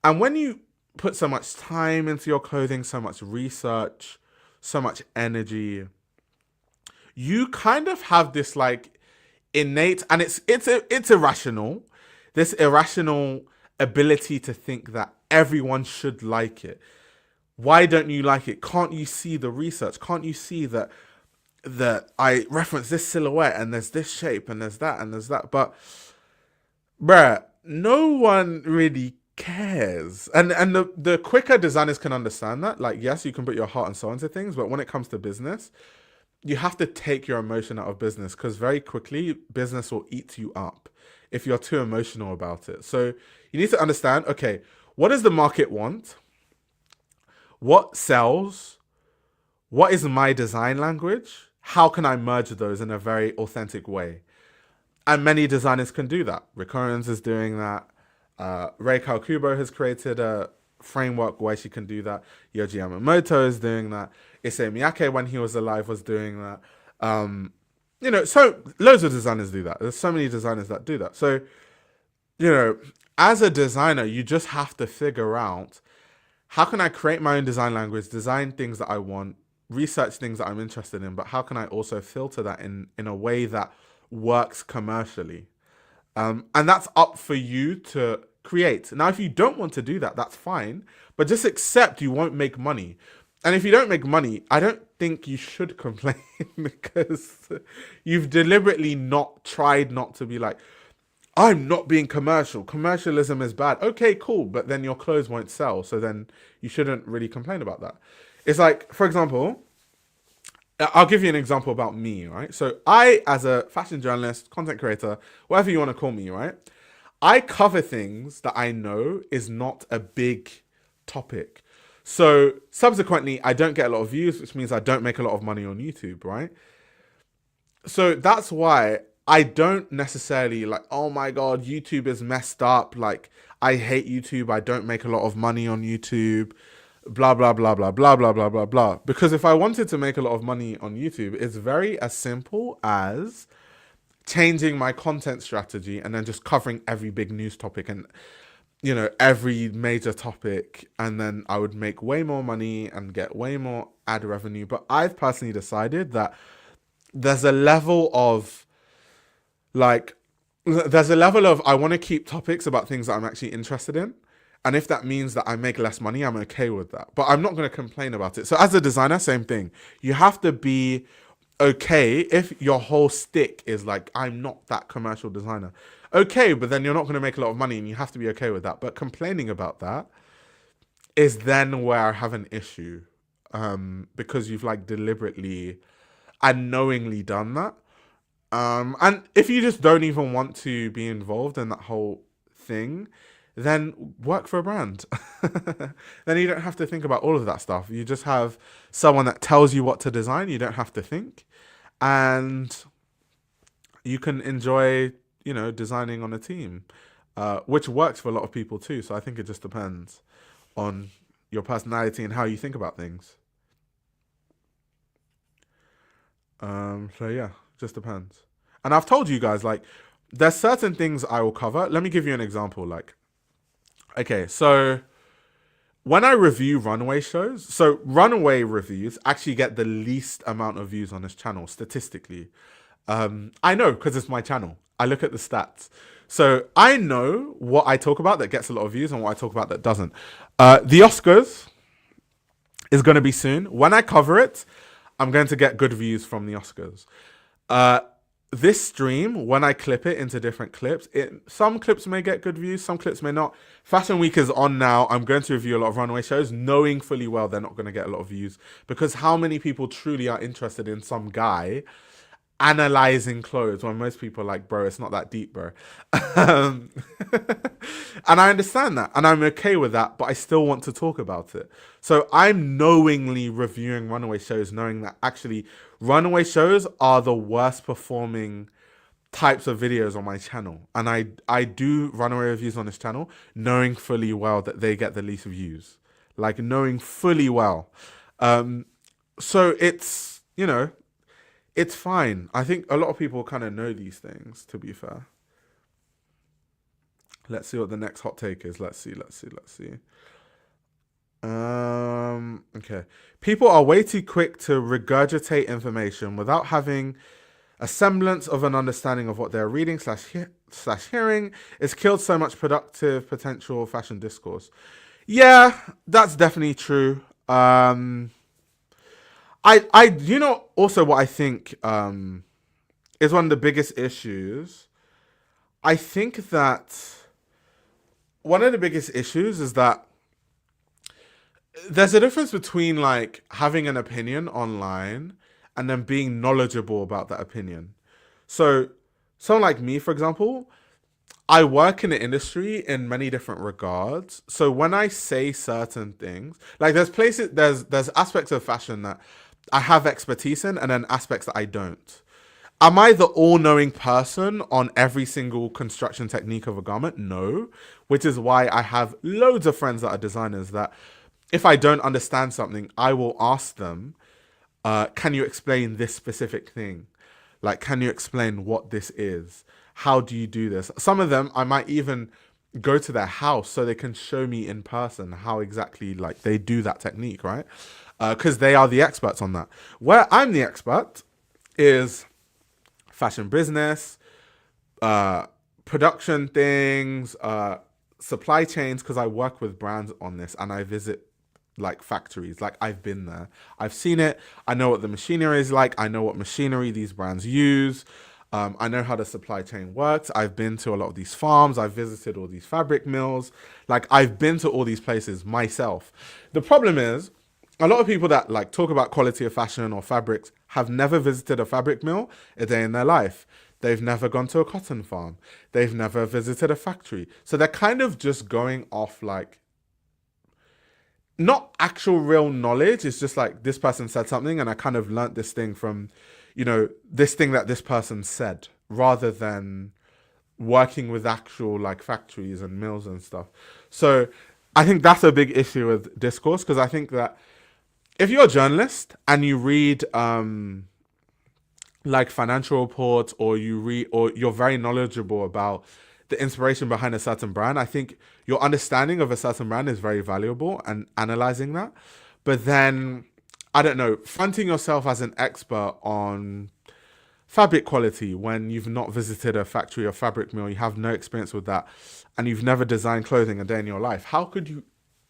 And when you put so much time into your clothing, so much research, so much energy, you kind of have this like innate, and it's irrational, this irrational ability to think that everyone should like it. Why don't you like it? Can't you see the research? Can't you see that I reference this silhouette and there's this shape and there's that and there's that? But bruh, no one really cares. And the quicker designers can understand that, like, yes, you can put your heart and soul into things, but when it comes to business, you have to take your emotion out of business, because very quickly business will eat you up if you're too emotional about it. So you need to understand, okay, what does the market want? What sells? What is my design language? How can I merge those in a very authentic way? And many designers can do that. Recurrence is doing that. Rei Kawakubo has created a framework where she can do that. Yoji Yamamoto is doing that. Issei Miyake, when he was alive, was doing that. So loads of designers do that. There's so many designers that do that. So, as a designer, you just have to figure out, how can I create my own design language, design things that I want, research things that I'm interested in, but how can I also filter that in a way that works commercially? And that's up for you to create. Now, if you don't want to do that, that's fine, but just accept you won't make money. And if you don't make money, I don't think you should complain because you've deliberately tried not to be like, I'm not being commercial. Commercialism is bad. Okay, cool. But then your clothes won't sell. So then you shouldn't really complain about that. It's like, for example, I'll give you an example about me, right? So I, as a fashion journalist, content creator, whatever you want to call me, right? I cover things that I know is not a big topic. So subsequently, I don't get a lot of views, which means I don't make a lot of money on YouTube, right? So that's why I don't necessarily like, oh my God, YouTube is messed up. Like, I hate YouTube. I don't make a lot of money on YouTube. Blah, blah, blah, blah, blah, blah, blah, blah, blah. Because if I wanted to make a lot of money on YouTube, it's very as simple as changing my content strategy and then just covering every big news topic and, every major topic. And then I would make way more money and get way more ad revenue. But I've personally decided that there's a level of I want to keep topics about things that I'm actually interested in. And if that means that I make less money, I'm okay with that. But I'm not going to complain about it. So as a designer, same thing. You have to be okay if your whole stick is like, I'm not that commercial designer. Okay, but then you're not going to make a lot of money and you have to be okay with that. But complaining about that is then where I have an issue. Because you've like deliberately and knowingly done that. And if you just don't even want to be involved in that whole thing, then work for a brand. Then you don't have to think about all of that stuff. You just have someone that tells you what to design. You don't have to think. And you can enjoy, designing on a team, which works for a lot of people too. So I think it just depends on your personality and how you think about things. So yeah, just depends. And I've told you guys, like, there's certain things I will cover. Let me give you an example. Like, okay, so when I review runway shows, so runway reviews actually get the least amount of views on this channel statistically. I know because it's my channel. I look at the stats. So I know what I talk about that gets a lot of views and what I talk about that doesn't. The Oscars is going to be soon. When I cover it, I'm going to get good views from the Oscars. Uh, this stream, when I clip it into different clips, some clips may get good views, some clips may not. Fashion Week is on now. I'm going to review a lot of runway shows, knowing fully well they're not going to get a lot of views, because how many people truly are interested in some guy analyzing clothes when most people are like, bro, it's not that deep, bro. um, and I understand that, and I'm okay with that, but I still want to talk about it. So I'm knowingly reviewing runaway shows, knowing that actually runaway shows are the worst performing types of videos on my channel. And I do runaway reviews on this channel, knowing fully well that they get the least views. Like, knowing fully well. So it's, it's fine. I think a lot of people kind of know these things, to be fair. Let's see what the next hot take is. Let's see. Okay. People are way too quick to regurgitate information without having a semblance of an understanding of what they're reading slash hearing. It's killed so much productive potential fashion discourse. Yeah, that's definitely true. Also what I think is one of the biggest issues. I think that one of the biggest issues is that there's a difference between like having an opinion online and then being knowledgeable about that opinion. So someone like me, for example, I work in the industry in many different regards. So when I say certain things, like there's aspects of fashion that I have expertise in, and then aspects that I don't. Am I the all-knowing person on every single construction technique of a garment? No. Which is why I have loads of friends that are designers that if I don't understand something, I will ask them, can you explain this specific thing? Like, can you explain what this is? How do you do this? Some of them, I might even go to their house so they can show me in person how exactly like they do that technique, right? Because they are the experts on that. Where I'm the expert is fashion business, production things, supply chains, because I work with brands on this and I visit like factories. Like, I've been there, I've seen it, I know what the machinery is like, I know what machinery these brands use, I know how the supply chain works. I've been to a lot of these farms, I've visited all these fabric mills, like I've been to all these places myself. The problem is a lot of people that like talk about quality of fashion or fabrics have never visited a fabric mill a day in their life. They've never gone to a cotton farm. They've never visited a factory. So they're kind of just going off like not actual real knowledge. It's just like this person said something and I kind of learnt this thing from, this thing that this person said, rather than working with actual like factories and mills and stuff. So I think that's a big issue with discourse, because I think that if you're a journalist and you read like financial reports, or you're very knowledgeable about the inspiration behind a certain brand, I think your understanding of a certain brand is very valuable and analyzing that. But then, I don't know, fronting yourself as an expert on fabric quality when you've not visited a factory or fabric mill, you have no experience with that, and you've never designed clothing a day in your life, how could you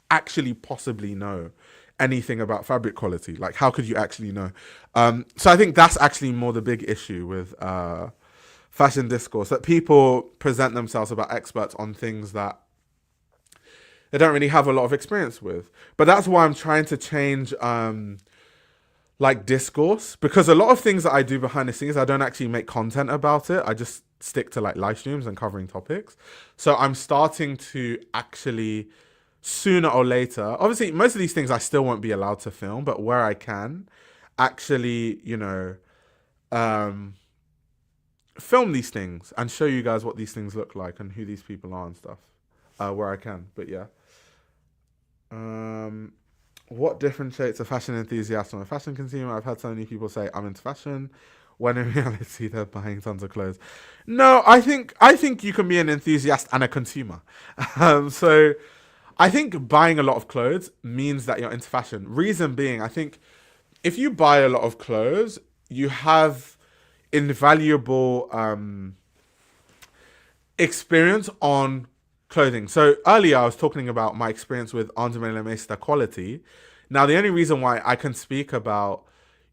actually possibly know anything about fabric quality? Like, how could you actually know? So I think that's actually more the big issue with fashion discourse, that people present themselves about experts on things that they don't really have a lot of experience with. But that's why I'm trying to change like discourse, because a lot of things that I do behind the scenes, I don't actually make content about it. I just stick to like live streams and covering topics. So I'm starting to actually, sooner or later, obviously most of these things I still won't be allowed to film, but where I can actually, film these things and show you guys what these things look like and who these people are and stuff, where I can. But yeah. What differentiates a fashion enthusiast from a fashion consumer? I've had so many people say I'm into fashion when in reality they're buying tons of clothes. No, I think you can be an enthusiast and a consumer. So I think buying a lot of clothes means that you're into fashion. Reason being, I think if you buy a lot of clothes, you have invaluable experience on clothing. So earlier I was talking about my experience with Andre Le Maester quality. Now, the only reason why I can speak about,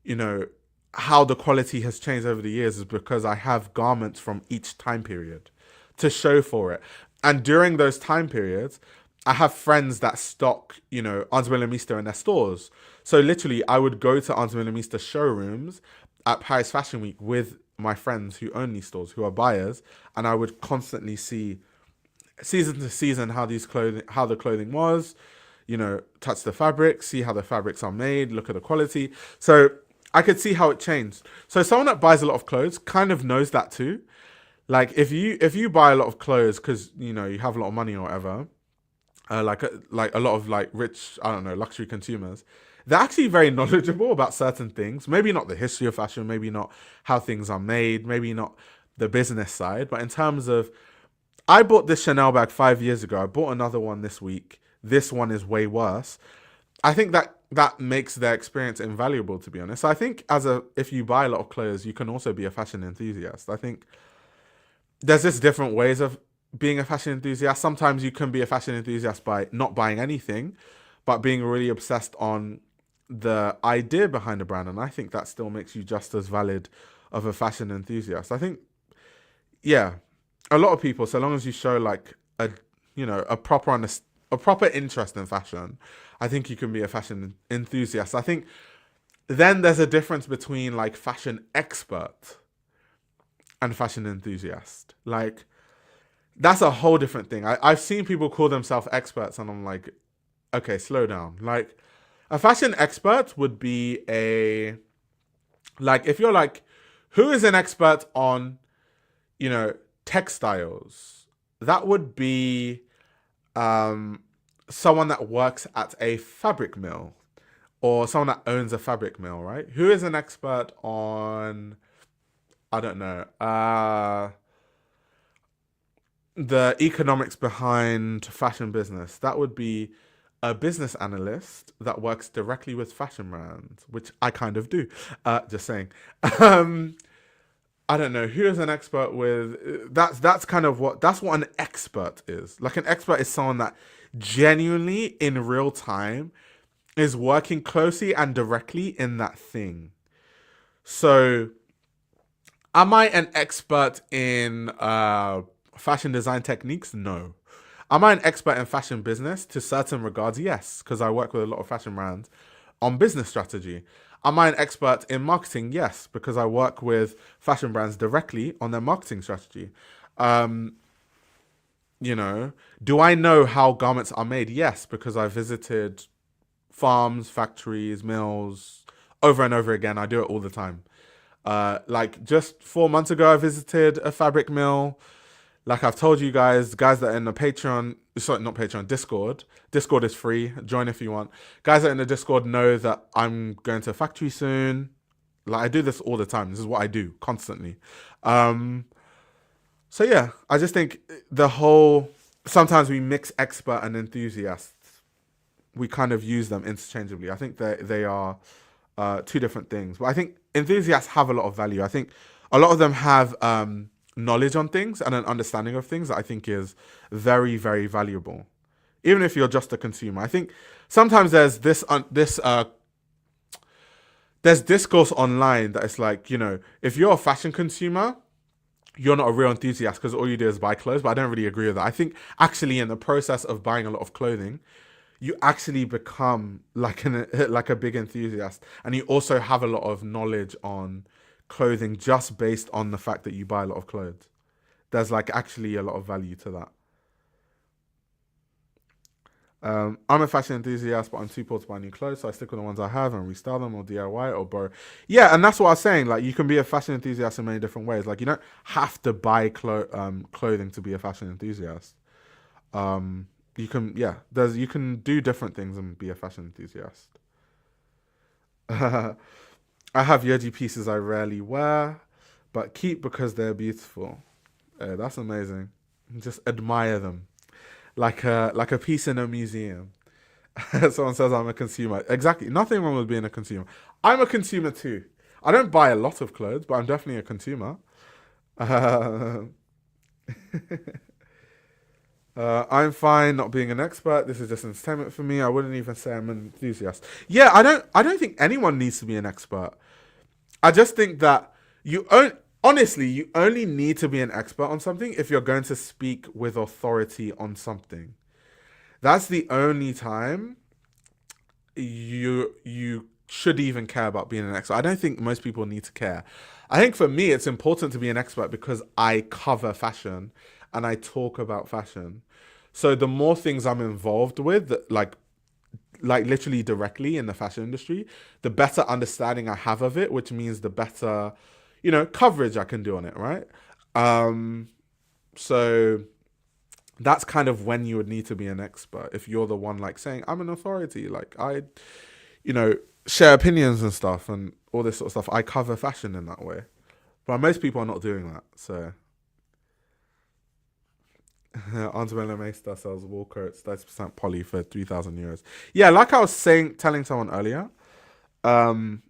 you know, how the quality has changed over the years is because I have garments from each time period to show for it. And during those time periods, I have friends that stock, Ars Millimista in their stores. So literally, I would go to Ars Millimista showrooms at Paris Fashion Week with my friends who own these stores, who are buyers, and I would constantly see season to season how the clothing was, touch the fabric, see how the fabrics are made, look at the quality. So I could see how it changed. So someone that buys a lot of clothes kind of knows that too. Like if you buy a lot of clothes because you have a lot of money or whatever, like a lot of like rich, I don't know, luxury consumers, they're actually very knowledgeable about certain things. Maybe not the history of fashion, maybe not how things are made, maybe not the business side, but in terms of, I bought this Chanel bag 5 years ago. I bought another one this week. This one is way worse. I think that makes their experience invaluable, to be honest. I think if you buy a lot of clothes, you can also be a fashion enthusiast. I think there's just different ways of being a fashion enthusiast. Sometimes you can be a fashion enthusiast by not buying anything, but being really obsessed on the idea behind a brand. And I think that still makes you just as valid of a fashion enthusiast. I think, yeah, a lot of people, so long as you show like a proper interest in fashion, I think you can be a fashion enthusiast. I think then there's a difference between like fashion expert and fashion enthusiast. Like, that's a whole different thing. I've seen people call themselves experts, and I'm like, okay, slow down. Like, a fashion expert would be if you're like, who is an expert on, textiles? That would be someone that works at a fabric mill or someone that owns a fabric mill, right? Who is an expert on, I don't know, the economics behind fashion business? That would be a business analyst that works directly with fashion brands, which I kind of do. Just saying. I don't know who is an expert with. That's kind of that's what an expert is. Like, an expert is someone that genuinely in real time is working closely and directly in that thing. So, am I an expert in fashion design techniques? No. Am I an expert in fashion business? To certain regards, yes, because I work with a lot of fashion brands on business strategy. Am I an expert in marketing? Yes, because I work with fashion brands directly on their marketing strategy. Do I know how garments are made? Yes, because I visited farms, factories, mills over and over again. I do it all the time. Like just 4 months ago, I visited a fabric mill. Like I've told you guys that are in the Patreon, sorry, not Patreon, Discord. Discord is free. Join if you want. Guys that are in the Discord know that I'm going to a factory soon. Like, I do this all the time. This is what I do constantly. So yeah, I just think sometimes we mix expert and enthusiast. We kind of use them interchangeably. I think they are two different things. But I think enthusiasts have a lot of value. I think a lot of them have knowledge on things and an understanding of things that I think is very, very valuable. Even if you're just a consumer, I think sometimes there's there's discourse online that it's like, if you're a fashion consumer, you're not a real enthusiast because all you do is buy clothes. But I don't really agree with that. I think actually in the process of buying a lot of clothing, you actually become like a big enthusiast, and you also have a lot of knowledge on clothing just based on the fact that you buy a lot of clothes. There's like actually a lot of value to that. I'm a fashion enthusiast, but I'm too poor to buy new clothes, so I stick with the ones I have and restyle them or DIY or borrow. Yeah, and that's what I was saying. Like, you can be a fashion enthusiast in many different ways. Like, you don't have to buy clothing to be a fashion enthusiast. You can, you can do different things and be a fashion enthusiast. I have Yoji pieces I rarely wear, but keep because they're beautiful. That's amazing. Just admire them, like a piece in a museum. Someone says I'm a consumer. Exactly. Nothing wrong with being a consumer. I'm a consumer too. I don't buy a lot of clothes, but I'm definitely a consumer. I'm fine not being an expert. This is just entertainment for me. I wouldn't even say I'm an enthusiast. Yeah, I don't think anyone needs to be an expert. I just think that honestly, you only need to be an expert on something if you're going to speak with authority on something. That's the only time you should even care about being an expert. I don't think most people need to care. I think for me it's important to be an expert because I cover fashion and I talk about fashion. So the more things I'm involved with, like literally directly in the fashion industry, the better understanding I have of it, which means the better, coverage I can do on it, right? Um, so that's kind of when you would need to be an expert if you're the one like saying I'm an authority, like I, you know, share opinions and stuff and all this sort of stuff. I cover fashion in that way, but most people are not doing that. So Antonella Mesta sells wool coats 30% poly for €3,000. Yeah, like I was telling someone earlier. Um,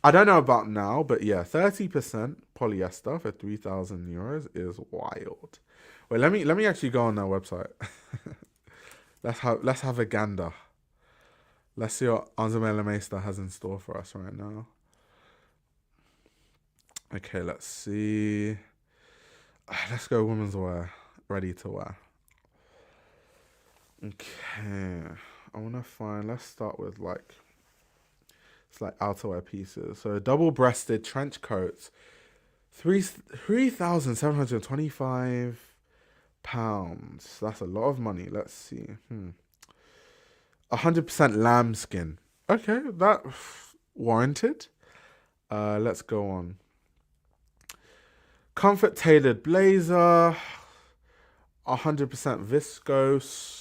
I don't know about now, but yeah, 30% polyester for €3,000 is wild. Wait, let me actually go on their website. Let's have a gander. Let's see what Anzamela Meister has in store for us right now. Okay, let's see. Let's go women's wear, ready to wear. Okay, I want to find. Let's start with it's like outerwear pieces. So double-breasted trench coats, 3,725 pounds. That's a lot of money. Let's see. 100% lambskin. Okay, that warranted. Let's go on. Comfort tailored blazer, 100% viscose.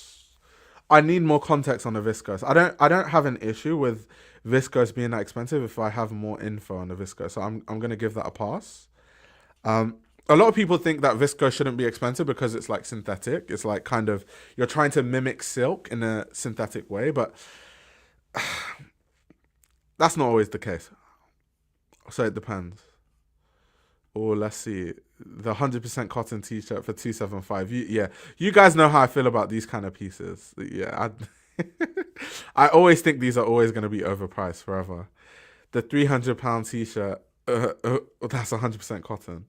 I need more context on the viscose. I don't have an issue with viscose being that expensive if I have more info on the viscose. So I'm gonna give that a pass. A lot of people think that viscose shouldn't be expensive because it's like synthetic. It's like kind of you're trying to mimic silk in a synthetic way, but that's not always the case. So it depends. Or let's see, the 100% cotton T-shirt for 275. Yeah, you guys know how I feel about these kind of pieces. Yeah, I always think these are always going to be overpriced forever. The £300 T-shirt, that's 100% cotton.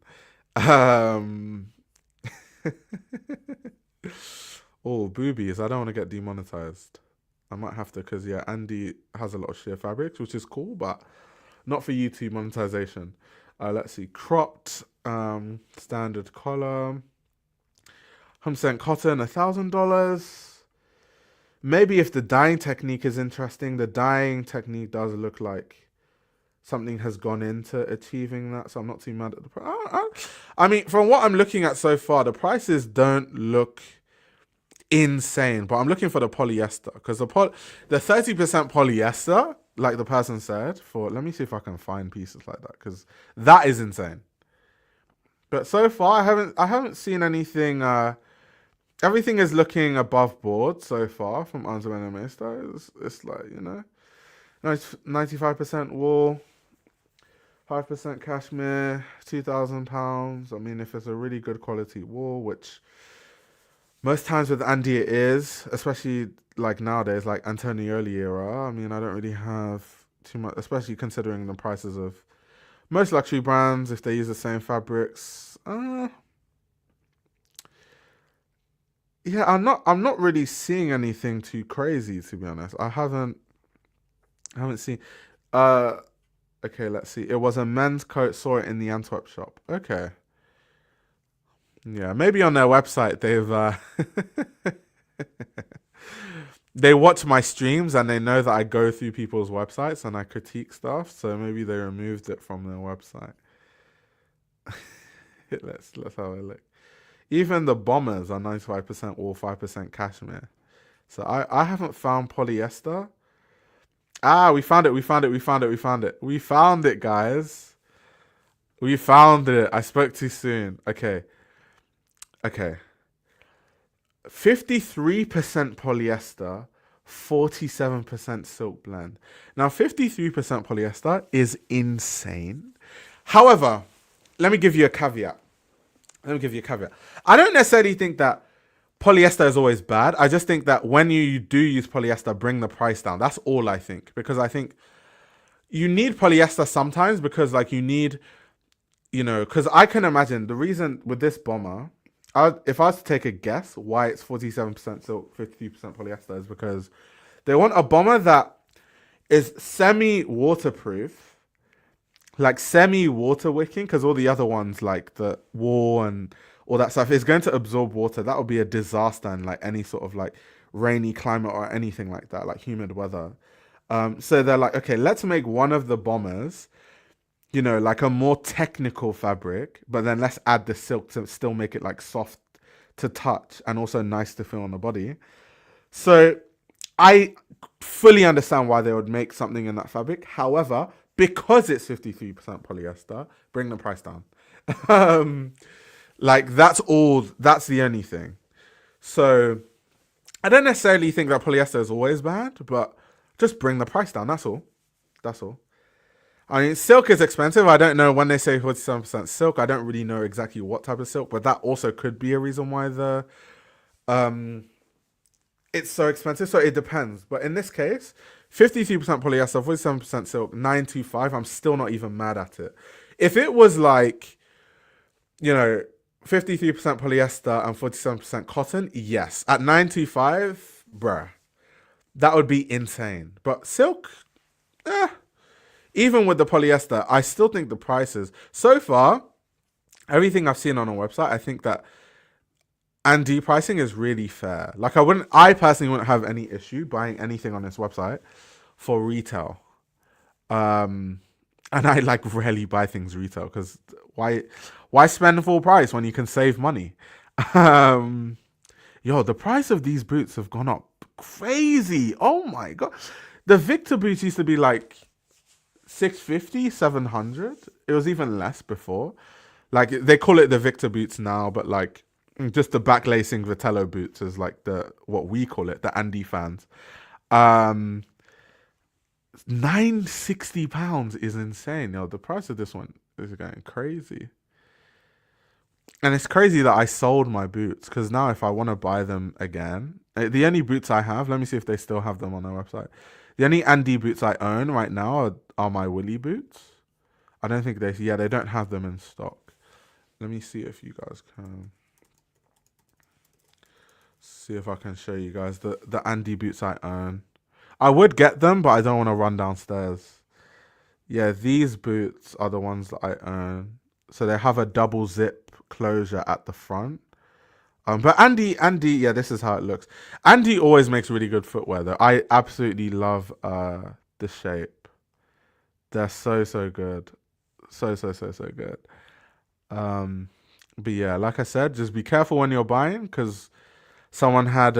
Oh, boobies! I don't want to get demonetized. I might have to because yeah, Andy has a lot of sheer fabrics, which is cool, but not for YouTube monetization. Let's see, cropped, standard collar, 100% cotton, $1,000. Maybe if the dyeing technique is interesting, the dyeing technique does look like something has gone into achieving that, so I'm not too mad at the price. I mean, from what I'm looking at so far, the prices don't look insane, but I'm looking for the polyester because the 30% polyester, like the person said, let me see if I can find pieces like that because that is insane. But so far, I haven't seen anything. Everything is looking above board so far from Anzamena Meister. It's like 95% wool, 5% cashmere, £2,000. I mean, if it's a really good quality wool, which most times with Andy it is, especially like nowadays, like Antonioli era. I mean, I don't really have too much, especially considering the prices of most luxury brands if they use the same fabrics. Yeah, I'm not really seeing anything too crazy to be honest. I haven't seen. Uh, okay, let's see. It was a men's coat. Saw it in the Antwerp shop. Okay. Yeah, maybe on their website they watch my streams and they know that I go through people's websites and I critique stuff, so maybe they removed it from their website. Let's have a look. Even the bombers are 95% wool, 5% cashmere. So I haven't found polyester. We found it, we found it, guys. We found it. I spoke too soon. Okay. 53% polyester, 47% silk blend. Now, 53% polyester is insane. However, let me give you a caveat. I don't necessarily think that polyester is always bad. I just think that when you do use polyester, bring the price down. That's all I think. Because I think you need polyester sometimes because like you need, because I can imagine the reason with this bomber, if I was to take a guess why it's 47% silk, 52% polyester is because they want a bomber that is semi-waterproof, like semi-water wicking, because all the other ones like the war and all that stuff is going to absorb water. That would be a disaster in like any sort of like rainy climate or anything like that, like humid weather. So they're like, okay, let's make one of the bombers, like a more technical fabric, but then let's add the silk to still make it like soft to touch and also nice to feel on the body. So I fully understand why they would make something in that fabric. However, because it's 53% polyester, bring the price down. Like that's the only thing. So I don't necessarily think that polyester is always bad, but just bring the price down. That's all. That's all. I mean, silk is expensive. I don't know when they say 47% silk. I don't really know exactly what type of silk, but that also could be a reason why it's so expensive. So it depends. But in this case, 53% polyester, 47% silk, 925. I'm still not even mad at it. If it was like, 53% polyester and 47% cotton, yes. At 925, bruh, that would be insane. But silk, even with the polyester, I still think the prices, so far, everything I've seen on a website, I think that Andy pricing is really fair. Like I personally wouldn't have any issue buying anything on this website for retail. And I like rarely buy things retail because why spend full price when you can save money? The price of these boots have gone up crazy. Oh my god. The Victor boots used to be like 650, 700. It was even less before. Like they call it the Victor boots now, but like just the backlacing Vitello boots is like what we call it, the Andy fans. £960 is insane. The price of this one is going crazy. And it's crazy that I sold my boots because now if I want to buy them again, the only boots I have, let me see if they still have them on their website. The only Andy boots I own right now are my Willy boots. I don't think they don't have them in stock. Let me see if you guys can see if I can show you guys the Andy boots I own. I would get them, but I don't want to run downstairs. Yeah, these boots are the ones that I own. So they have a double zip closure at the front. But Andy, yeah, this is how it looks. Andy always makes really good footwear, though. I absolutely love the shape. They're so good, so good. But yeah, like I said, just be careful when you're buying because someone had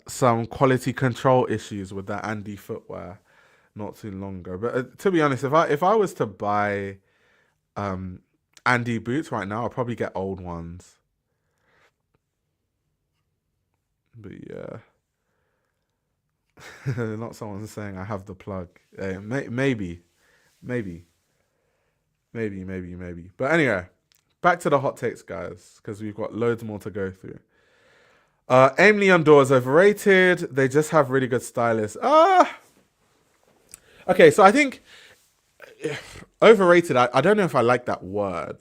some quality control issues with that Andy footwear not too long ago. But to be honest, if I was to buy Andy boots right now, I'll probably get old ones. But yeah, not someone saying I have the plug. Maybe. But anyway, back to the hot takes, guys, because we've got loads more to go through. Aimé Leon Dore is overrated. They just have really good stylists. Okay, so I think overrated. I don't know if I like that word,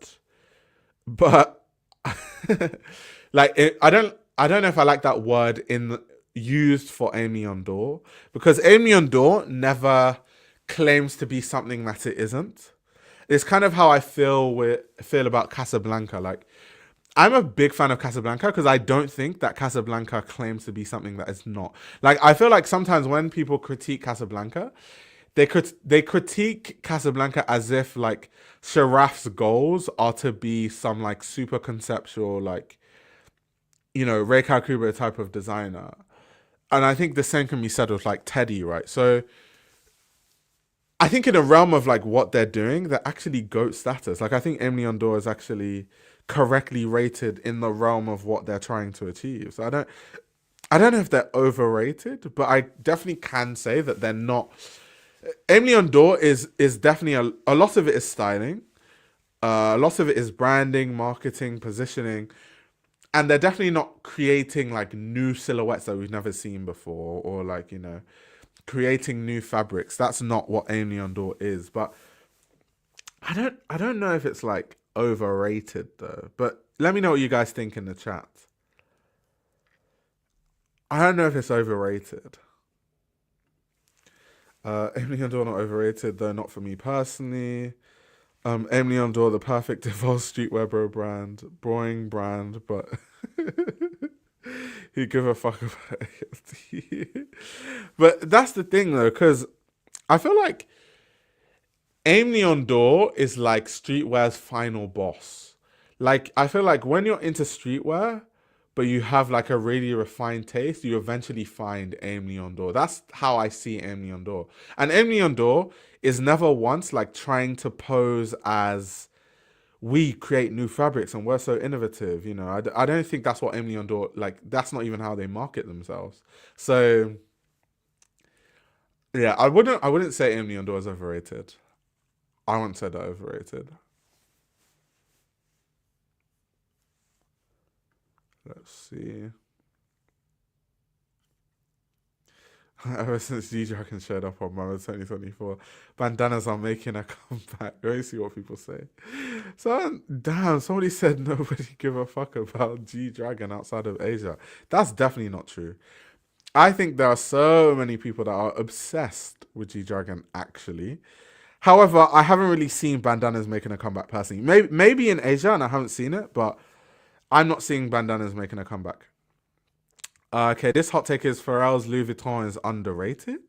but like I don't know if I like that word used for Aimé Leon Dore because Aimé Leon Dore never claims to be something that it isn't. It's kind of how I feel about Casablanca. Like I'm a big fan of Casablanca because I don't think that Casablanca claims to be something that it's not. Like I feel like sometimes when people critique Casablanca, they critique Casablanca as if like Sharaf's goals are to be some like super conceptual like Rei Kawakubo type of designer. And I think the same can be said with like Teddy, right? So I think in the realm of like what they're doing, they're actually GOAT status. Like I think Aimé Leon Dore is actually correctly rated in the realm of what they're trying to achieve. So I don't know if they're overrated, but I definitely can say that they're not. Aimé Leon Dore is definitely a lot of it is styling, a lot of it is branding, marketing, positioning, and they're definitely not creating like new silhouettes that we've never seen before, or like, creating new fabrics. That's not what Aim Leon Dore is. But I don't know if it's like overrated though. But let me know what you guys think in the chat. I don't know if it's overrated. Aim Leon Dore not overrated though, not for me personally. Aim Leon Dore, the perfect evolved streetwear bro brand, boring brand, but he give a fuck about it. But that's the thing though, because I feel like Aim Leon Dore is like streetwear's final boss. Like, I feel like when you're into streetwear, but you have like a really refined taste, you eventually find Aim Leon Dore. That's how I see Aim Leon Dore. And Aim Leon Dore is never once like trying to pose as we create new fabrics and we're so innovative. I don't think that's what Aim Leon Dore, like, that's not even how they market themselves. So yeah, I wouldn't say Aim Leon Dore is overrated. I wouldn't say that overrated. Let's see. Ever since G-Dragon showed up on Mama 2024, bandanas are making a comeback. Let me see what people say. So, damn, somebody said nobody give a fuck about G-Dragon outside of Asia. That's definitely not true. I think there are so many people that are obsessed with G-Dragon, actually. However, I haven't really seen bandanas making a comeback personally. Maybe in Asia, and I haven't seen it, but I'm not seeing bandanas making a comeback. Okay, this hot take is Pharrell's Louis Vuitton is underrated.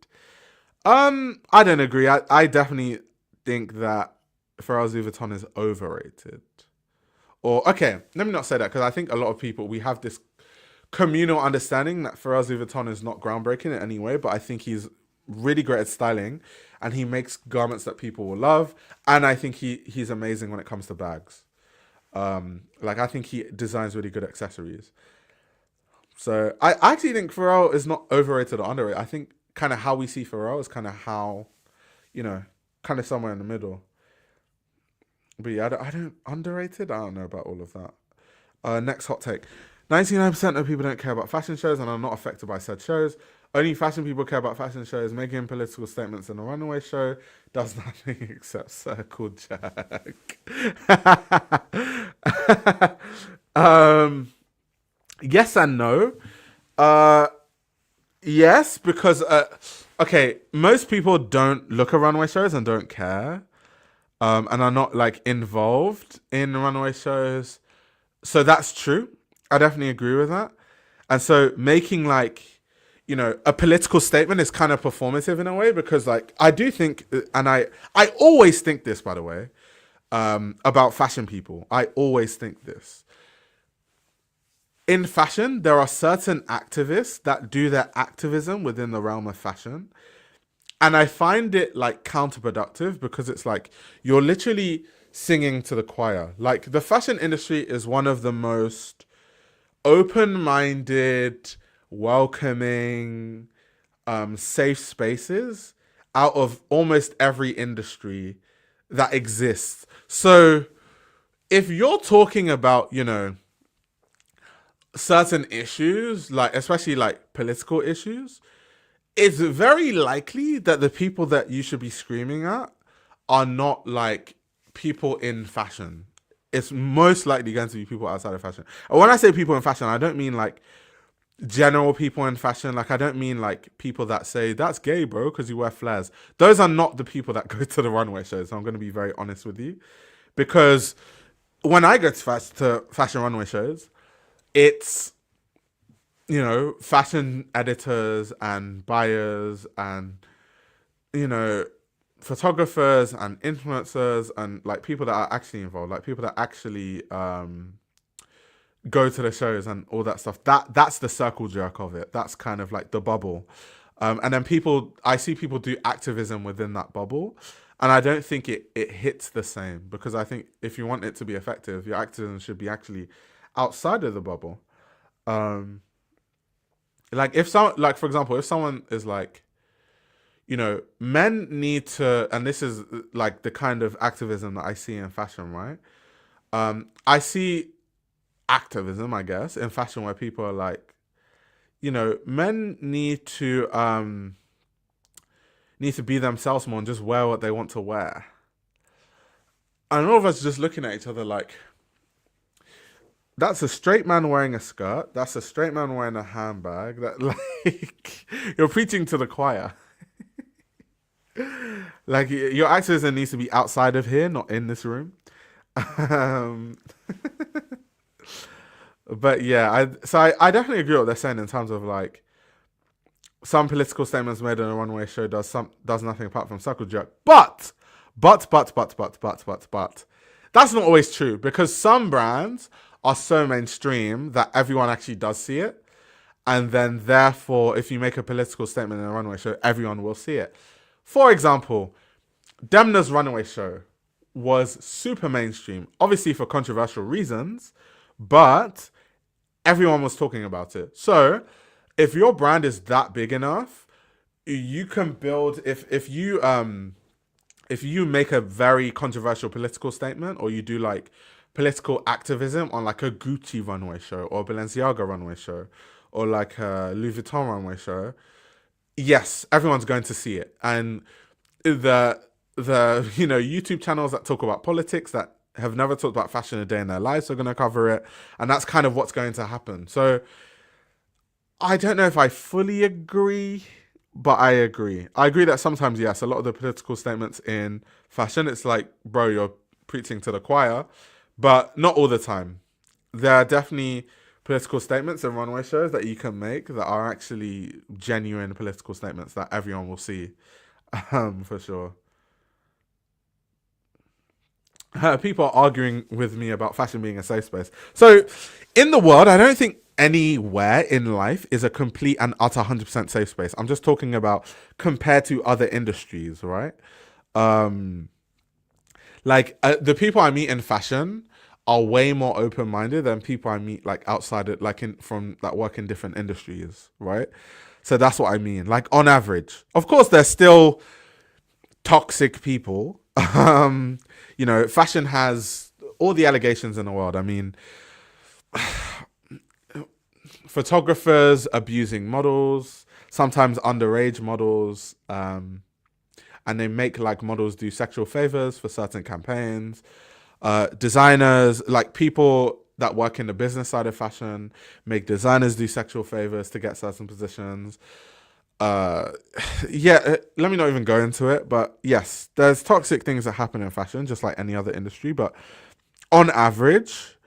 I don't agree. I definitely think that Pharrell's Louis Vuitton is overrated. Or okay, let me not say that, because I think a lot of people, we have this communal understanding that Pharrell's Louis Vuitton is not groundbreaking in any way, but I think he's really great at styling, and he makes garments that people will love. And I think he's amazing when it comes to bags. Like, I think he designs really good accessories. So I actually think Pharrell is not overrated or underrated. I think kind of how we see Pharrell is kind of how, you know, kind of somewhere in the middle. But yeah, I don't underrated. I don't know about all of that. Next hot take: 99% of people don't care about fashion shows and are not affected by said shows. Only fashion people care about fashion shows. Making political statements in a runaway show does nothing except circle jerk. Yes and no. Uh, yes, because okay, most people don't look at runway shows and don't care, and are not like involved in runway shows. So that's true. I definitely agree with that. And so making like, a political statement is kind of performative in a way, because like I do think, and I always think this, by the way, about fashion people. I always think this. In fashion, there are certain activists that do their activism within the realm of fashion. And I find it like counterproductive, because it's like you're literally singing to the choir. Like, the fashion industry is one of the most open-minded, welcoming, safe spaces out of almost every industry that exists. So if you're talking about, certain issues, like especially like political issues, it's very likely that the people that you should be screaming at are not like people in fashion. It's most likely going to be people outside of fashion. And when I say people in fashion, I don't mean like general people in fashion. Like, I don't mean like people that say that's gay, bro, because you wear flares. Those are not the people that go to the runway shows. So I'm going to be very honest with you, because when I go to fashion runway shows, it's, fashion editors and buyers and, photographers and influencers and like people that are actually involved, like people that actually go to the shows and all that stuff. That's the circle jerk of it. That's kind of like the bubble. And then I see people do activism within that bubble. And I don't think it hits the same, because I think if you want it to be effective, your activism should be actually outside of the bubble. Like, for example, if someone is like, men need to, and this is like the kind of activism that I see in fashion, right? I see activism, I guess, in fashion where people are like, men need to be themselves more and just wear what they want to wear. And all of us just looking at each other like, that's a straight man wearing a skirt. That's a straight man wearing a handbag. That like you're preaching to the choir. Like your activism needs to be outside of here, not in this room. Um, but yeah, I definitely agree with what they're saying in terms of like some political statements made on a runway show does nothing apart from circle jerk. But that's not always true because some brands are so mainstream that everyone actually does see it. And then therefore, if you make a political statement in a runway show, everyone will see it. For example, Demna's runway show was super mainstream, obviously for controversial reasons, but everyone was talking about it. So if your brand is that big enough, you can build if you make a very controversial political statement or you do like political activism on like a Gucci runway show or a Balenciaga runway show or like a Louis Vuitton runway show, yes, everyone's going to see it. And the YouTube channels that talk about politics that have never talked about fashion a day in their lives are going to cover it, and that's kind of what's going to happen. So I don't know if I fully agree, but I agree. I agree that sometimes, yes, a lot of the political statements in fashion, it's like, bro, you're preaching to the choir, but not all the time. There are definitely political statements in runway shows that you can make that are actually genuine political statements that everyone will see, for sure. People are arguing with me about fashion being a safe space. So, in the world, I don't think anywhere in life is a complete and utter 100% safe space. I'm just talking about compared to other industries, right? Um, the people I meet in fashion are way more open minded than people I meet like outside it, like in from that work in different industries, right? So that's what I mean. Like on average, of course, there's still toxic people. Fashion has all the allegations in the world. I mean, photographers abusing models, sometimes underage models, and they make like models do sexual favors for certain campaigns. Designers, like people that work in the business side of fashion, make designers do sexual favors to get certain positions. uh Let me not even go into it, but yes, there's toxic things that happen in fashion just like any other industry, but on average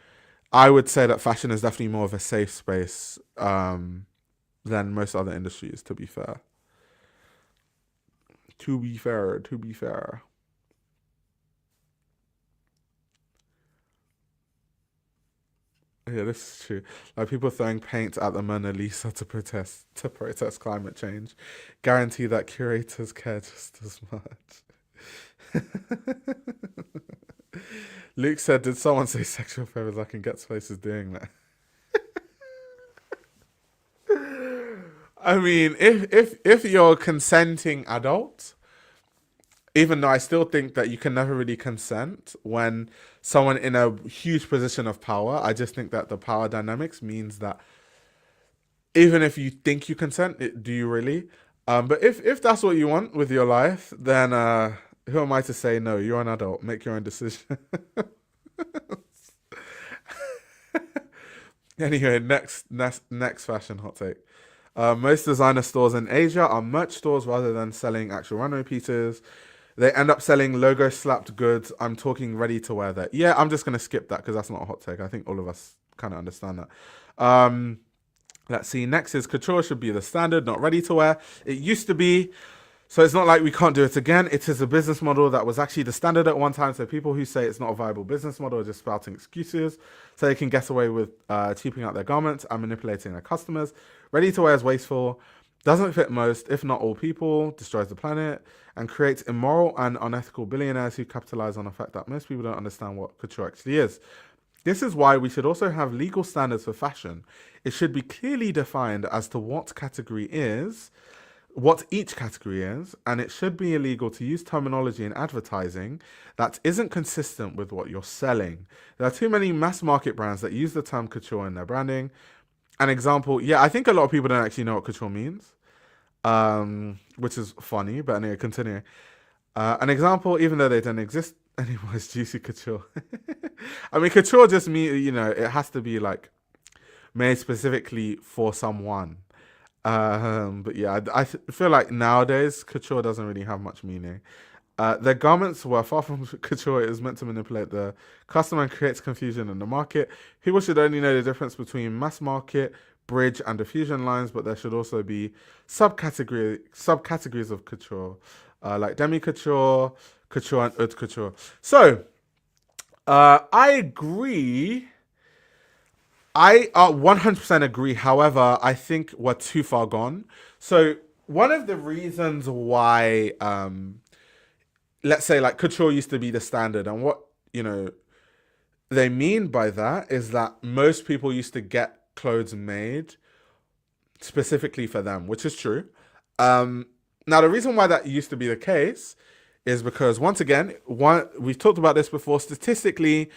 I would say that fashion is definitely more of a safe space than most other industries, to be fair. To be fair. Yeah, this is true. Like people throwing paint at the Mona Lisa to protest climate change. Guarantee that curators care just as much. Luke said, "Did someone say sexual favors? I can get places doing that." I mean, if you're a consenting adult, even though I still think that you can never really consent when someone in a huge position of power, I just think that the power dynamics means that even if you think you consent, do you really? But if that's what you want with your life, then who am I to say no? You're an adult. Make your own decision. Anyway, next fashion hot take. Most designer stores in Asia are merch stores rather than selling actual runway pieces. They end up selling logo slapped goods. I'm talking ready to wear that. Yeah, I'm just gonna skip that because that's not a hot take. I think all of us kind of understand that. Let's see. Next is couture should be the standard, not ready to wear. It used to be. So it's not like we can't do it again. It is a business model that was actually the standard at one time. So people who say it's not a viable business model are just spouting excuses so they can get away with cheaping out their garments and manipulating their customers. Ready to wear is wasteful, doesn't fit most, if not all people, destroys the planet, and creates immoral and unethical billionaires who capitalize on the fact that most people don't understand what couture actually is. This is why we should also have legal standards for fashion. It should be clearly defined as to what category is what each category is, and it should be illegal to use terminology in advertising that isn't consistent with what you're selling. There are too many mass market brands that use the term couture in their branding. An example, yeah, I think a lot of people don't actually know what couture means, which is funny, but anyway, continue. An example, even though they don't exist anymore, is juicy couture. I mean, couture just means, it has to be like made specifically for someone. But yeah, I feel like nowadays couture doesn't really have much meaning. Their garments were far from couture. It is meant to manipulate the customer and creates confusion in the market. People should only know the difference between mass market, bridge, and diffusion lines, but there should also be subcategories of couture, like demi couture, couture, and haute couture. So, I agree. I 100% agree. However, I think we're too far gone. So, one of the reasons why, let's say, like couture used to be the standard, and what they mean by that is that most people used to get clothes made specifically for them, which is true. Now, the reason why that used to be the case is because, once again, we've talked about this before. Statistically,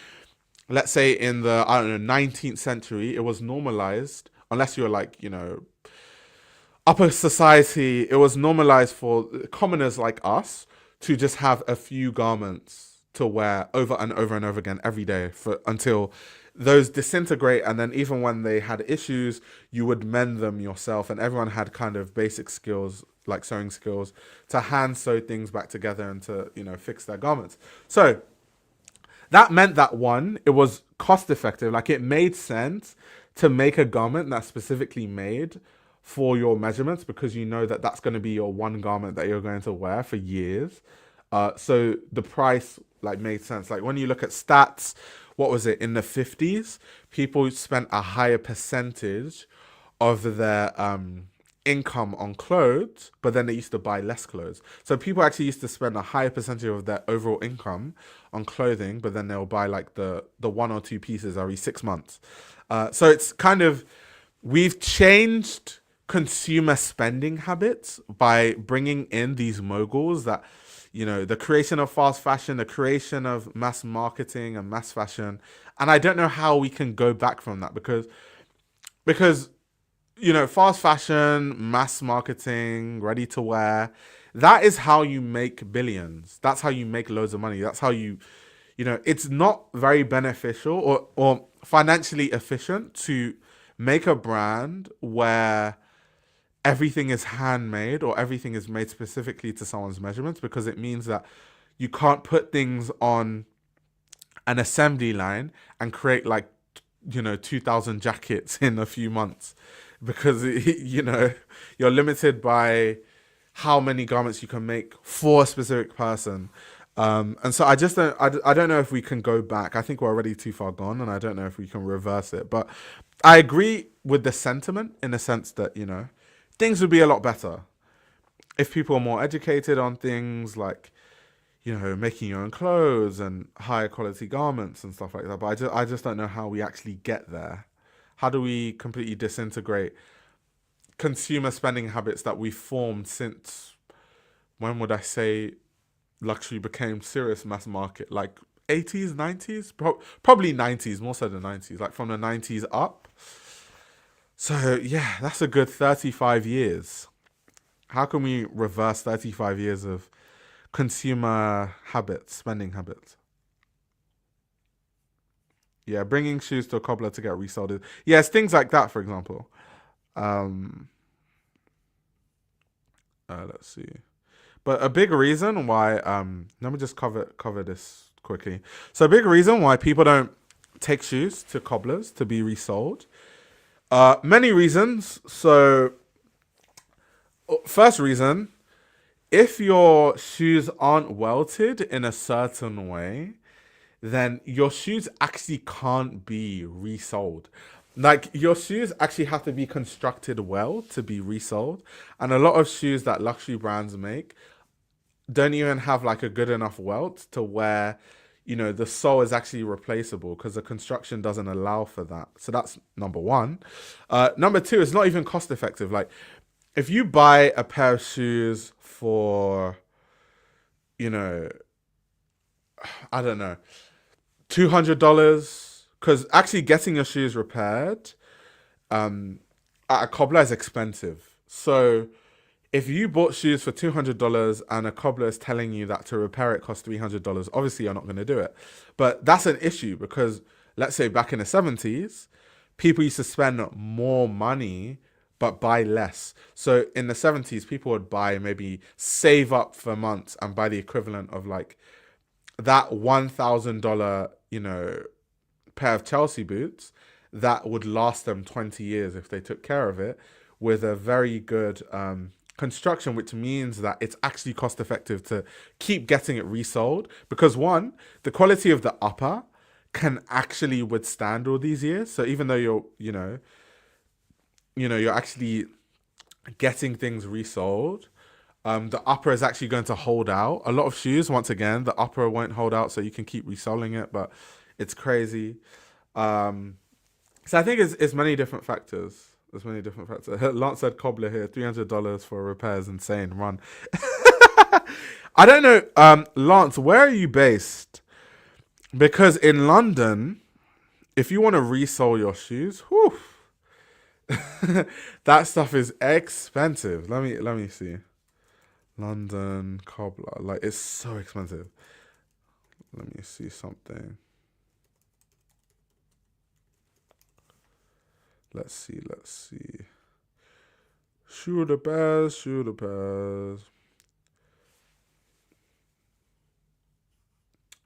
let's say in the 19th century, it was normalized, unless you're like upper society. It was normalized for commoners like us to just have a few garments to wear over and over and over again every day until those disintegrate, and then even when they had issues, you would mend them yourself, and everyone had kind of basic skills like sewing skills to hand sew things back together and to fix their garments. So that meant that it was cost effective. Like, it made sense to make a garment that's specifically made for your measurements, because that that's going to be your one garment that you're going to wear for years. So the price made sense. Like, when you look at stats, what was it, in the 50s, people spent a higher percentage of their income on clothes, but then they used to buy less clothes. So people actually used to spend a higher percentage of their overall income on clothing, but then they'll buy like the one or two pieces every 6 months. So it's kind of, we've changed consumer spending habits by bringing in these moguls that, the creation of fast fashion, the creation of mass marketing and mass fashion. And I don't know how we can go back from that, because fast fashion, mass marketing, ready to wear, that is how you make billions. That's how you make loads of money. That's how it's not very beneficial or financially efficient to make a brand where everything is handmade or everything is made specifically to someone's measurements, because it means that you can't put things on an assembly line and create 2,000 jackets in a few months, because you're limited by how many garments you can make for a specific person. And so I don't know if we can go back. I think we're already too far gone, and I don't know if we can reverse it. But I agree with the sentiment in the sense that things would be a lot better if people are more educated on things like making your own clothes and higher quality garments and stuff like that. But I just don't know how we actually get there. How do we completely disintegrate consumer spending habits that we formed since, when would I say luxury became serious mass market? Like 80s, 90s? Probably 90s, more so the 90s, like from the 90s up. So yeah, that's a good 35 years. How can we reverse 35 years of consumer habits, spending habits? Yeah, bringing shoes to a cobbler to get resold. Yeah, it's things like that, for example. Let's see. But a big reason why, let me just cover this quickly. So a big reason why people don't take shoes to cobblers to be resold. Many reasons. So first reason, if your shoes aren't welted in a certain way, then your shoes actually can't be resold. Like, your shoes actually have to be constructed well to be resold. And a lot of shoes that luxury brands make don't even have like a good enough welt to where, the sole is actually replaceable, because the construction doesn't allow for that. So that's number one. Number two, it's not even cost effective. Like, if you buy a pair of shoes for, you know, I don't know, $200, because actually getting your shoes repaired um, at a cobbler is expensive. So if you bought shoes for $200 and a cobbler is telling you that to repair it costs $300, obviously you're not going to do it. But that's an issue because let's say back in the 70s, people used to spend more money but buy less. So in the 70s, people would buy, maybe save up for months and buy the equivalent of like that $1,000, pair of Chelsea boots that would last them 20 years if they took care of it with a very good construction, which means that it's actually cost effective to keep getting it resold because one, the quality of the upper can actually withstand all these years. So even though you're actually getting things resold, the upper is actually going to hold out. A lot of shoes, once again, the upper won't hold out, so you can keep reselling it, but it's crazy. Um, so I think it's many different factors. There's many different factors. Lance said cobbler here, $300 for a repair is insane. Run. I don't know, Lance, where are you based? Because in London, if you want to resole your shoes, whew, that stuff is expensive. Let me see. London cobbler, like it's so expensive. Let me see something. Let's see. Shoe the bears, shoe the bears.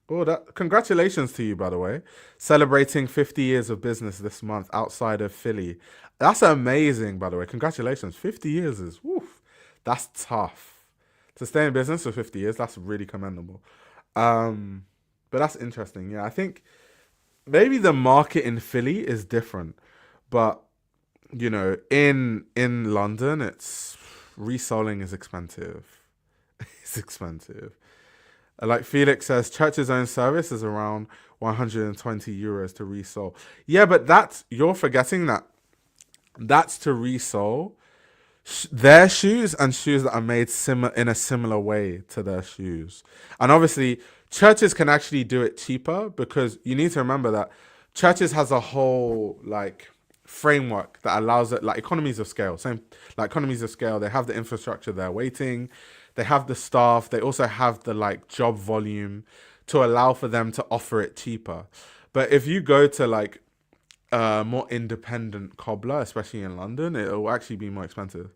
Oh, that congratulations to you, by the way. Celebrating 50 years of business this month outside of Philly. That's amazing, by the way. Congratulations. 50 years is woof. That's tough. To stay in business for 50 years, that's really commendable. Um, but that's interesting. Yeah, I think maybe the market in Philly is different. But, in London, it's reselling is expensive. It's expensive. Like Felix says, Church's own service is around €120 to resell. Yeah, but you're forgetting that that's to resell their shoes and shoes that are made in a similar way to their shoes. And obviously, Churches can actually do it cheaper because you need to remember that Churches has a whole like framework that allows it, like economies of scale. Same like economies of scale. They have the infrastructure they're waiting. They have the staff. They also have the like job volume to allow for them to offer it cheaper. But if you go to like a more independent cobbler, especially in London, it will actually be more expensive.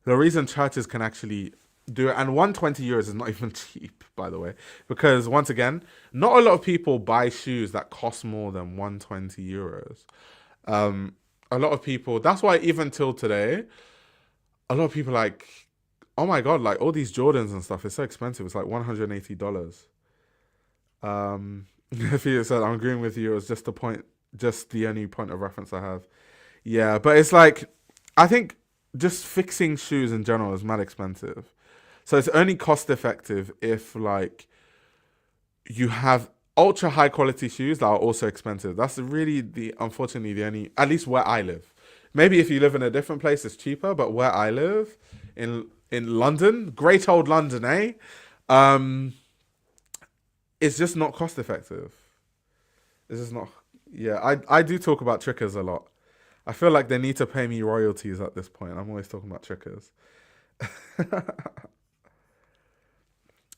The reason Churches can actually do it, and €120 is not even cheap, by the way, because once again, not a lot of people buy shoes that cost more than €120. A lot of people. That's why even till today, a lot of people like, oh my god, like all these Jordans and stuff, it's so expensive. It's like $180. If you said I'm agreeing with you, it was just the only point of reference I have. Yeah, but it's like I think just fixing shoes in general is mad expensive. So it's only cost effective if like you have ultra high quality shoes that are also expensive. That's really unfortunately the only, at least where I live. Maybe if you live in a different place it's cheaper, but where I live in London, great old London, eh? It's just not cost effective. It's just not. Yeah, I do talk about Trickers a lot. I feel like they need to pay me royalties at this point. I'm always talking about Trickers.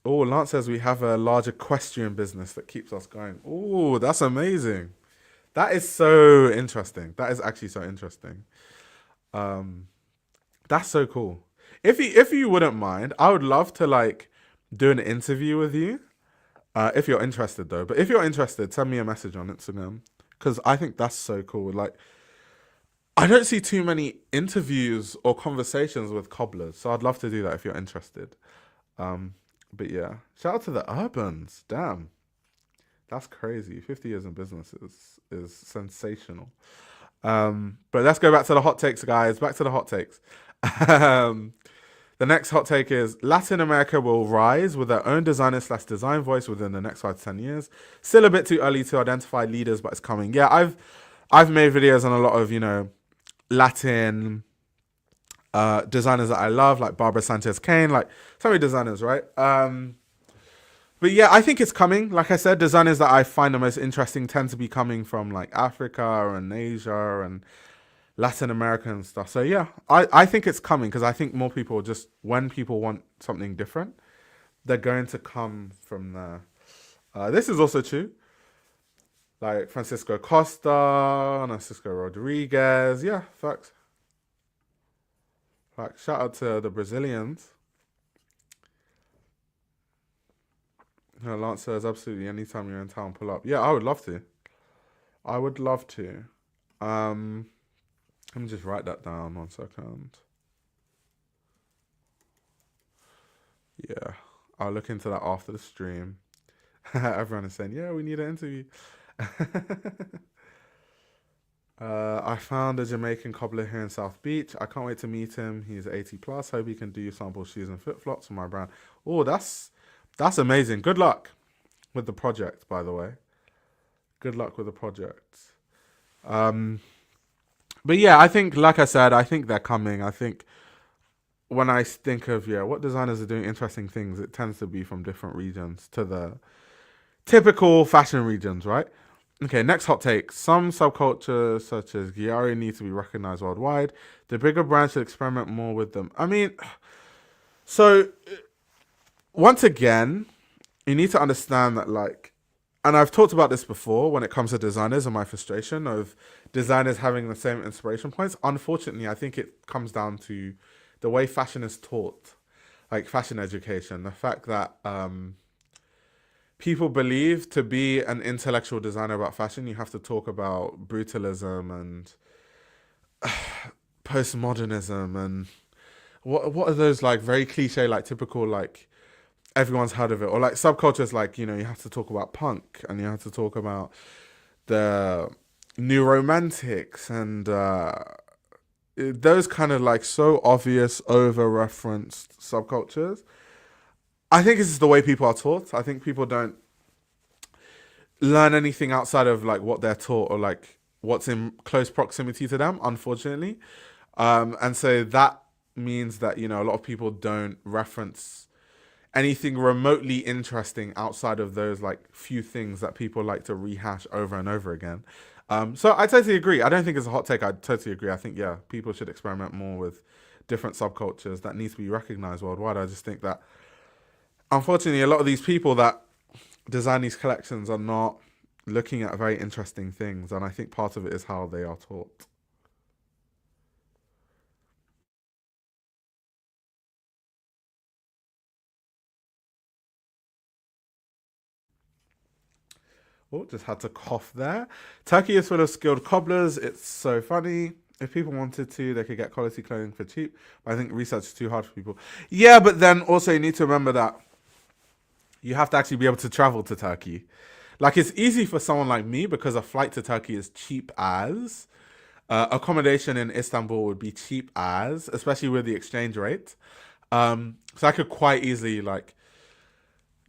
Oh, Lance says we have a large equestrian business that keeps us going. Oh, that's amazing. That is so interesting. That is actually so interesting. Um, that's so cool. If you wouldn't mind, I would love to like do an interview with you. If you're interested though, but if you're interested, send me a message on Instagram because I think that's so cool. Like, I don't see too many interviews or conversations with cobblers, so I'd love to do that if you're interested. Um, but yeah, shout out to the Urbans. Damn, that's crazy. 50 years in business is sensational. But let's go back to the hot takes, guys. Back to the hot takes. um, the next hot take is Latin America will rise with their own designer/design voice within the next 5 to 10 years. Still a bit too early to identify leaders, but it's coming. Yeah, I've made videos on a lot of Latin designers that I love, like Barbara Sanchez Kane, like so many designers, right? But yeah, I think it's coming. Like I said, designers that I find the most interesting tend to be coming from like Africa and Asia and Latin America and stuff. So yeah, I think it's coming because I think more people just, when people want something different, they're going to come from there. This is also true. Like Francisco Costa, Francisco Rodriguez. Yeah, facts. Facts. Shout out to the Brazilians. Lance says absolutely anytime you're in town, pull up. Yeah, I would love to. I would love to. Um, Let me just write that down 1 second. Yeah, I'll look into that after the stream. Everyone is saying, yeah, we need an interview. I found a Jamaican cobbler here in South Beach. I can't wait to meet him. He's 80 plus. Hope he can do sample shoes and flip flops for my brand. Oh, that's amazing. Good luck with the project, by the way. Good luck with the project. Um, but yeah, I think, like I said, I think they're coming. I think when I think of, yeah, what designers are doing interesting things, it tends to be from different regions to the typical fashion regions, right? Okay, next hot take. Some subcultures, such as Gyari, need to be recognized worldwide. The bigger brands should experiment more with them. I mean, so once again, you need to understand that, like, and I've talked about this before when it comes to designers and my frustration of designers having the same inspiration points. Unfortunately, I think it comes down to the way fashion is taught, like fashion education. The fact that people believe to be an intellectual designer about fashion, you have to talk about brutalism and postmodernism and what are those like very cliche, like typical, like everyone's heard of it, or like subcultures, like, you know, you have to talk about punk and you have to talk about the new romantics and those kind of like so obvious over referenced subcultures. I think this is the way people are taught. I think people don't learn anything outside of like what they're taught or like what's in close proximity to them, unfortunately. And so that means that, you know, a lot of people don't reference anything remotely interesting outside of those like few things that people like to rehash over and over again. So I totally agree. I don't think it's a hot take. I totally agree. I think, yeah, people should experiment more with different subcultures that need to be recognized worldwide. I just think that, unfortunately, a lot of these people that design these collections are not looking at very interesting things. And I think part of it is how they are taught. Oh, just had to cough there. Turkey is full of skilled cobblers. It's so funny. If people wanted to, they could get quality clothing for cheap. But I think research is too hard for people. Yeah, but then also you need to remember that you have to actually be able to travel to Turkey. Like, it's easy for someone like me because a flight to Turkey is cheap as. Accommodation in Istanbul would be cheap as, especially with the exchange rate. So I could quite easily, like,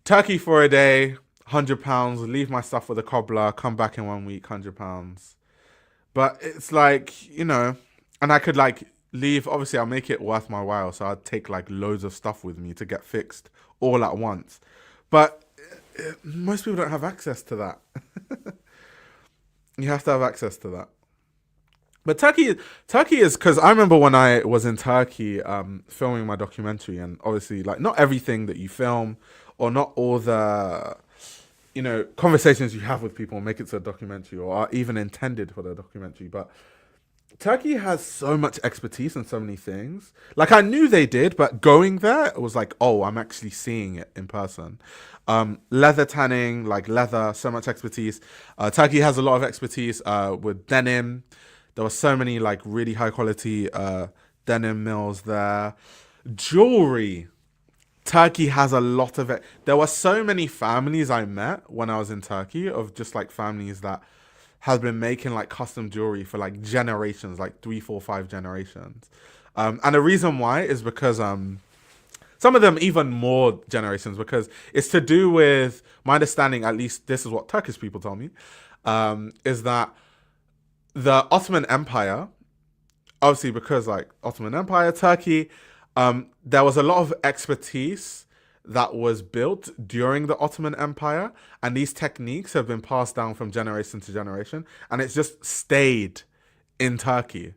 Turkey for a day, £100, leave my stuff with a cobbler, come back in 1 week, £100. But it's like, you know, and I could like leave. Obviously, I'll make it worth my while, so I'd take like loads of stuff with me to get fixed all at once. But most people don't have access to that. You have to have access to that. But Turkey is because I remember when I was in Turkey, filming my documentary, and obviously, like, not everything that you film, or not all the, you know, conversations you have with people make it to a documentary or are even intended for the documentary. But Turkey has so much expertise in so many things. Like, I knew they did, but going there, it was like, oh, I'm actually seeing it in person. Leather tanning, like leather, so much expertise. Turkey has a lot of expertise with denim. There were so many like really high quality denim mills there. Jewelry. Turkey has a lot of it. There were so many families I met when I was in Turkey, of just like families that have been making like custom jewelry for like generations, like three, four, five generations. And the reason why is because some of them even more generations, because it's to do with my understanding. At least this is what Turkish people told me, is that the Ottoman Empire obviously because like Ottoman Empire, Turkey, there was a lot of expertise that was built during the Ottoman Empire, and these techniques have been passed down from generation to generation, and it's just stayed in Turkey.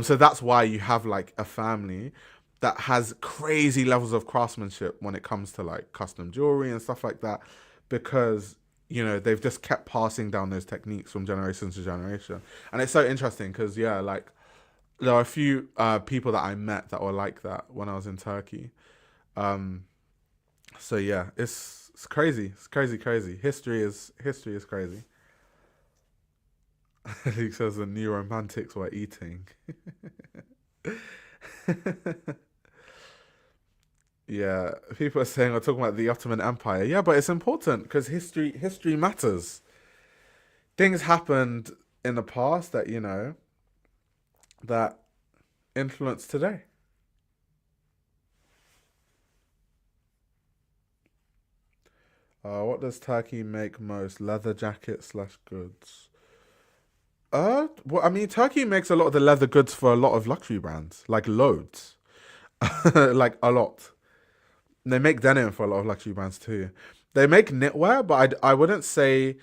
So that's why you have like a family that has crazy levels of craftsmanship when it comes to like custom jewelry and stuff like that, because they've just kept passing down those techniques from generation to generation, and it's so interesting because yeah, like there are a few people that I met that were like that when I was in Turkey. Um, so yeah, it's crazy. It's crazy, crazy. History is crazy. He says the new romantics were eating. Yeah, people are saying we're talking about the Ottoman Empire. Yeah, but it's important because history matters. Things happened in the past that that influence today. What does Turkey make most? Leather jackets slash goods. Well, I mean, Turkey makes a lot of the leather goods for a lot of luxury brands, like loads, like a lot. They make denim for a lot of luxury brands too. They make knitwear, but I wouldn't say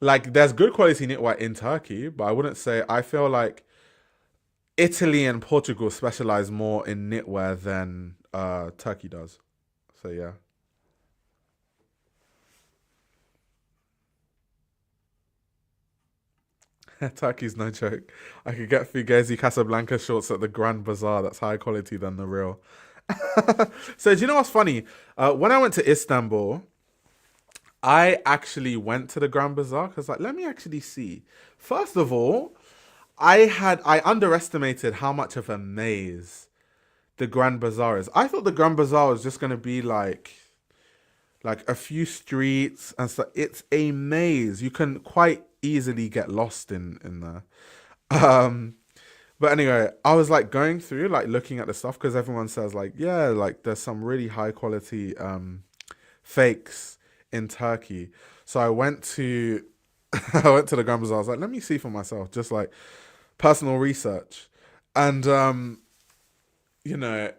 like there's good quality knitwear in Turkey, but I wouldn't say I feel like Italy and Portugal specialize more in knitwear than Turkey does. So yeah. Turkey's no joke. I could get Fugazi Casablanca shorts at the Grand Bazaar. That's higher quality than the real. So do you know what's funny? When I went to Istanbul, I actually went to the Grand Bazaar because like let me actually see. First of all, I underestimated how much of a maze the Grand Bazaar is. I thought the Grand Bazaar was just gonna be like a few streets and stuff. It's a maze. You can quite easily get lost in there. Um, but anyway, I was like going through like looking at the stuff because everyone says like yeah, like there's some really high quality fakes in Turkey. So I went to I went to the Grand Bazaar. I was like, let me see for myself, just like personal research, and you know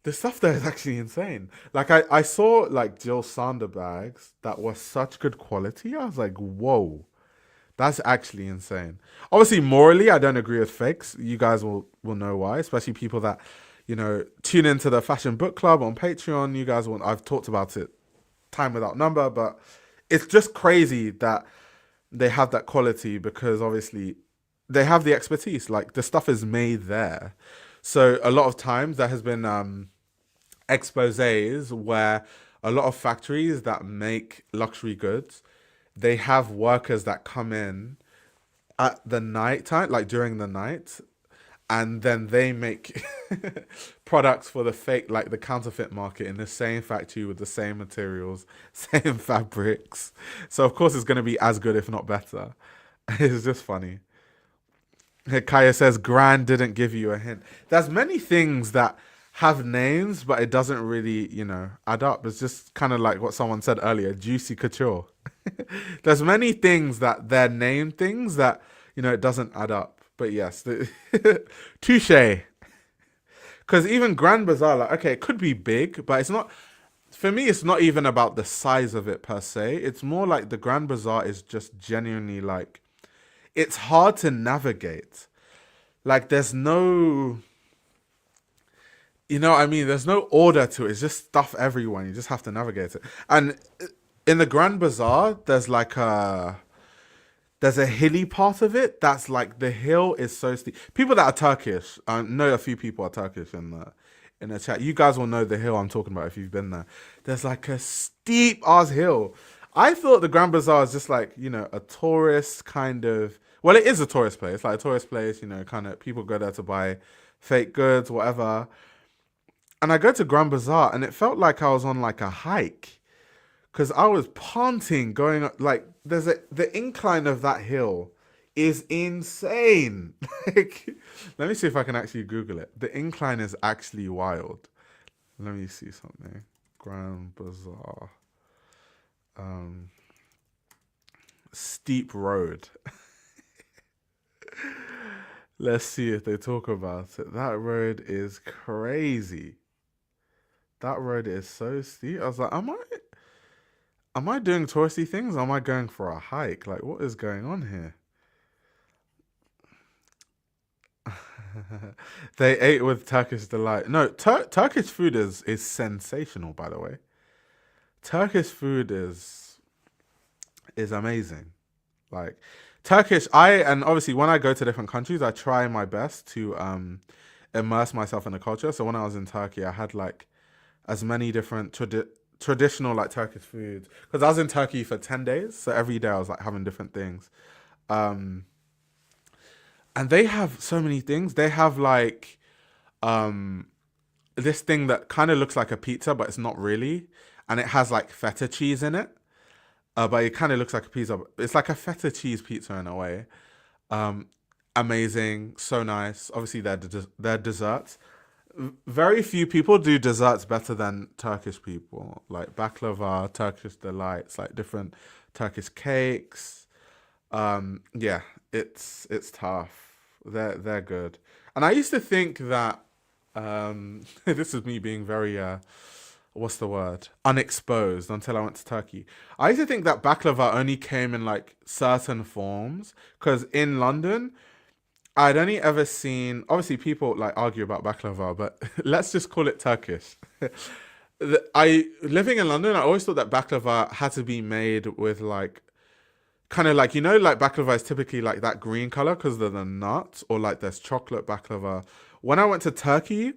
the stuff there is actually insane. Like I saw like Jill Sander bags that were such good quality. I was like, whoa, that's actually insane. Obviously, morally, I don't agree with fakes. You guys will know why, especially people that tune into the Fashion Book Club on Patreon. You guys will. I've talked about it time without number, but it's just crazy that they have that quality because obviously they have the expertise. Like the stuff is made there. So a lot of times there has been exposés where a lot of factories that make luxury goods, they have workers that come in at the night time, like during the night, and then they make products for the fake, like the counterfeit market in the same factory with the same materials, same fabrics. So of course it's going to be as good, if not better. It's just funny. Kaya says Grand didn't give you a hint. There's many things that have names, but it doesn't really, add up. It's just kind of like what someone said earlier, juicy couture. There's many things that they're named things that, it doesn't add up. But yes, touche. Because even Grand Bazaar, like, okay, it could be big, but it's not, for me, it's not even about the size of it per se. It's more like the Grand Bazaar is just genuinely like, it's hard to navigate. Like, there's no, what I mean? There's no order to it. It's just stuff everywhere. You just have to navigate it. And in the Grand Bazaar, there's a hilly part of it that's like the hill is so steep. People that are Turkish, I know a few people are Turkish in the chat. You guys will know the hill I'm talking about if you've been there. There's like a steep ass hill. I thought the Grand Bazaar is just like a tourist kind of. Well, it is a tourist place, like a tourist place. Kind of people go there to buy fake goods, whatever. And I go to Grand Bazaar, and it felt like I was on like a hike because I was panting going like the incline of that hill is insane. Like, let me see if I can actually Google it. The incline is actually wild. Let me see something. Grand Bazaar, um, steep road. Let's see if they talk about it. That road is crazy. That road is so steep. I was like, am I doing touristy things? Or am I going for a hike? Like, what is going on here? They ate with Turkish delight. No, Turkish food is sensational. By the way, Turkish food is amazing. Like Turkish, and obviously when I go to different countries, I try my best to immerse myself in the culture. So when I was in Turkey, I had like as many different traditional like Turkish foods because I was in Turkey for 10 days. So every day I was like having different things. Um, and they have so many things. They have like um this thing that kind of looks like a pizza, but it's not really, and it has like feta cheese in it. But it kind of looks like a pizza. It's like a feta cheese pizza in a way. Um, Amazing, so nice. Obviously, their desserts. Very few people do desserts better than Turkish people. Like baklava, Turkish delights, like different Turkish cakes. Yeah, it's tough. They're good. And I used to think that this is me being very what's the word? Unexposed until I went to Turkey. I used to think that baklava only came in like certain forms because in London I'd only ever seen obviously people like argue about baklava, but let's just call it Turkish. I living in London, I always thought that baklava had to be made with like kind of like like baklava is typically like that green color because they're the nuts or like there's chocolate baklava. When I went to Turkey,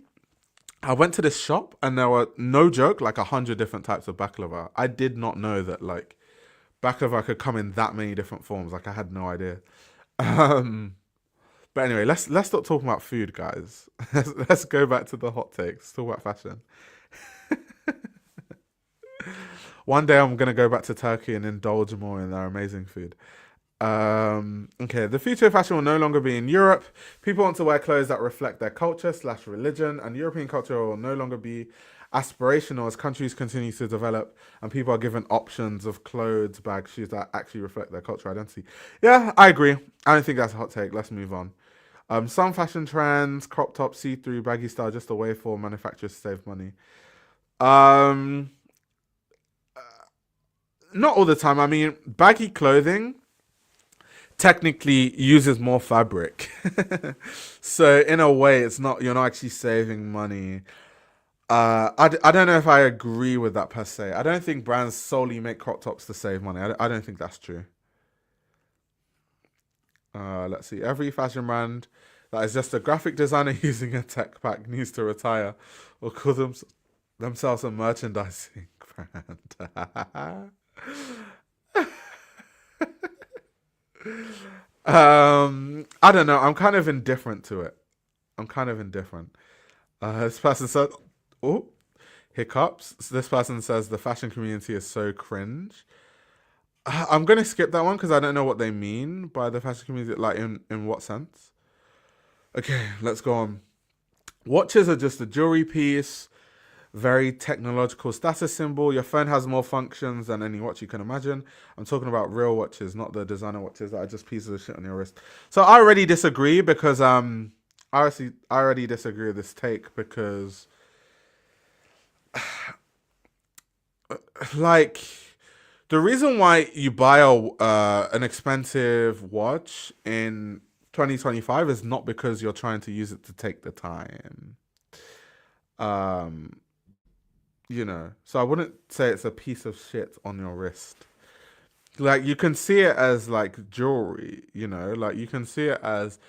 I went to this shop and there were no joke like 100 different types of baklava. I did not know that like baklava could come in that many different forms. Like I had no idea. Um, but anyway, let's stop talking about food, guys. Let's go back to the hot takes. Talk about fashion. One day I'm gonna go back to Turkey and indulge more in their amazing food. Okay, the future of fashion will no longer be in Europe. People want to wear clothes that reflect their culture slash religion, and European culture will no longer be aspirational as countries continue to develop and people are given options of clothes, bags, shoes that actually reflect their cultural identity. Yeah, I agree. I don't think that's a hot take. Let's move on. Some fashion trends, crop top, see-through, baggy style, just a way for manufacturers to save money. Um, Not all the time. I mean, baggy clothing technically uses more fabric. So in a way it's not you're not actually saving money. I don't know if I agree with that per se. I don't think brands solely make crop tops to save money. I don't think that's true. Let's see. Every fashion brand that is just a graphic designer using a tech pack needs to retire or call themselves a merchandising brand. I don't know. I'm kind of indifferent to it. I'm kind of indifferent. This person said, "Oh, hiccups." So this person says the fashion community is so cringe. I'm gonna skip that one because I don't know what they mean by the fashion community. Like in what sense? Okay, let's go on. Watches are just a jewelry piece, very technological status symbol. Your phone has more functions than any watch you can imagine. I'm talking about real watches, not the designer watches that are just pieces of shit on your wrist. So I already disagree because I already disagree with this take because like the reason why you buy an expensive watch in 2025 is not because you're trying to use it to take the time. Um, so I wouldn't say it's a piece of shit on your wrist. Like you can see it as like jewelry, like you can see it as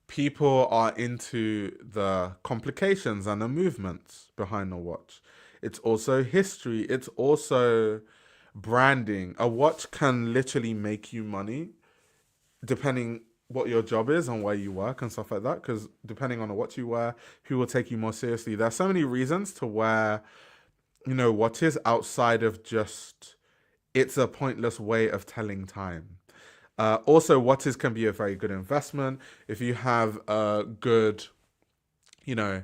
people are into the complications and the movements behind the watch. It's also history. It's also branding. A watch can literally make you money depending what your job is and where you work and stuff like that. Because depending on what you wear, who will take you more seriously. There are so many reasons to wear, watches outside of just it's a pointless way of telling time. Also, watches can be a very good investment if you have a good, you know,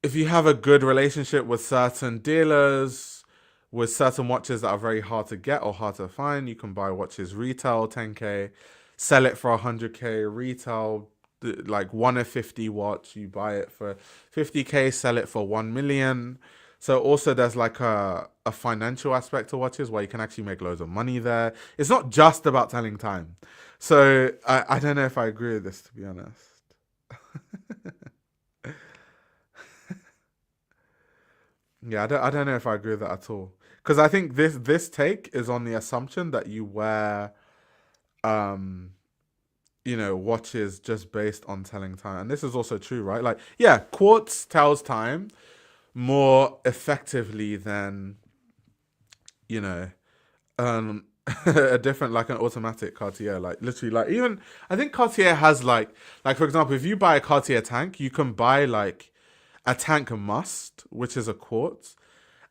if you have a good relationship with certain dealers, with certain watches that are very hard to get or hard to find. You can buy watches retail 10K, sell it for 100K retail like one of 50 watch, you buy it for 50K, sell it for 1 million. So also there's like a financial aspect to watches where you can actually make loads of money there. It's not just about telling time. So I don't know if I agree with this, to be honest. Yeah, I don't know if I agree with that at all. Because I think this take is on the assumption that you wear um watches just based on telling time. And this is also true, right? Like, yeah, quartz tells time more effectively than, you know, um a different, like an automatic Cartier. Like literally, like, even I think Cartier has like for example, if you buy a Cartier tank, you can buy like a tank must, which is a quartz,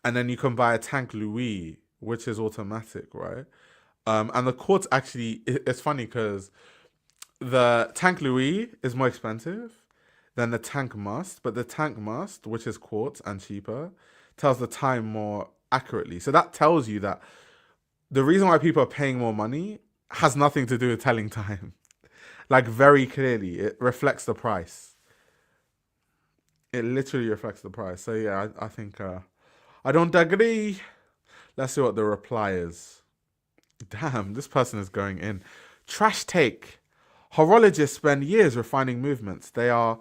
and then you can buy a tank Louis, which is automatic, right? And the quartz actually, it's funny because the tank Louis is more expensive than the tank must, but the tank must, which is quartz and cheaper, tells the time more accurately. So that tells you that the reason why people are paying more money has nothing to do with telling time. Like, very clearly, it reflects the price. It literally reflects the price. So yeah, I think I don't agree. Let's see what the reply is. Damn, this person is going in. Trash take. Horologists spend years refining movements. They are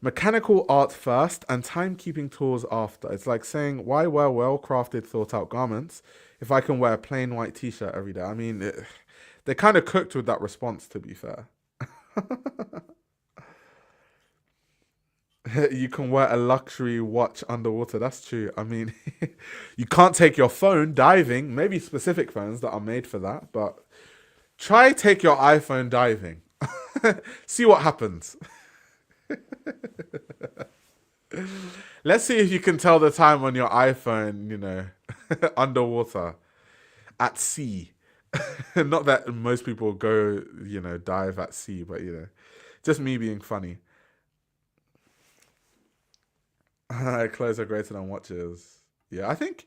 mechanical art first and timekeeping tools after. It's like saying, why wear well crafted, thought out garments if I can wear a plain white t shirt every day? I mean, they kind of cooked with that response, to be fair. You can wear a luxury watch underwater. That's true. I mean, you can't take your phone diving, maybe specific phones that are made for that, but try take your iPhone diving. See what happens. Let's see if you can tell the time on your iPhone, underwater, at sea. Not that most people go, dive at sea, but, just me being funny. Clothes are greater than watches. Yeah, I think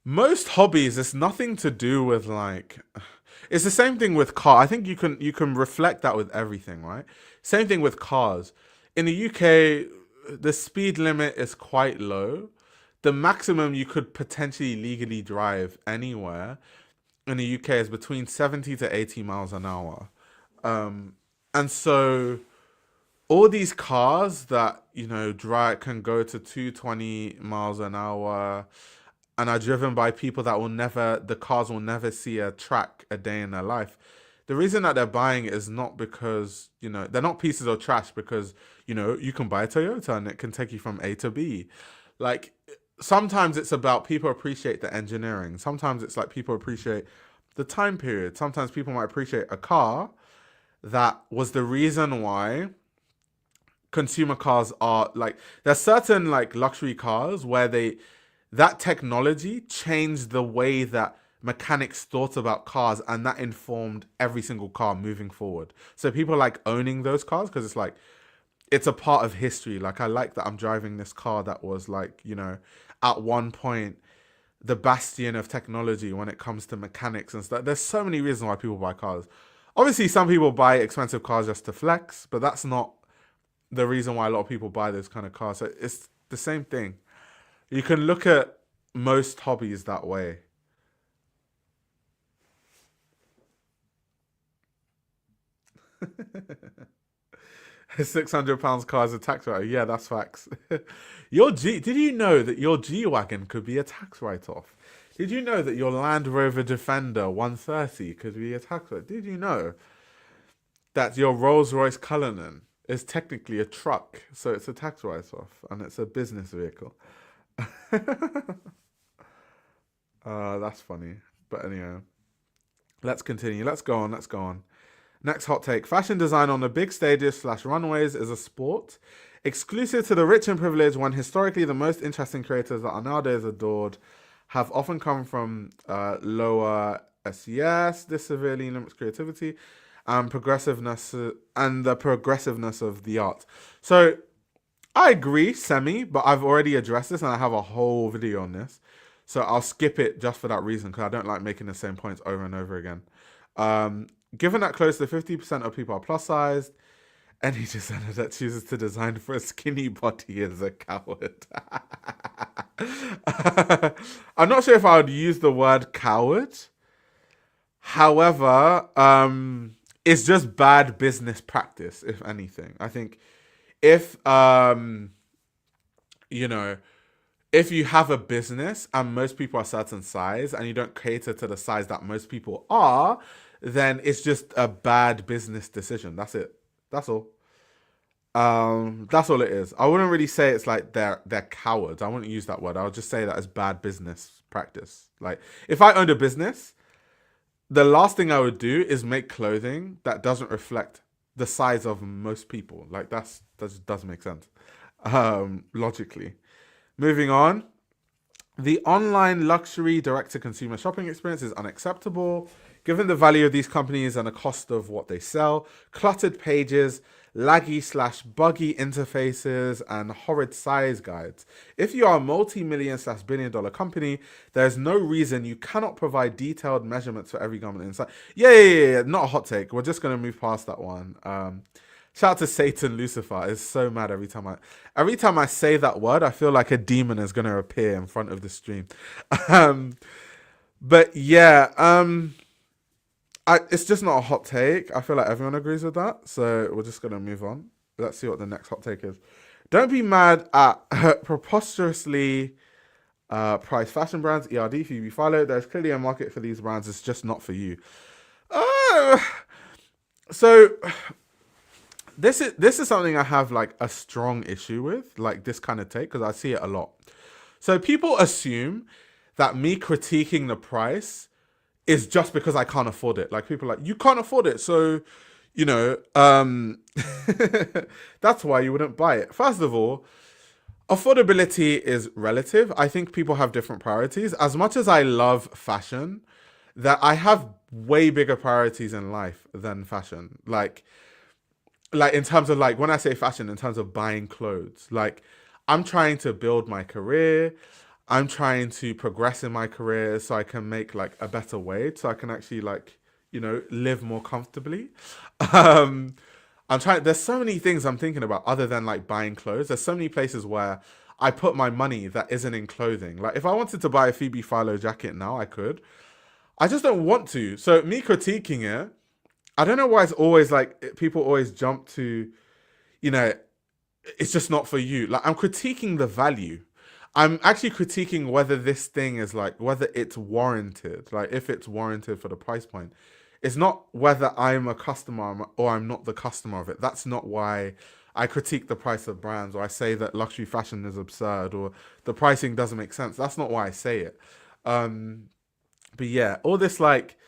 most hobbies, it's nothing to do with like, it's the same thing with car. I think you can reflect that with everything, right? Same thing with cars. In the UK, the speed limit is quite low. The maximum you could potentially legally drive anywhere in the UK is between 70 to 80 miles an hour. Um, and so all these cars that drive can go to 220 miles an hour and are driven by people that will never the cars will never see a track a day in their life. The reason that they're buying it is not because they're not pieces of trash, because you can buy a Toyota and it can take you from A to B. Like, sometimes it's about people appreciate the engineering, sometimes it's like people appreciate the time period, sometimes people might appreciate a car that was the reason why consumer cars are like, there's certain like luxury cars where they that technology changed the way that mechanics thought about cars, and that informed every single car moving forward. So people like owning those cars because it's like it's a part of history. Like, I like that I'm driving this car that was like, at one point the bastion of technology when it comes to mechanics and stuff. There's so many reasons why people buy cars. Obviously, some people buy expensive cars just to flex, but that's not the reason why a lot of people buy those kind of cars. So it's the same thing. You can look at most hobbies that way. A £600 car is a tax write. Yeah, that's facts. Did you know that your G wagon could be a tax write off? Did you know that your Land Rover Defender 130 could be a tax write? Did you know that your Rolls Royce Cullinan is technically a truck, so it's a tax write off and it's a business vehicle? That's funny. But anyway, let's continue. Let's go on. Let's go on. Next hot take. Fashion design on the big stages slash runways is a sport exclusive to the rich and privileged, when historically the most interesting creators that are nowadays adored have often come from lower SES. This severely limits creativity and progressiveness and the progressiveness of the art. So I agree, semi, but I've already addressed this and I have a whole video on this. So I'll skip it just for that reason, because I don't like making the same points over and over again. Given that close to 50% of people are plus sized, Any designer that chooses to design for a skinny body is a coward. I'm not sure if I would use the word coward. However, it's just bad business practice, if anything. I think if you know, if you have a business and most people are a certain size and you don't cater to the size that most people are, then it's just a bad business decision. That's it. That's all. That's all it is. I wouldn't really say it's like they're cowards. I wouldn't use that word. I would just say that as bad business practice. Like if I owned a business, the last thing I would do is make clothing that doesn't reflect the size of most people. Like that just doesn't make sense. Logically. Moving on. The online luxury direct-to-consumer shopping experience is unacceptable. Given the value of these companies and the cost of what they sell, cluttered pages, laggy/buggy interfaces, and horrid size guides. If you are a multi-million/billion-dollar company, there's no reason you cannot provide detailed measurements for every garment inside. Yeah. Not a hot take. We're just gonna move past that one. Shout out to Satan Lucifer. It's so mad every time I say that word, I feel like a demon is gonna appear in front of the stream. But yeah, it's just not a hot take. I feel like everyone agrees with that. So we're just gonna move on. Let's see what the next hot take is. Don't be mad at preposterously priced fashion brands, ERD, Phoebe Philo. There's clearly a market for these brands. It's just not for you. Uh, so this is something I have like a strong issue with, like this kind of take, because I see it a lot. So people assume that me critiquing the price is just because I can't afford it. Like people are like, you can't afford it, so that's why you wouldn't buy it. First of all, affordability is relative. I think people have different priorities. As much as I love fashion, that I have way bigger priorities in life than fashion. Like in terms of like when I say fashion, in terms of buying clothes, like I'm trying to build my career. I'm trying to progress in my career so I can make like a better wage, so I can actually like, live more comfortably. Um, there's so many things I'm thinking about other than like buying clothes. There's so many places where I put my money that isn't in clothing. Like if I wanted to buy a Phoebe Philo jacket now, I could. I just don't want to. So me critiquing it, I don't know why it's always like people always jump to, you know, it's just not for you. Like I'm critiquing the value. I'm actually critiquing whether this thing is like whether it's warranted, like if it's warranted for the price point. It's not whether I'm a customer or I'm not the customer of it. That's not why I critique the price of brands or I say that luxury fashion is absurd or the pricing doesn't make sense. That's not why I say it. Um, but yeah, all this like,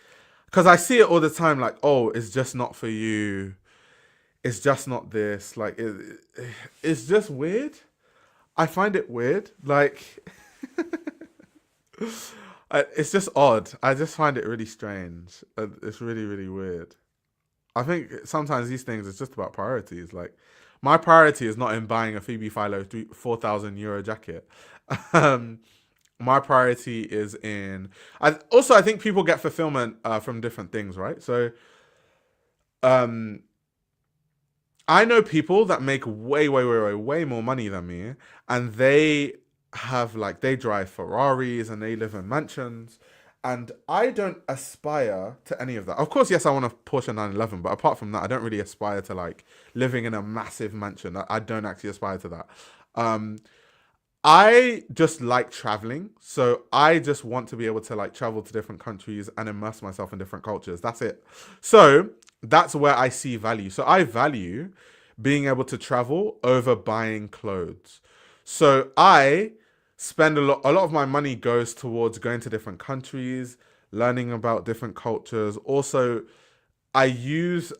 because I see it all the time, like, oh, it's just not for you. It's just not this. Like, it's just weird. I find it weird. Like, it's just odd. I just find it really strange. It's really, really weird. I think sometimes these things it's just about priorities. Like, my priority is not in buying a Phoebe Philo 4,000 euro jacket. Um, my priority is in. I think people get fulfillment from different things, right? So, um, I know people that make way more money than me, and they have like they drive Ferraris and they live in mansions, and I don't aspire to any of that. Of course, yes, I want a Porsche 911, but apart from that, I don't really aspire to like living in a massive mansion. I don't actually aspire to that. Um, I just like traveling, so I just want to be able to like travel to different countries and immerse myself in different cultures. That's it. So that's where I see value. So I value being able to travel over buying clothes. So I spend a lot of my money goes towards going to different countries, learning about different cultures. Also, I use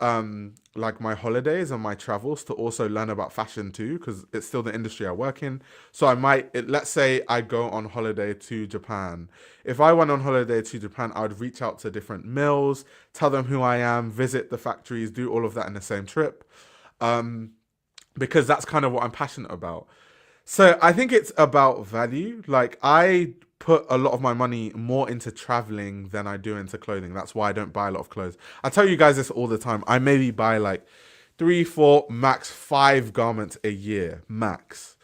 like my holidays and my travels to also learn about fashion too, because it's still the industry I work in. So let's say I go on holiday to Japan. If I went on holiday to Japan, I would reach out to different mills, tell them who I am, visit the factories, do all of that in the same trip, because that's kind of what I'm passionate about. So I think it's about value. Like I put a lot of my money more into traveling than I do into clothing. That's why I don't buy a lot of clothes. I tell you guys this all the time. I maybe buy like 3, 4, max 5 garments a year, max.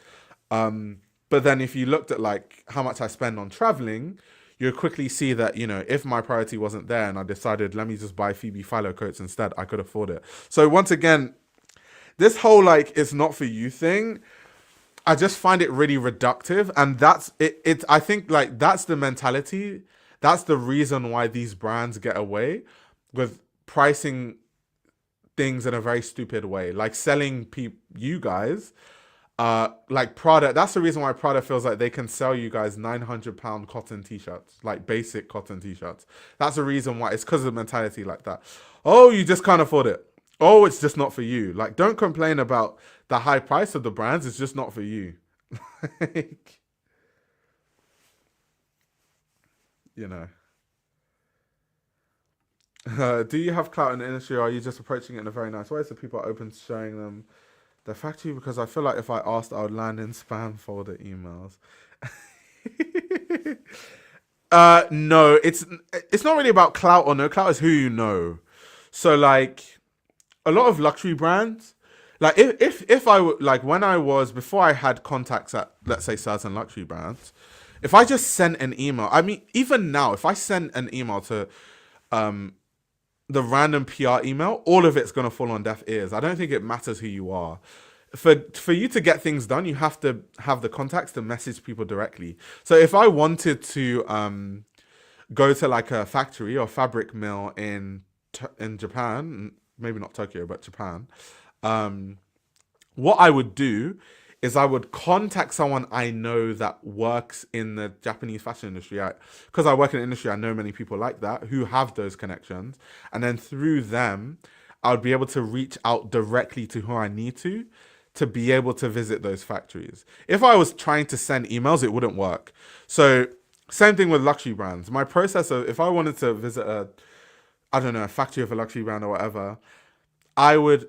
But then if you looked at like how much I spend on traveling, you'll quickly see that, if my priority wasn't there and I decided, let me just buy Phoebe Philo coats instead, I could afford it. So once again, this whole like it's not for you thing, I just find it really reductive, and that's it. I think like that's the mentality. That's the reason why these brands get away with pricing things in a very stupid way, like selling you guys, like Prada. That's the reason why Prada feels like they can sell you guys £900 cotton t-shirts, like basic cotton t-shirts. That's the reason why. It's because of the mentality like that. Oh, you just can't afford it. Oh, it's just not for you. Like, don't complain about the high price of the brands. It's just not for you. Like, you know. Do you have clout in the industry, or are you just approaching it in a very nice way so people are open to showing them the factory? Because I feel like if I asked, I would land in spam folder emails. No, it's not really about clout or no clout. It's who you know. So like a lot of luxury brands, like if I would like when I was before I had contacts at, let's say, certain luxury brands, if I just sent an email, I mean even now if I send an email to the random PR email, all of it's gonna fall on deaf ears. I don't think it matters who you are. For you to get things done, you have to have the contacts to message people directly. So if I wanted to go to like a factory or fabric mill in Japan, maybe not Tokyo but Japan, what I would do is I would contact someone I know that works in the Japanese fashion industry. Because I work in the industry, I know many people like that who have those connections. And then through them, I would be able to reach out directly to who I need to be able to visit those factories. If I was trying to send emails, it wouldn't work. So same thing with luxury brands. My process of, if I wanted to visit a factory of a luxury brand or whatever, I would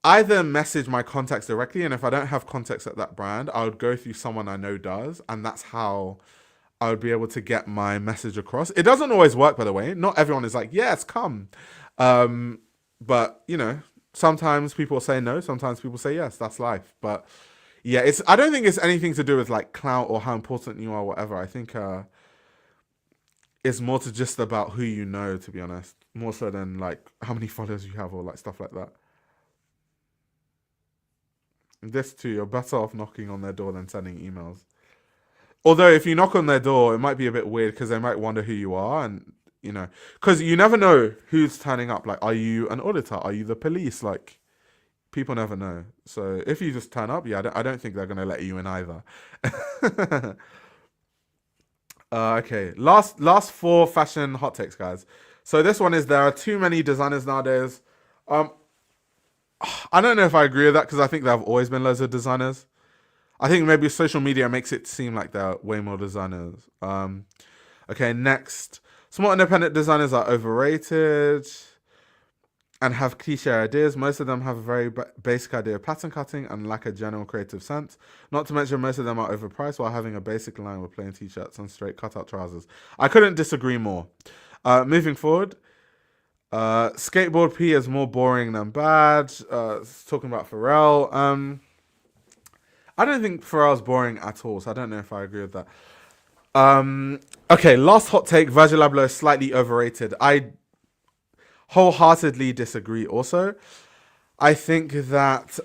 either message my contacts directly, and if I don't have contacts at that brand, I would go through someone I know does, and that's how I would be able to get my message across. It doesn't always work, by the way. Not everyone is like, yes, come. But, sometimes people say no, sometimes people say yes. That's life. But yeah, I don't think it's anything to do with like clout or how important you are, or whatever. I think it's more to just about who you know, to be honest. More so than like how many followers you have or like stuff like that. This too, you're better off knocking on their door than sending emails. Although if you knock on their door, it might be a bit weird because they might wonder who you are, and because you never know who's turning up. Like, are you an auditor? Are you the police? Like, people never know. So if you just turn up, yeah, I don't think they're gonna let you in either. Okay, last 4 fashion hot takes, guys. So this one is, there are too many designers nowadays. Um, I don't know if I agree with that because I think there have always been loads of designers. I think maybe social media makes it seem like there are way more designers. Okay, next. Small independent designers are overrated and have cliche ideas. Most of them have a very basic idea of pattern cutting and lack a general creative sense. Not to mention, most of them are overpriced while having a basic line with plain t-shirts and straight cutout trousers. I couldn't disagree more. Moving forward, skateboard P is more boring than bad. Talking about Pharrell. I don't think Pharrell's boring at all, so I don't know if I agree with that. Okay, last hot take. Virgil Abloh is slightly overrated. I wholeheartedly disagree also. I think that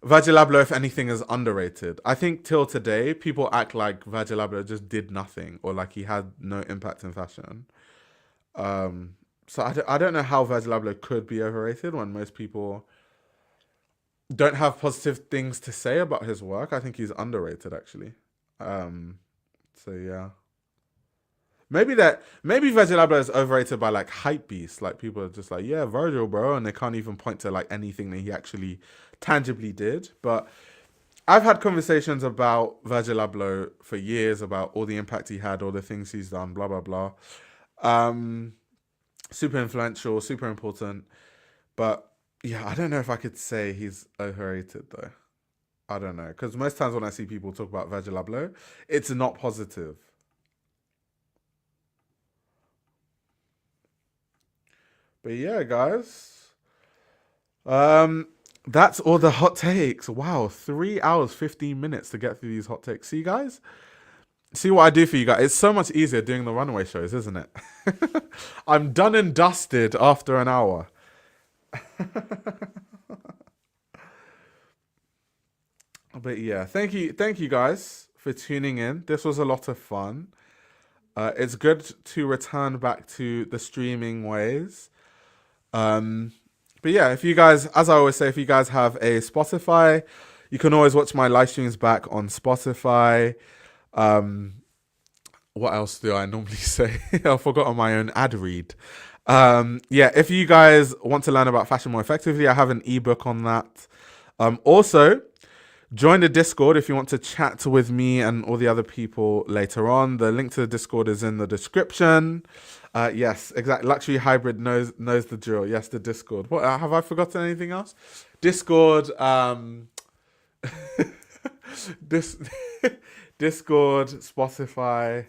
Virgil Abloh, if anything, is underrated. I think till today, people act like Virgil Abloh just did nothing or like he had no impact in fashion. So I don't know how Virgil Abloh could be overrated when most people don't have positive things to say about his work. I think he's underrated, actually. So yeah. Maybe Virgil Abloh is overrated by like hype beasts. Like people are just like, yeah, Virgil, bro, and they can't even point to like anything that he actually tangibly did. But I've had conversations about Virgil Abloh for years about all the impact he had, all the things he's done, blah blah blah. Super influential, super important. But yeah, I don't know if I could say he's overrated though. I don't know, because most times when I see people talk about Virgil Abloh, it's not positive. But yeah, guys. Um, that's all the hot takes. Wow, 3 hours, 15 minutes to get through these hot takes. See, guys? See what I do for you guys? It's so much easier doing the runaway shows, isn't it? I'm done and dusted after an hour. But yeah, thank you guys for tuning in. This was a lot of fun. It's good to return back to the streaming ways. Um, but yeah, if you guys, as I always say, if you guys have a Spotify, you can always watch my live streams back on Spotify. Um, what else do I normally say? I forgot on my own ad read. Yeah, if you guys want to learn about fashion more effectively, I have an ebook on that. Also, join the Discord if you want to chat with me and all the other people later on. The link to the Discord is in the description. Yes, exactly. Luxury Hybrid knows the drill. Yes, the Discord. What have I forgotten anything else? Discord. This Discord, Spotify,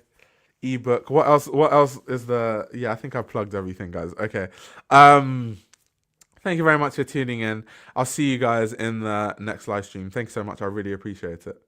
ebook. What else? What else is the? Yeah, I think I plugged everything, guys. Okay. Thank you very much for tuning in. I'll see you guys in the next live stream. Thanks so much. I really appreciate it.